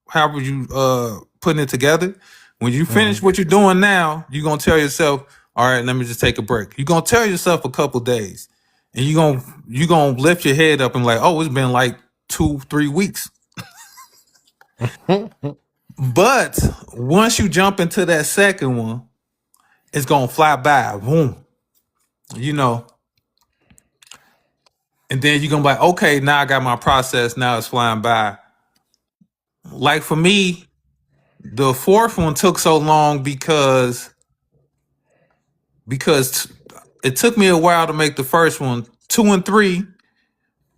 however you putting it together. When you finish what you're doing now, you're gonna tell yourself, all right, let me just take a break. You're gonna tell yourself a couple days, and you're gonna lift your head up and like, oh, it's been like 2-3 weeks. But once you jump into that second one, it's gonna fly by. Boom. And then you're gonna be like, okay, now I got my process, now it's flying by. Like for me, the fourth one took so long because it took me a while to make the first one. 2 and 3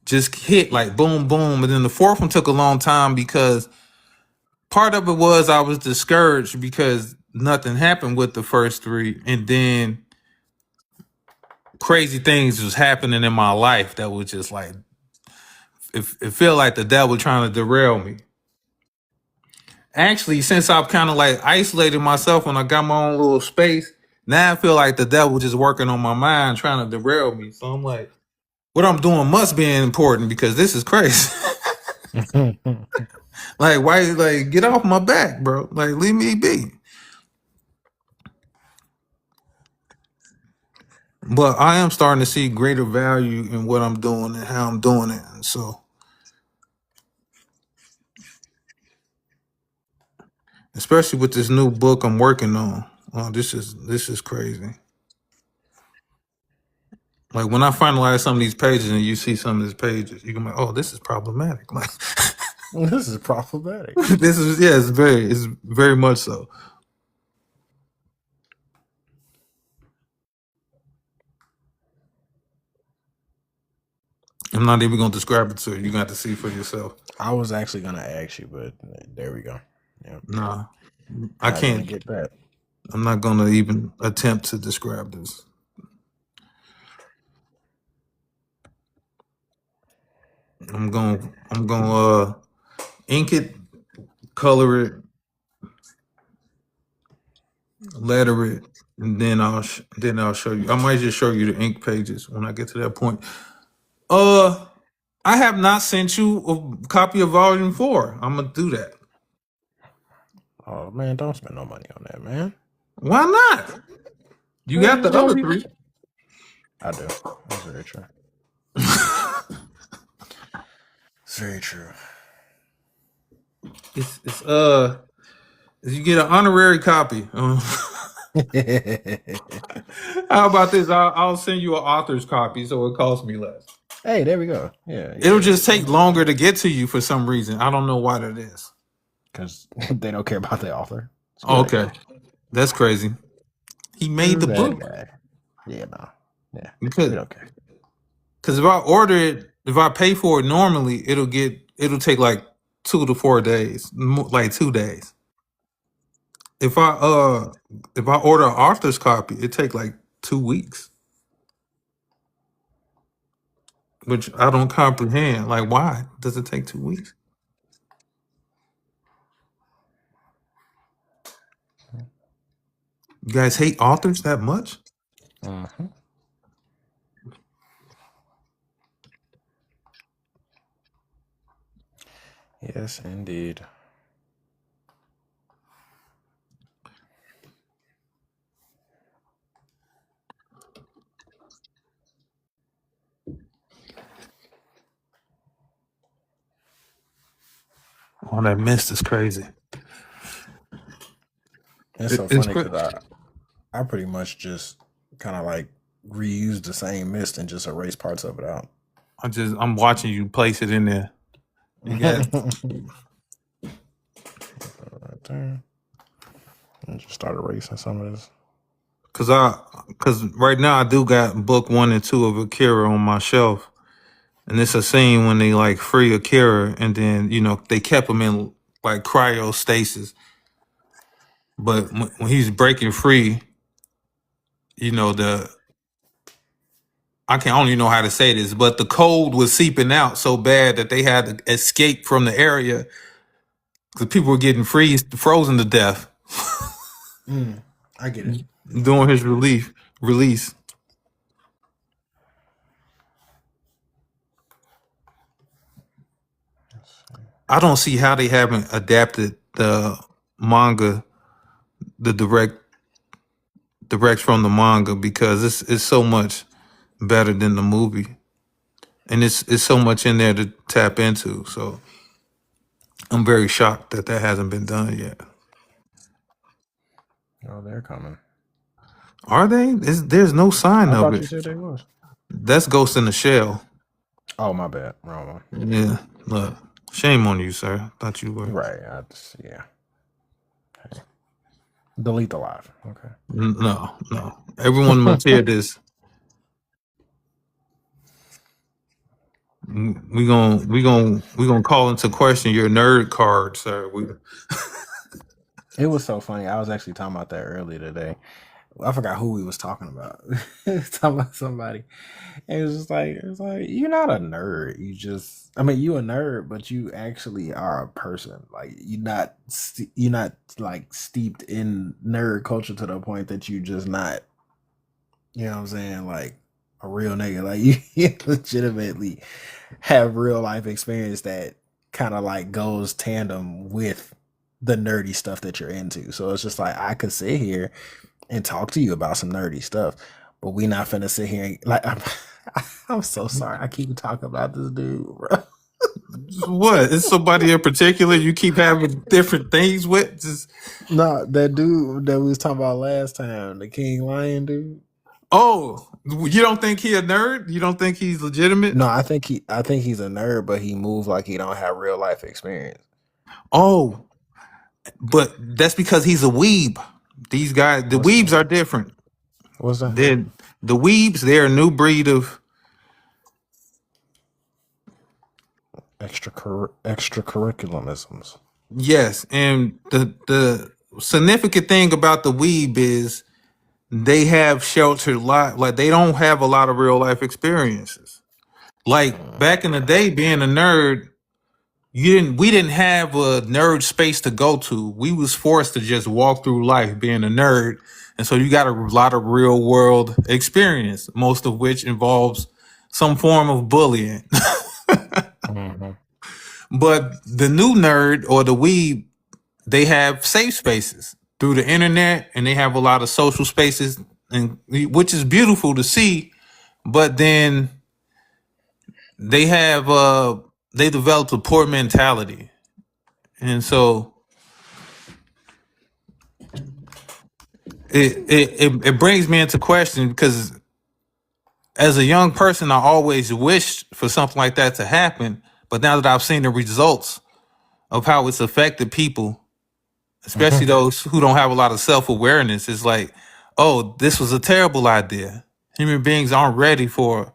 just hit like boom, boom. And then the fourth one took a long time because part of it was I was discouraged because nothing happened with the first 3. And then crazy things was happening in my life that was just like, it felt like the devil trying to derail me. Actually, since I've kind of like isolated myself when I got my own little space, now I feel like the devil just working on my mind, trying to derail me. So I'm like, what I'm doing must be important because this is crazy. Like, why? Like, get off my back, bro. Like, leave me be. But I am starting to see greater value in what I'm doing and how I'm doing it. And so, especially with this new book I'm working on, this is crazy. Like when I finalize some of these pages and you see some of these pages, you can be like, oh, this is problematic. Like This is problematic. this is it's very much so. I'm not even gonna describe it to you. You got to see for yourself. I was actually gonna ask you, but there we go. Yeah. Nah, I can't get that. I'm not gonna even attempt to describe this. I'm gonna ink it, color it, letter it, and then I'll show you. I might just show you the ink pages when I get to that point. I have not sent you a copy of Volume 4. I'm gonna do that. Oh man, don't spend no money on that, man. Why not? You got the other 3. I do. That's very true. It's very true. It's you get an honorary copy. How about this? I'll send you an author's copy so it costs me less. Hey, there we go. Yeah. It'll just take longer to get to you for some reason. I don't know why that is. Because they don't care about the author. Okay. That's crazy. He made the book. Guy. Yeah, no. Yeah. Because we don't care. Because if I pay for it normally, it'll take like 2 to 4 days, like 2 days. If I order an author's copy, it take like 2 weeks, which I don't comprehend. Like, why does it take 2 weeks? You guys hate authors that much? Uh-huh. Yes, indeed. Oh, that mist is crazy. It's so funny because I pretty much just kind of like reuse the same mist and just erase parts of it out. I'm watching you place it in there. You got right there. And just start erasing some of this. Cause right now I do got book 1 and 2 of Akira on my shelf. And it's a scene when they like free Akira and then, they kept him in like cryostasis. But when he's breaking free, I don't even know how to say this, but the cold was seeping out so bad that they had to escape from the area because people were getting frozen to death. I get it. Doing his release. I don't see how they haven't adapted the manga, the direct from the manga, because it's so much better than the movie, and it's so much in there to tap into. So I'm very shocked that hasn't been done yet. Oh, they're coming. Are they? There's no sign I of thought it. you said they was. That's Ghost in the Shell. Oh, my bad. Wrong one. Yeah, look, shame on you, sir. Thought you were. Right. Yeah. Delete the live. Okay. No. Everyone must hear this. We gonna call into question your nerd card, sir. It was so funny. I was actually talking about that earlier today. I forgot who we was talking about. Talking about somebody. And it was like you're not a nerd. You a nerd, but you actually are a person. Like you're not like steeped in nerd culture to the point that you just not, you know what I'm saying, like a real nigga. Like you legitimately have real life experience that kind of like goes tandem with the nerdy stuff that you're into. So it's just like I could sit here and talk to you about some nerdy stuff, but we not finna sit here and like I'm so sorry. I keep talking about this dude, bro. What? Is somebody in particular you keep having different things with? Just No, that dude that we was talking about last time, the King Lion dude. oh, you don't think he a nerd? You don't think he's legitimate? No, I think he's a nerd, but he moves like he don't have real life experience. Oh, but that's because he's a weeb. These guys, the weebs are different. What's that? Then the weebs, they're a new breed of extracurriculisms. yes, and the significant thing about the weeb is they have sheltered life. Like they don't have a lot of real life experiences. Like back in the day, being a nerd, we didn't have a nerd space to go to. We was forced to just walk through life being a nerd. And so you got a lot of real world experience, most of which involves some form of bullying. But the new nerd or the weeb, they have safe spaces through the internet, and they have a lot of social spaces, and which is beautiful to see. But then they have they developed a poor mentality, and so it brings me into question, because as a young person I always wished for something like that to happen, but now that I've seen the results of how it's affected people, especially those who don't have a lot of self-awareness, it's like, oh, this was a terrible idea. Human beings aren't ready for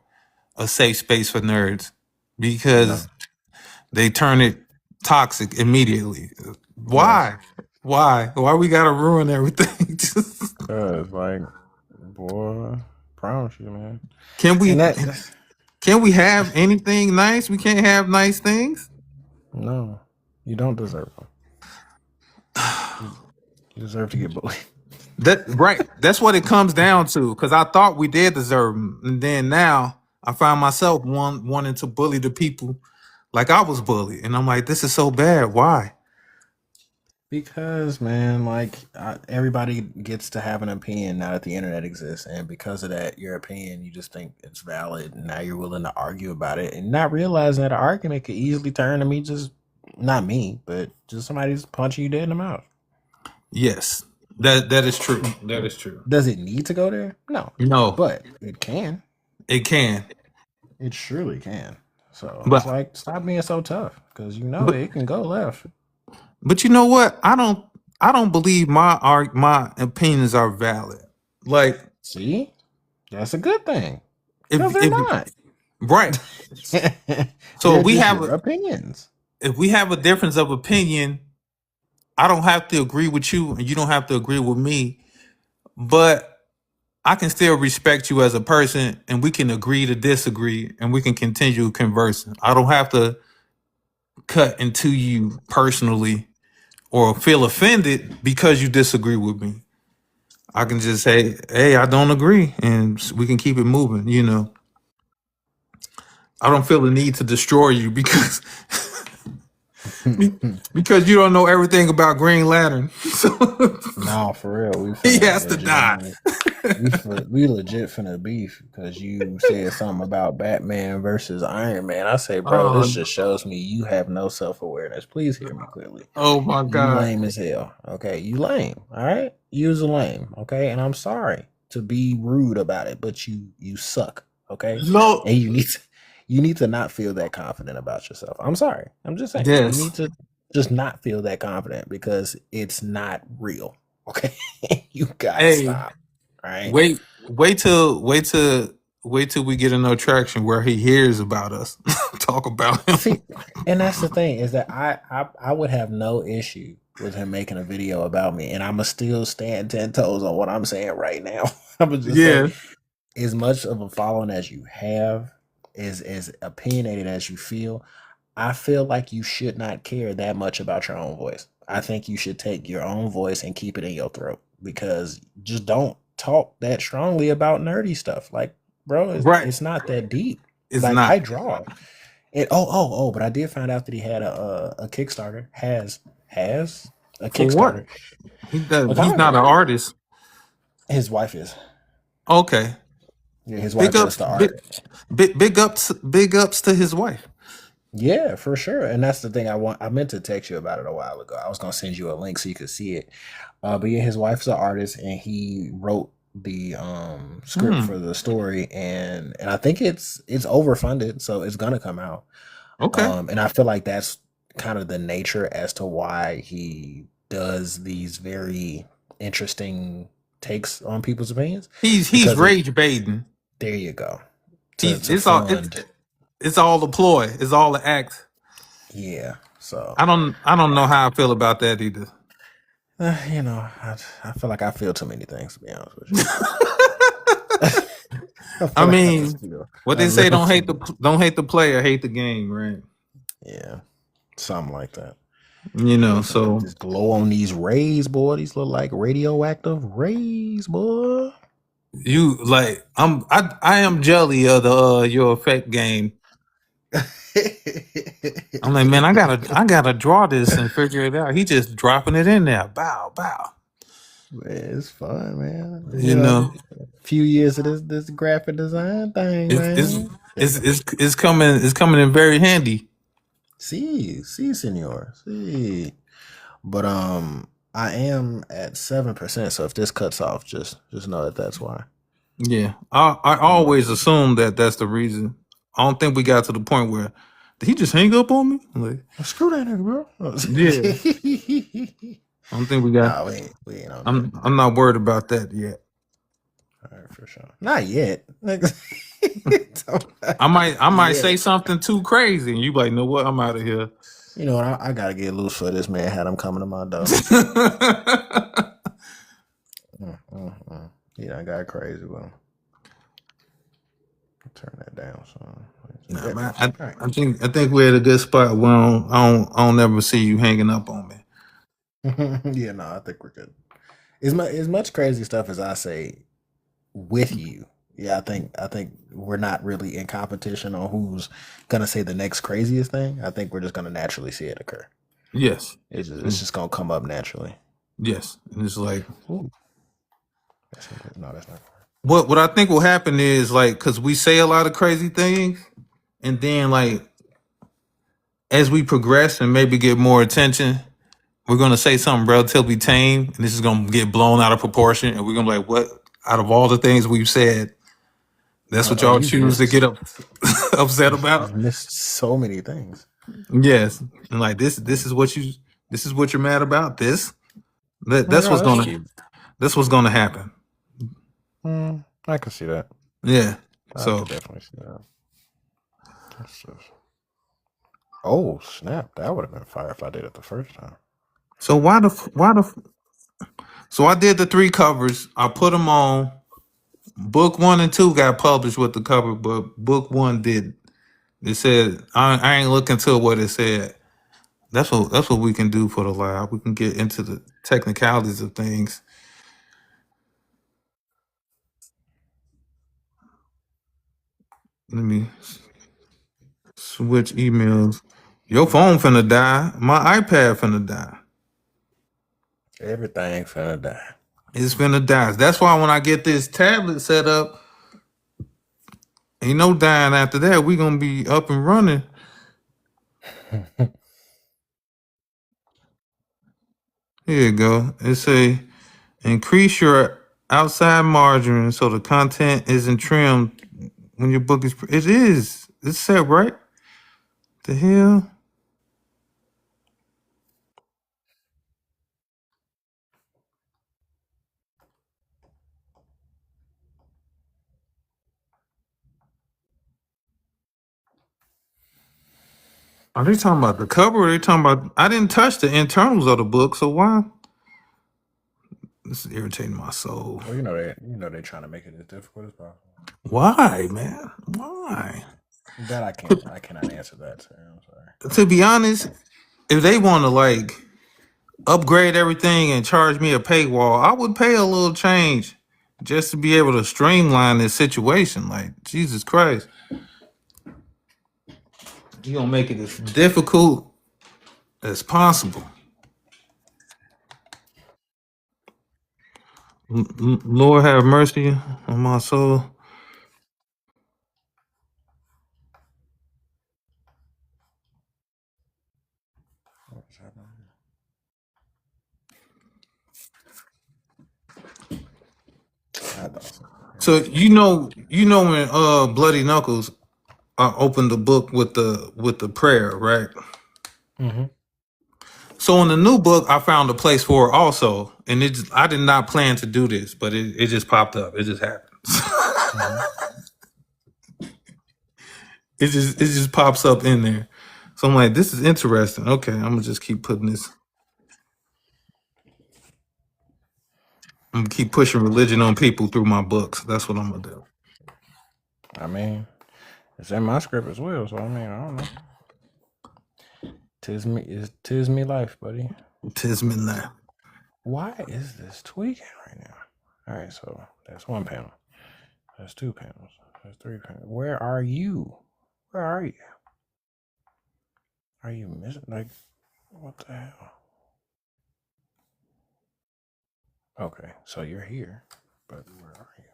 a safe space for nerds because they turn it toxic immediately. Why? Why we gotta ruin everything? Cause like, boy, promise you, man. Can we have anything nice? We can't have nice things? No, you don't deserve them. You deserve to get bullied. That's what it comes down to. Because I thought we did deserve them, and then now I find myself wanting to bully the people like I was bullied, and I'm like, this is so bad. Why? Because, man, like everybody gets to have an opinion now that the internet exists, and because of that, your opinion, you just think it's valid, and now you're willing to argue about it, and not realizing that an argument could easily turn to me just not me, but just somebody just punching you dead in the mouth. Yes, that is true. That is true. Does it need to go there? No, but it can. It can. It surely can. So But- it's like, stop being so tough, because it can go left. But you know what? I don't believe my opinions are valid. Like, See, that's a good thing. if Because they're not. right. So we have opinions. If we have a difference of opinion, I don't have to agree with you, and you don't have to agree with me. But I can still respect you as a person, and we can agree to disagree, and we can continue conversing. I don't have to cut into you personally or feel offended because you disagree with me. I can just say, hey, I don't agree, and we can keep it moving, you know. I don't feel the need to destroy you because because you don't know everything about Green Lantern. No, for real. He has to die. we legit finna beef because you said something about Batman versus Iron Man. I say, bro, this just shows me you have no self-awareness. Please hear me clearly. Oh my God. You lame as hell. Okay, you lame. All right, you's a lame. Okay, and I'm sorry to be rude about it, but you suck. Okay, No, and You need to not feel that confident about yourself. I'm sorry. I'm just saying. You Yes. need to just not feel that confident because it's not real. Okay. You gotta Hey, stop. All right. wait till we get enough traction where he hears about us talk about him. See, and that's the thing is that I would have no issue with him making a video about me, and I'ma still stand 10 toes on what I'm saying right now. I'm gonna just say, Yeah. as much of a following as you have, as opinionated as you feel, I feel like you should not care that much about your own voice. I think you should take your own voice and keep it in your throat because just don't talk that strongly about nerdy stuff. Like, bro, Right. it's not that deep. It's Like not. I draw. But I did find out that he had a Kickstarter. Has a For what? Kickstarter. He's A not an comic. artist. His wife is. Okay. Yeah, his wife Big does ups, the art. big ups to his wife. Yeah, for sure. And that's the thing I meant to text you about it a while ago. I was gonna send you a link so you could see it. But yeah, his wife's an artist and he wrote the script Hmm. for the story and I think it's overfunded, so it's gonna come out. Okay. And I feel like that's kind of the nature as to why he does these very interesting takes on people's opinions. He's Because rage baiting. there you go. It's all the ploy. It's all the act. Yeah. So I don't know how I feel about that either. you know, I feel like I feel too many things to be honest with you. I mean, what they say, don't hate the player, hate the game, right? Yeah, something like that. So just glow on these rays, boy. These look like radioactive rays, boy. You like I am jelly of the your effect game. I'm like, man, I gotta draw this and figure it out. He just dropping it in there. Bow. Man, it's fun, man. A few years of this graphic design thing, man. It's coming in very handy. See, senor. See. But I am at 7%, so if this cuts off, just know that that's why. Yeah. I always assume that that's the reason. I don't think we got to the point where did he just hang up on me? Like, screw that nigga, bro. Yeah. I don't think we got. No, we ain't on I'm not worried about that yet. All right, for sure. Not yet. I might say something too crazy, and you like, know what? I'm out of here. You know what? I gotta get loose for this man. Had him coming to my door. Yeah, I got crazy with him. Turn that down, son. Nah, man, I think we're at a good spot where I don't ever see you hanging up on me. Yeah, no, I think we're good. As much crazy stuff as I say with you, yeah, I think we're not really in competition on who's gonna say the next craziest thing. I think we're just gonna naturally see it occur. Yes, it's just gonna come up naturally. Yes, and it's like, ooh. No, that's not. What I think will happen is like, because we say a lot of crazy things, and then like as we progress and maybe get more attention, we're gonna say something relatively tame, and this is gonna get blown out of proportion, and we're gonna be like, what? Out of all the things we've said, that's what y'all choose to get upset about? I've missed so many things. Yes, and like this is what you're mad about. That's what's gonna happen. I can see that. Yeah, I can definitely see that. Oh snap! That would have been fire if I did it the first time. So So I did the 3 covers. I put them on. Book 1 and 2 got published with the cover, but book 1 didn't. It said I ain't looking to what it said. That's what we can do for the live. We can get into the technicalities of things. Let me switch emails. Your phone finna die. My iPad finna die. Everything finna die. It's finna die. That's why when I get this tablet set up, ain't no dying after that. We gonna be up and running. Here you go. It say increase your outside margin so the content isn't trimmed when your book is. It is. It's said right. The hell? Are they talking about the cover? Or are they talking about? I didn't touch the internals of the book, so why? This is irritating my soul. Well, they're trying to make it as difficult as possible. Why, man? Why? That I cannot answer that. So I'm sorry. To be honest, if they want to like upgrade everything and charge me a paywall, I would pay a little change just to be able to streamline this situation. Like, Jesus Christ. You gonna make it as difficult as possible. Lord have mercy on my soul. What's happening? So you know when Bloody Knuckles opened the book with the prayer, right? Mm-hmm. So in the new book, I found a place for it also, and I did not plan to do this, but it just popped up. It just happened. It just pops up in there. So I'm like, this is interesting. Okay, I'm gonna just keep putting this. I'm gonna keep pushing religion on people through my books. That's what I'm gonna do. I mean, it's in my script as well, so I mean, I don't know. Tis me life, buddy. Tis midnight. Why is this tweaking right now? All right, so that's one panel. That's two panels. That's three panels. Where are you? Where are you? Are you missing? Like, what the hell? Okay, so you're here, but where are you?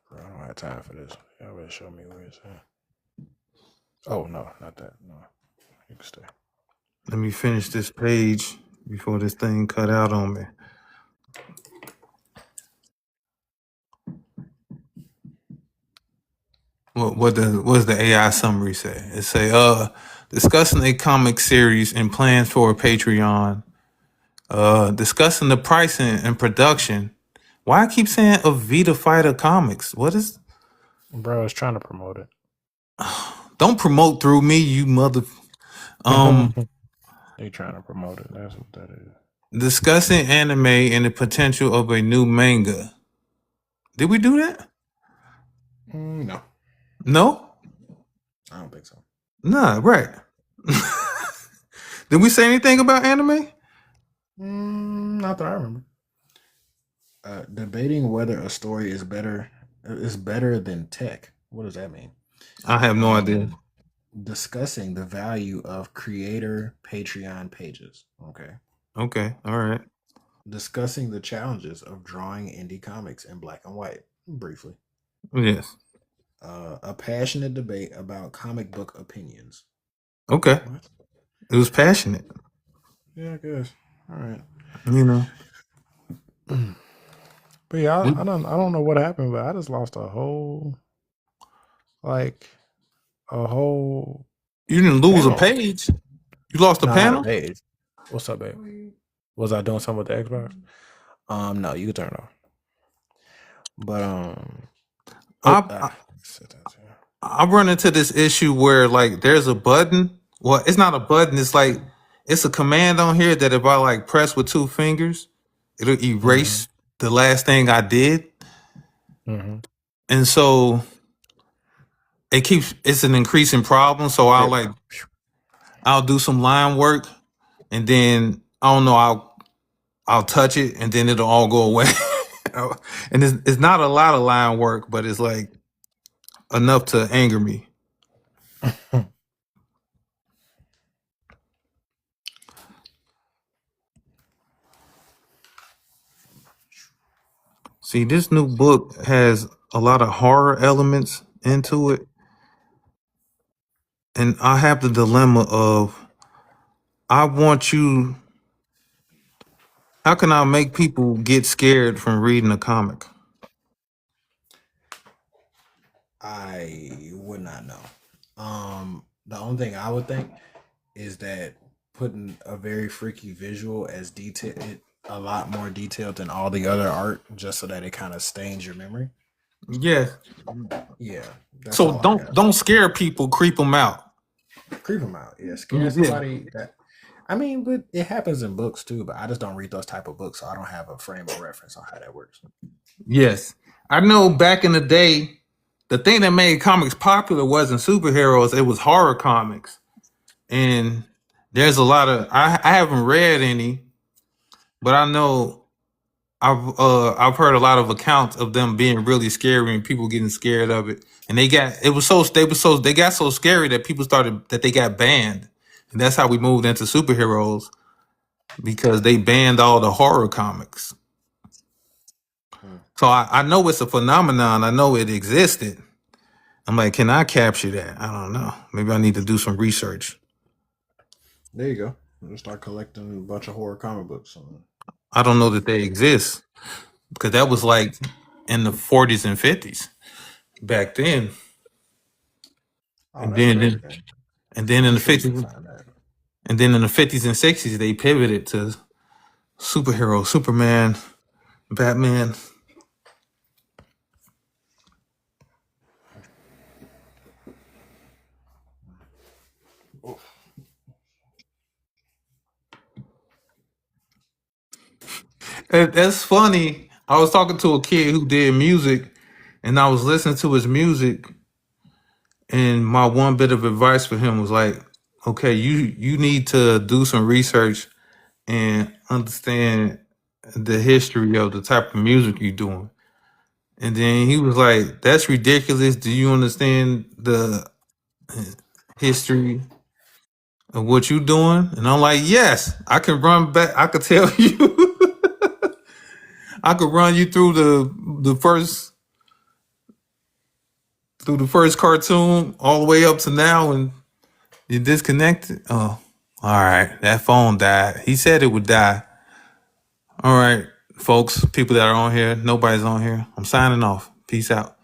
Bro, I don't have time for this. Y'all better show me where it's at. Oh, no, not that. No, you can stay. Let me finish this page before this thing cut out on me. What does the AI summary say? It say, discussing a comic series and plans for a Patreon. Discussing the pricing and production. Why I keep saying Avita Fighter Comics? What is? Bro, it's trying to promote it. Don't promote through me, you mother. They trying to promote it. That's what that is. Discussing anime and the potential of a new manga. Did we do that? No. No? I don't think so. Nah, right. Did we say anything about anime? Not that I remember. Debating whether a story is better than tech. What does that mean? I have no idea. Discussing the value of creator Patreon pages. Okay. Okay, all right. Discussing the challenges of drawing indie comics in black and white. Briefly. Yes. A passionate debate about comic book opinions. Okay. What? It was passionate. Yeah, I guess. All right. You know. But yeah, I don't know what happened, but I just lost a whole. You didn't lose panel. a page. You lost a panel? Page. What's up, babe? Was I doing something with the Xbox? No, you can turn it off. But I run into this issue where like there's a button. Well, it's not a button. It's like it's a command on here that if I like press with two fingers, it'll erase the last thing I did. Mm-hmm. And so it's an increasing problem. So I'll do some line work, and then I don't know, I'll touch it, and then it'll all go away. And it's not a lot of line work, but it's like enough to anger me. See, this new book has a lot of horror elements into it. And I have the dilemma of I want you How can I make people get scared from reading a comic? I would not know. The only thing I would think is that putting a very freaky visual as detailed, a lot more detailed than all the other art, just so that it kind of stains your memory. Yeah. Yeah. That's So all I got. don't scare people, creep them out. Creep them out. Yeah, scare Yeah. somebody. That I mean, but it happens in books too. But I just don't read those type of books, so I don't have a frame of reference on how that works. Yes. I know back in the day, the thing that made comics popular wasn't superheroes, it was horror comics. And there's a lot of I haven't read any, but I know I've heard a lot of accounts of them being really scary and people getting scared of it. And they got so scary that people started that they got banned. And that's how we moved into superheroes because they banned all the horror comics. So I know it's a phenomenon. I know it existed. I'm like, can I capture that? I don't know. Maybe I need to do some research. There you go. Just start collecting a bunch of horror comic books. I don't know that they exist because that was like in the 40s and 50s back then. Oh, And that's then crazy, man. and then in the I'm sure you 50s can find that. and then in the 50s and 60s they pivoted to superhero, Superman, Batman. That's funny. I was talking to a kid who did music, and I was listening to his music, and my one bit of advice for him was like, okay, you need to do some research and understand the history of the type of music you're doing. And then he was like, that's ridiculous. Do you understand the history of what you're doing? And I'm like, yes, I can run back. I could tell you. I could run you through the first cartoon all the way up to now, and you disconnected. Oh, all right. That phone died. He said it would die. All right, folks, people that are on here, nobody's on here. I'm signing off. Peace out.